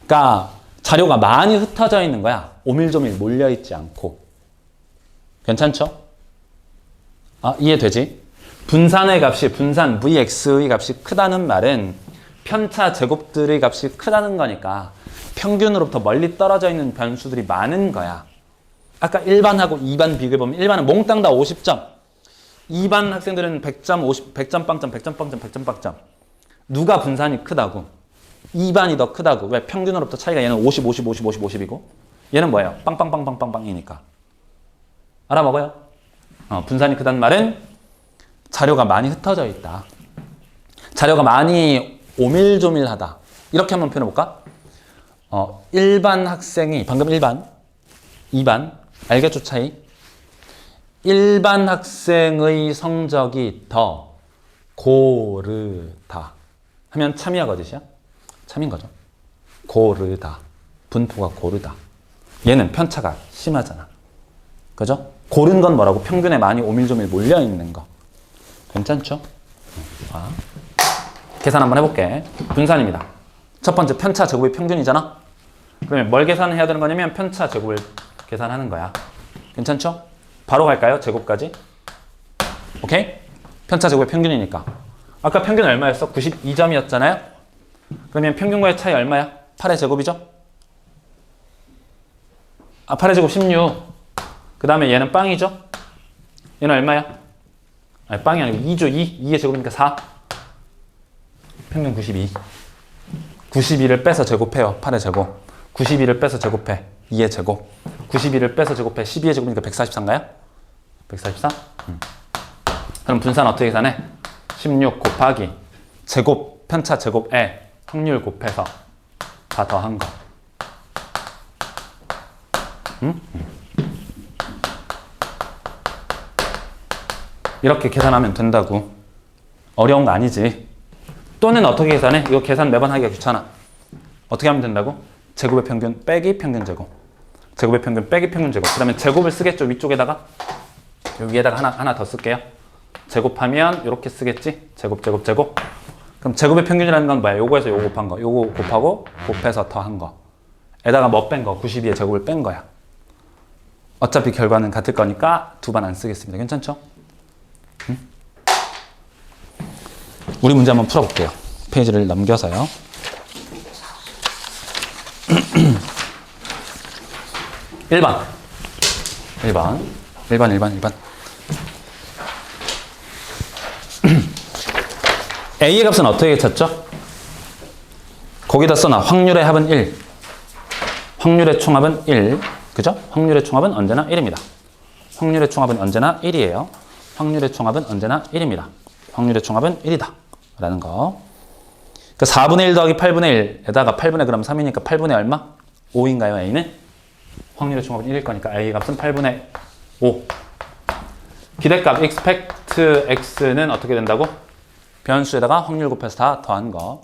그러니까 자료가 많이 흩어져 있는 거야. 오밀조밀 몰려있지 않고. 괜찮죠? 이해되지? 분산의 값이 분산 Vx의 값이 크다는 말은 편차 제곱들의 값이 크다는 거니까 평균으로부터 멀리 떨어져 있는 변수들이 많은 거야. 아까 1반하고 2반 비교해 보면 1반은 몽땅 다 50점. 2반 학생들은 100점, 100점 빵점, 100점 빵점, 100점 빵점. 누가 분산이 크다고? 2반이 더 크다고. 왜? 평균으로부터 차이가 얘는 50, 50, 50, 50, 50이고 얘는 뭐예요? 빵빵빵빵빵빵이니까. 알아먹어요? 분산이 크다는 말은 자료가 많이 흩어져 있다. 자료가 많이 오밀조밀하다. 이렇게 한번 표현해볼까? 1반 학생이, 방금 1반, 2반, 알겠죠 차이? 1반 학생의 성적이 더 고르다 하면 참이야 거짓이야? 참인 거죠. 고르다. 분포가 고르다. 얘는 편차가 심하잖아. 그죠? 고른 건 뭐라고? 평균에 많이 오밀조밀 몰려있는 거. 괜찮죠? 자, 계산 한번 해볼게. 분산입니다. 첫 번째 편차 제곱이 평균이잖아. 그러면 뭘 계산해야 되는 거냐면 편차 제곱을 계산하는 거야. 괜찮죠? 바로 갈까요? 제곱까지. 오케이? 편차 제곱의 평균이니까. 아까 평균 얼마였어? 92점이었잖아요? 그러면 평균과의 차이 얼마야? 8의 제곱이죠? 8의 제곱 16. 그 다음에 얘는 빵이죠? 얘는 얼마야? 아니, 빵이 아니고 2죠. 2의 제곱이니까 4. 평균 92. 92를 빼서 제곱해요. 8의 제곱. 92를 빼서 제곱해. 2의 제곱. 92를 빼서 제곱해. 12의 제곱이니까 144인가요? 144? 그럼 분산 어떻게 계산해? 16 곱하기 제곱, 편차 제곱에 확률 곱해서 다 더한 거. 이렇게 계산하면 된다고. 어려운 거 아니지. 또는 어떻게 계산해? 이거 계산 매번 하기가 귀찮아. 어떻게 하면 된다고? 제곱의 평균 빼기 평균 제곱. 제곱의 평균 빼기 평균 제곱. 그 다음에 제곱을 쓰겠죠. 위쪽에다가. 여기에다가 하나 더 쓸게요. 제곱하면 이렇게 쓰겠지. 제곱 제곱 제곱. 그럼 제곱의 평균이라는 건 뭐야? 요거에서 요거 곱한 거. 요거 곱하고 곱해서 더한 거. 에다가 뭐 뺀 거? 92의 제곱을 뺀 거야. 어차피 결과는 같을 거니까 두 번 안 쓰겠습니다. 괜찮죠? 우리 문제 한번 풀어볼게요. 페이지를 넘겨서요. 1번. 1번. A의 값은 어떻게 찾죠? 거기다 써놔. 확률의 합은 1. 확률의 총합은 1. 그죠? 확률의 총합은 언제나 1입니다. 확률의 총합은 언제나 1이에요. 확률의 총합은 언제나 1입니다. 확률의 총합은 1이다. 라는 거. 그러니까 4분의 1 더하기 8분의 1에다가 8분의 그럼 3이니까 8분의 얼마? 5인가요, A는? 확률의 총합은 1일 거니까 A 값은 8분의 5. 기대값 expect x는 어떻게 된다고? 변수에다가 확률 곱해서 다 더한 거.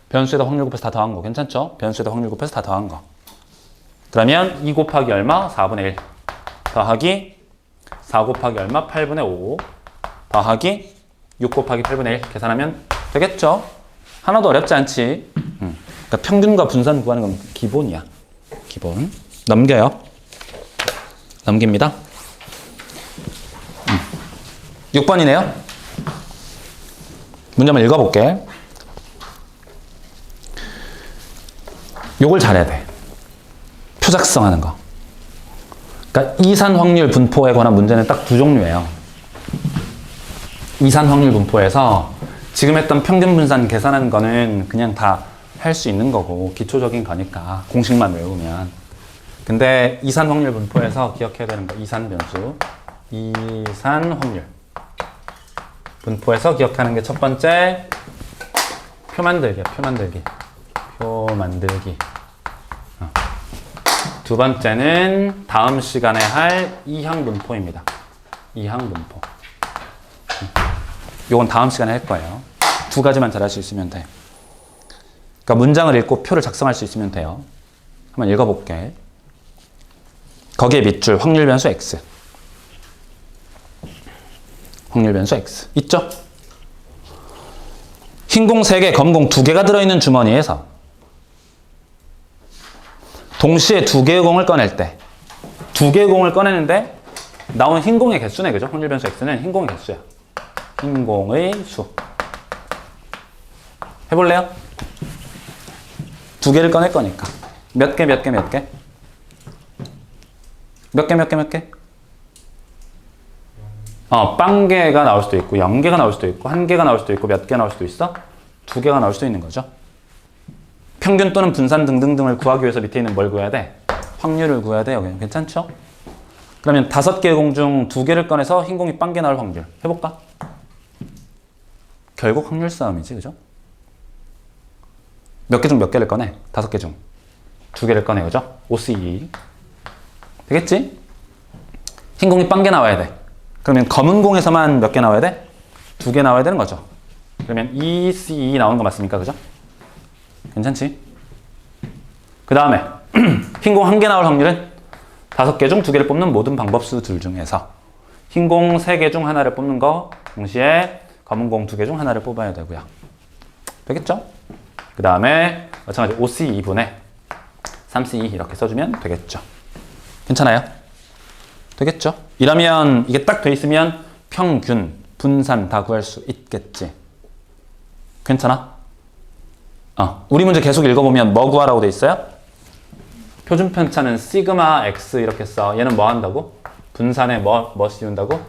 변수에다 확률 곱해서 다 더한 거. 괜찮죠? 변수에다 확률 곱해서 다 더한 거. 그러면 2 곱하기 얼마? 4분의 1. 더하기 4 곱하기 얼마? 8분의 5. 더하기 6 곱하기 8분의 1. 계산하면 되겠죠? 하나도 어렵지 않지? 그러니까 평균과 분산 구하는 건 기본이야. 기본. 넘겨요. 넘깁니다. 6번이네요. 문제 한번 읽어볼게. 요걸 잘해야 돼. 표 작성하는 거. 그러니까 이산 확률 분포에 관한 문제는 딱 두 종류예요. 이산 확률 분포에서 지금 했던 평균 분산 계산하는 거는 그냥 다 할 수 있는 거고 기초적인 거니까 공식만 외우면. 근데 이산 확률 분포에서 기억해야 되는 거. 이산 변수. 이산 확률 분포에서 기억하는 게 첫 번째 표 만들기야. 표 만들기. 두 번째는 다음 시간에 할 이항 분포입니다. 이항 분포. 요건 다음 시간에 할 거예요. 두 가지만 잘할 수 있으면 돼. 그러니까 문장을 읽고 표를 작성할 수 있으면 돼요. 한번 읽어볼게. 거기에 밑줄 확률 변수 x. 확률 변수 x. 있죠? 흰 공 3개, 검 공 2개가 들어있는 주머니에서 동시에 2개의 공을 꺼낼 때 2개의 공을 꺼내는데 나온 흰 공의 개수네. 그죠? 확률 변수 x는 흰 공의 개수야. 흰공의 수. 해볼래요? 두 개를 꺼낼 거니까. 몇 개, 몇 개, 몇 개? 몇 개, 몇 개, 몇 개? 빵개가 나올 수도 있고, 0개가 나올 수도 있고, 1개가 나올 수도 있고, 몇 개 나올 수도 있어? 2개가 나올 수도 있는 거죠. 평균 또는 분산 등등등을 구하기 위해서 밑에 있는 뭘 구해야 돼? 확률을 구해야 돼. 여기는 괜찮죠? 그러면 5개의 공 중 2개를 꺼내서 흰 공이 빵개 나올 확률. 해볼까? 결국 확률 싸움이지, 그죠? 몇 개 중 몇 개를 꺼내? 5개 중 2개를 꺼내, 그죠? OC2. 되겠지? 흰 공이 빵개 나와야 돼. 그러면 검은 공에서만 몇 개 나와야 돼? 2개 나와야 되는 거죠. 그러면 EC2 나오는 거 맞습니까? 그죠? 괜찮지? 그 다음에 흰 공 1개 나올 확률은 5개 중 2개를 뽑는 모든 방법수 둘 중에서 흰 공 3개 중 하나를 뽑는 거, 동시에 검은 공 2개 중 하나를 뽑아야 되고요. 되겠죠? 그 다음에 마찬가지 OC2분의 3C2 이렇게 써주면 되겠죠. 괜찮아요? 되겠죠? 이러면 이게 딱 돼 있으면 평균, 분산 다 구할 수 있겠지. 괜찮아? 우리 문제 계속 읽어보면 뭐 구하라고 돼 있어요? 표준 편차는 시그마 x 이렇게 써. 얘는 뭐 한다고? 분산에 뭐 씌운다고?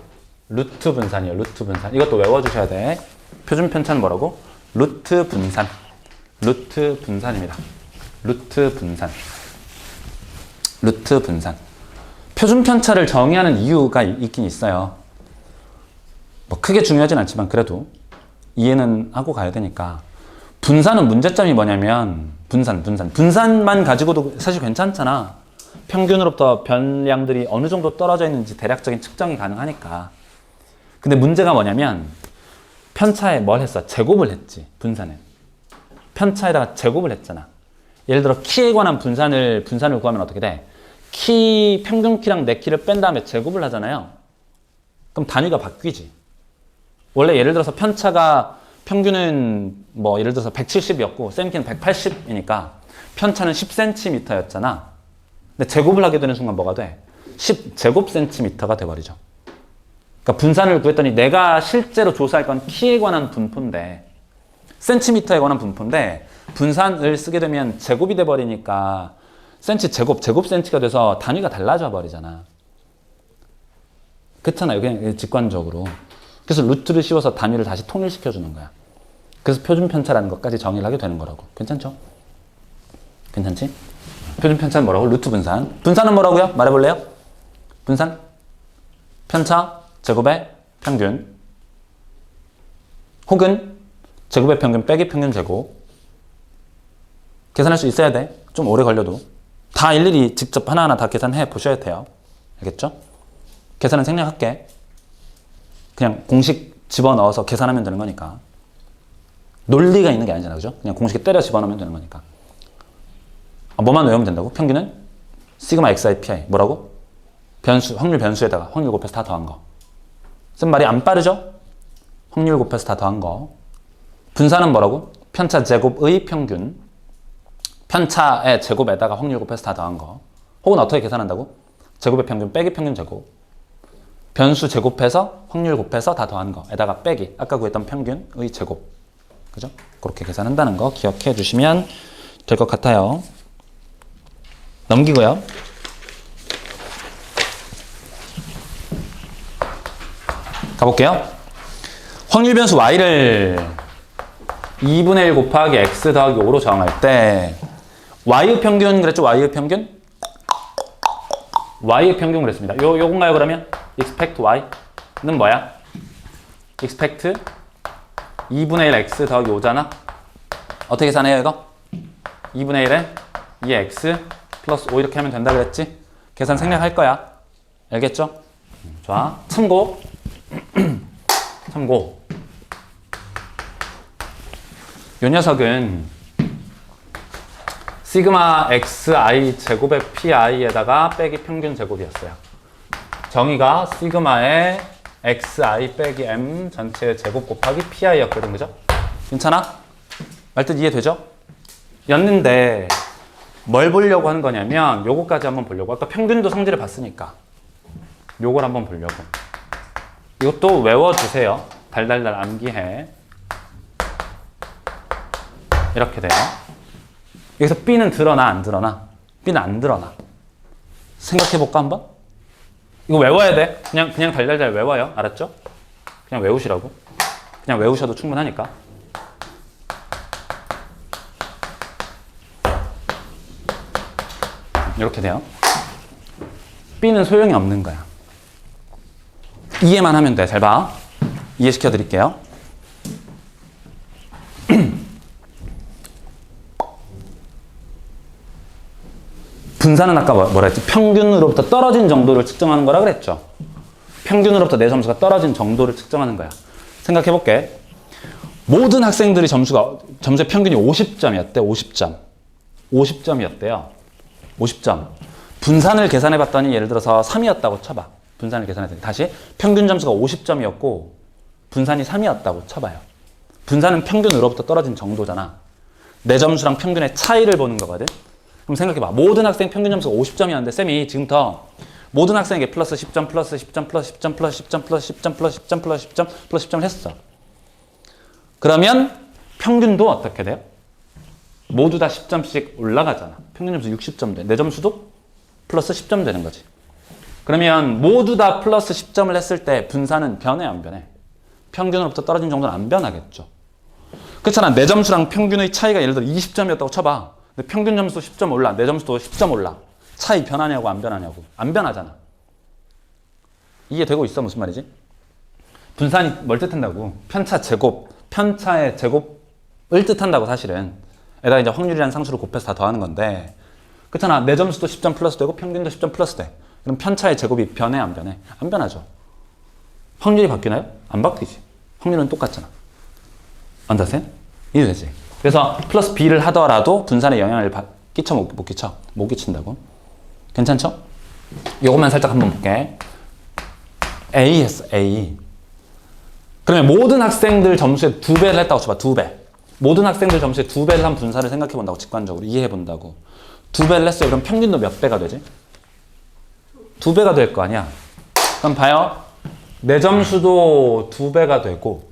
루트 분산이에요. 루트 분산. 이것도 외워주셔야 돼. 표준 편차는 뭐라고? 루트 분산. 루트 분산입니다. 루트 분산. 루트 분산. 표준 편차를 정의하는 이유가 있긴 있어요. 뭐 크게 중요하진 않지만 그래도 이해는 하고 가야 되니까. 분산은 문제점이 뭐냐면 분산만 가지고도 사실 괜찮잖아. 평균으로부터 변량들이 어느 정도 떨어져 있는지 대략적인 측정이 가능하니까. 근데 문제가 뭐냐면 편차에 뭘 했어? 제곱을 했지. 분산은 편차에다가 제곱을 했잖아. 예를 들어 키에 관한 분산을 구하면 어떻게 돼? 키, 평균 키랑 내 키를 뺀 다음에 제곱을 하잖아요. 그럼 단위가 바뀌지. 원래 예를 들어서 평균은 뭐 예를 들어서 170이었고 쌤 키는 180이니까 편차는 10cm였잖아. 근데 제곱을 하게 되는 순간 뭐가 돼? 10제곱cm가 돼버리죠. 그러니까 분산을 구했더니 내가 실제로 조사할 건 키에 관한 분포인데 센티미터에 관한 분포인데 분산을 쓰게 되면 제곱이 돼버리니까 제곱센치가 돼서 단위가 달라져 버리잖아. 그렇잖아요. 그냥 직관적으로. 그래서 루트를 씌워서 단위를 다시 통일시켜 주는 거야. 그래서 표준 편차라는 것까지 정의를 하게 되는 거라고. 괜찮죠? 괜찮지? 표준 편차는 뭐라고? 루트 분산. 분산은 뭐라고요? 말해볼래요? 분산? 편차 제곱의 평균 혹은 제곱의 평균 빼기 평균 제곱. 계산할 수 있어야 돼. 좀 오래 걸려도. 다 일일이 직접 하나하나 다 계산해 보셔야 돼요. 알겠죠? 계산은 생략할게. 그냥 공식 집어넣어서 계산하면 되는 거니까. 논리가 있는 게 아니잖아. 그죠? 그냥 공식에 때려 집어넣으면 되는 거니까. 뭐만 외우면 된다고? 평균은 시그마 xi pi. 뭐라고? 확률 변수에다가 확률 곱해서 다 더한 거. 쌤 말이 안 빠르죠? 확률 곱해서 다 더한 거. 분산은 뭐라고? 편차 제곱의 평균. 편차의 제곱에다가 확률 곱해서 다 더한 거. 혹은 어떻게 계산한다고? 제곱의 평균 빼기 평균 제곱. 변수 제곱해서 확률 곱해서 다 더한 거에다가 빼기. 아까 구했던 평균의 제곱. 그죠? 그렇게 계산한다는 거 기억해 주시면 될 것 같아요. 넘기고요. 가볼게요. 확률 변수 y를 2분의 1 곱하기 x 더하기 5로 정할 때 y의 평균 그랬죠? y의 평균? y의 평균 그랬습니다. 요건가요 그러면? expect y는 뭐야? expect 2분의 1 x 더하기 5잖아? 어떻게 계산해요 이거? 2분의 1에 2x 플러스 5 이렇게 하면 된다 그랬지? 계산 생략할 거야. 알겠죠? 좋아. 참고. 참고. 요 녀석은 시그마 xi 제곱의 pi에다가 빼기 평균 제곱이었어요. 정의가 시그마의 xi 빼기 m 전체의 제곱 곱하기 pi였거든. 그죠? 괜찮아? 말뜻 이해되죠? 였는데 뭘 보려고 하는 거냐면 요거까지 한번 보려고. 아까 평균도 성질을 봤으니까 요걸 한번 보려고. 이것도 외워주세요. 달달달 암기해. 이렇게 돼요. 여기서 B는 드러나 안 드러나? B는 안 드러나. 생각해볼까 한번? 이거 외워야 돼. 그냥 달달달 외워요. 알았죠? 그냥 외우시라고. 그냥 외우셔도 충분하니까. 이렇게 돼요. B는 소용이 없는 거야. 이해만 하면 돼. 잘 봐. 이해시켜 드릴게요. 분산은 아까 뭐라 했지? 평균으로부터 떨어진 정도를 측정하는 거라 그랬죠. 평균으로부터 내 점수가 떨어진 정도를 측정하는 거야. 생각해 볼게. 모든 학생들이 점수의 평균이 50점이었대. 50점. 50점이었대요. 50점. 분산을 계산해 봤더니 예를 들어서 3이었다고 쳐봐. 분산을 계산했더니 다시 평균 점수가 50점이었고 분산이 3이었다고 쳐봐요. 분산은 평균으로부터 떨어진 정도잖아. 내 점수랑 평균의 차이를 보는 거거든. 그럼 생각해봐. 모든 학생 평균 점수가 50점이었는데 쌤이 지금부터 모든 학생에게 플러스 10점, 플러스 10점, 플러스 10점, 플러스 10점, 플러스 10점, 플러스 10점, 플러스 10점, 플러스 10점을 했어. 그러면 평균도 어떻게 돼요? 모두 다 10점씩 올라가잖아. 평균 점수 60점 돼. 내 점수도 플러스 10점 되는 거지. 그러면 모두 다 플러스 10점을 했을 때 분산은 변해 안 변해? 평균으로부터 떨어진 정도는 안 변하겠죠. 그렇잖아. 내 점수랑 평균의 차이가 예를 들어 20점이었다고 쳐봐. 근데 평균 점수 10점 올라. 내 점수도 10점 올라. 차이 변하냐고 안 변하냐고. 안 변하잖아. 이해되고 있어? 무슨 말이지? 분산이 뭘 뜻한다고? 편차 제곱. 편차의 제곱을 뜻한다고 사실은. 에다가 이제 확률이라는 상수를 곱해서 다 더하는 건데 그렇잖아. 내 점수도 10점 플러스 되고 평균도 10점 플러스 돼. 그럼 편차의 제곱이 변해 안 변해? 안 변하죠. 확률이 바뀌나요? 안 바뀌지. 확률은 똑같잖아. 언더스탠드? 이해되지? 그래서 플러스 B를 하더라도 분산에 영향을 끼쳐 못 끼쳐? 못 끼친다고. 괜찮죠? 요것만 살짝 한번 볼게. A 했어. A. 그러면 모든 학생들 점수에 2배를 했다고 쳐봐. 2배. 모든 학생들 점수에 2배를 한 분산을 생각해 본다고. 직관적으로 이해해 본다고. 2배를 했어요. 그럼 평균도 몇 배가 되지? 2배가 될 거 아니야. 그럼 봐요. 내 점수도 2배가 되고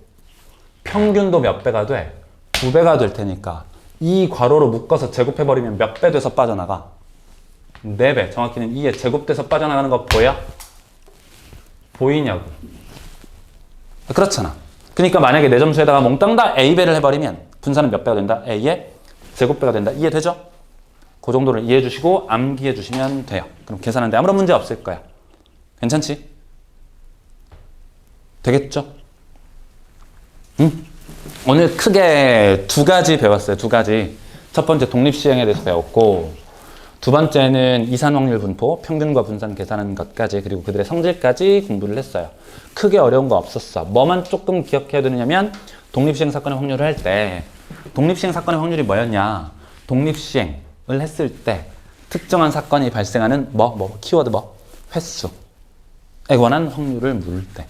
평균도 몇 배가 돼? 2배가 될 테니까 이 괄호로 묶어서 제곱해버리면 몇 배 돼서 빠져나가? 4배. 정확히는 2에 제곱돼서 빠져나가는 거 보여? 보이냐고. 그렇잖아. 그러니까 만약에 내 점수에다가 몽땅 다 A배를 해버리면 분산은 몇 배가 된다? A의 제곱배가 된다. 이해되죠? 그 정도를 이해해 주시고 암기해 주시면 돼요. 그럼 계산하는데 아무런 문제 없을 거야. 괜찮지? 되겠죠? 응? 오늘 크게 2가지 배웠어요. 2가지. 첫 번째 독립시행에 대해서 배웠고 두 번째는 이산확률 분포, 평균과 분산 계산하는 것까지 그리고 그들의 성질까지 공부를 했어요. 크게 어려운 거 없었어. 뭐만 조금 기억해야 되느냐면 독립시행 사건의 확률을 할 때 독립시행 사건의 확률이 뭐였냐? 독립시행을 했을 때 특정한 사건이 발생하는 키워드 횟수에 관한 확률을 물을 때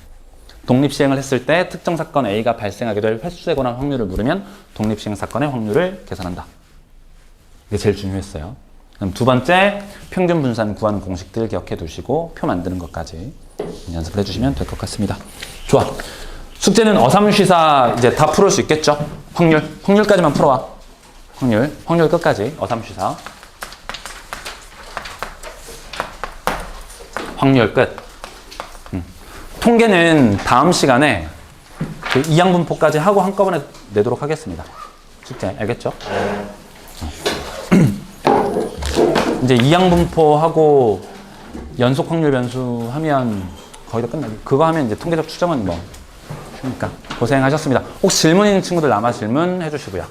독립시행을 했을 때 특정 사건 A가 발생하게 될 횟수에 관한 확률을 물으면 독립시행 사건의 확률을 계산한다. 이게 제일 중요했어요. 그럼 두 번째, 평균 분산 구하는 공식들 기억해 두시고 표 만드는 것까지 연습을 해주시면 될 것 같습니다. 좋아. 숙제는 어삼쉬사 이제 다 풀을 수 있겠죠? 확률까지만 풀어와. 확률 끝까지 어삼쉬사. 확률 끝. 통계는 다음 시간에 그 이항분포까지 하고 한꺼번에 내도록 하겠습니다. 숙제 알겠죠? 이제 이항분포하고 연속 확률 변수 하면 거의 다 끝나지. 그거 하면 이제 통계적 추정은 그러니까 고생하셨습니다. 혹시 질문 있는 친구들 남아 질문 해주시고요.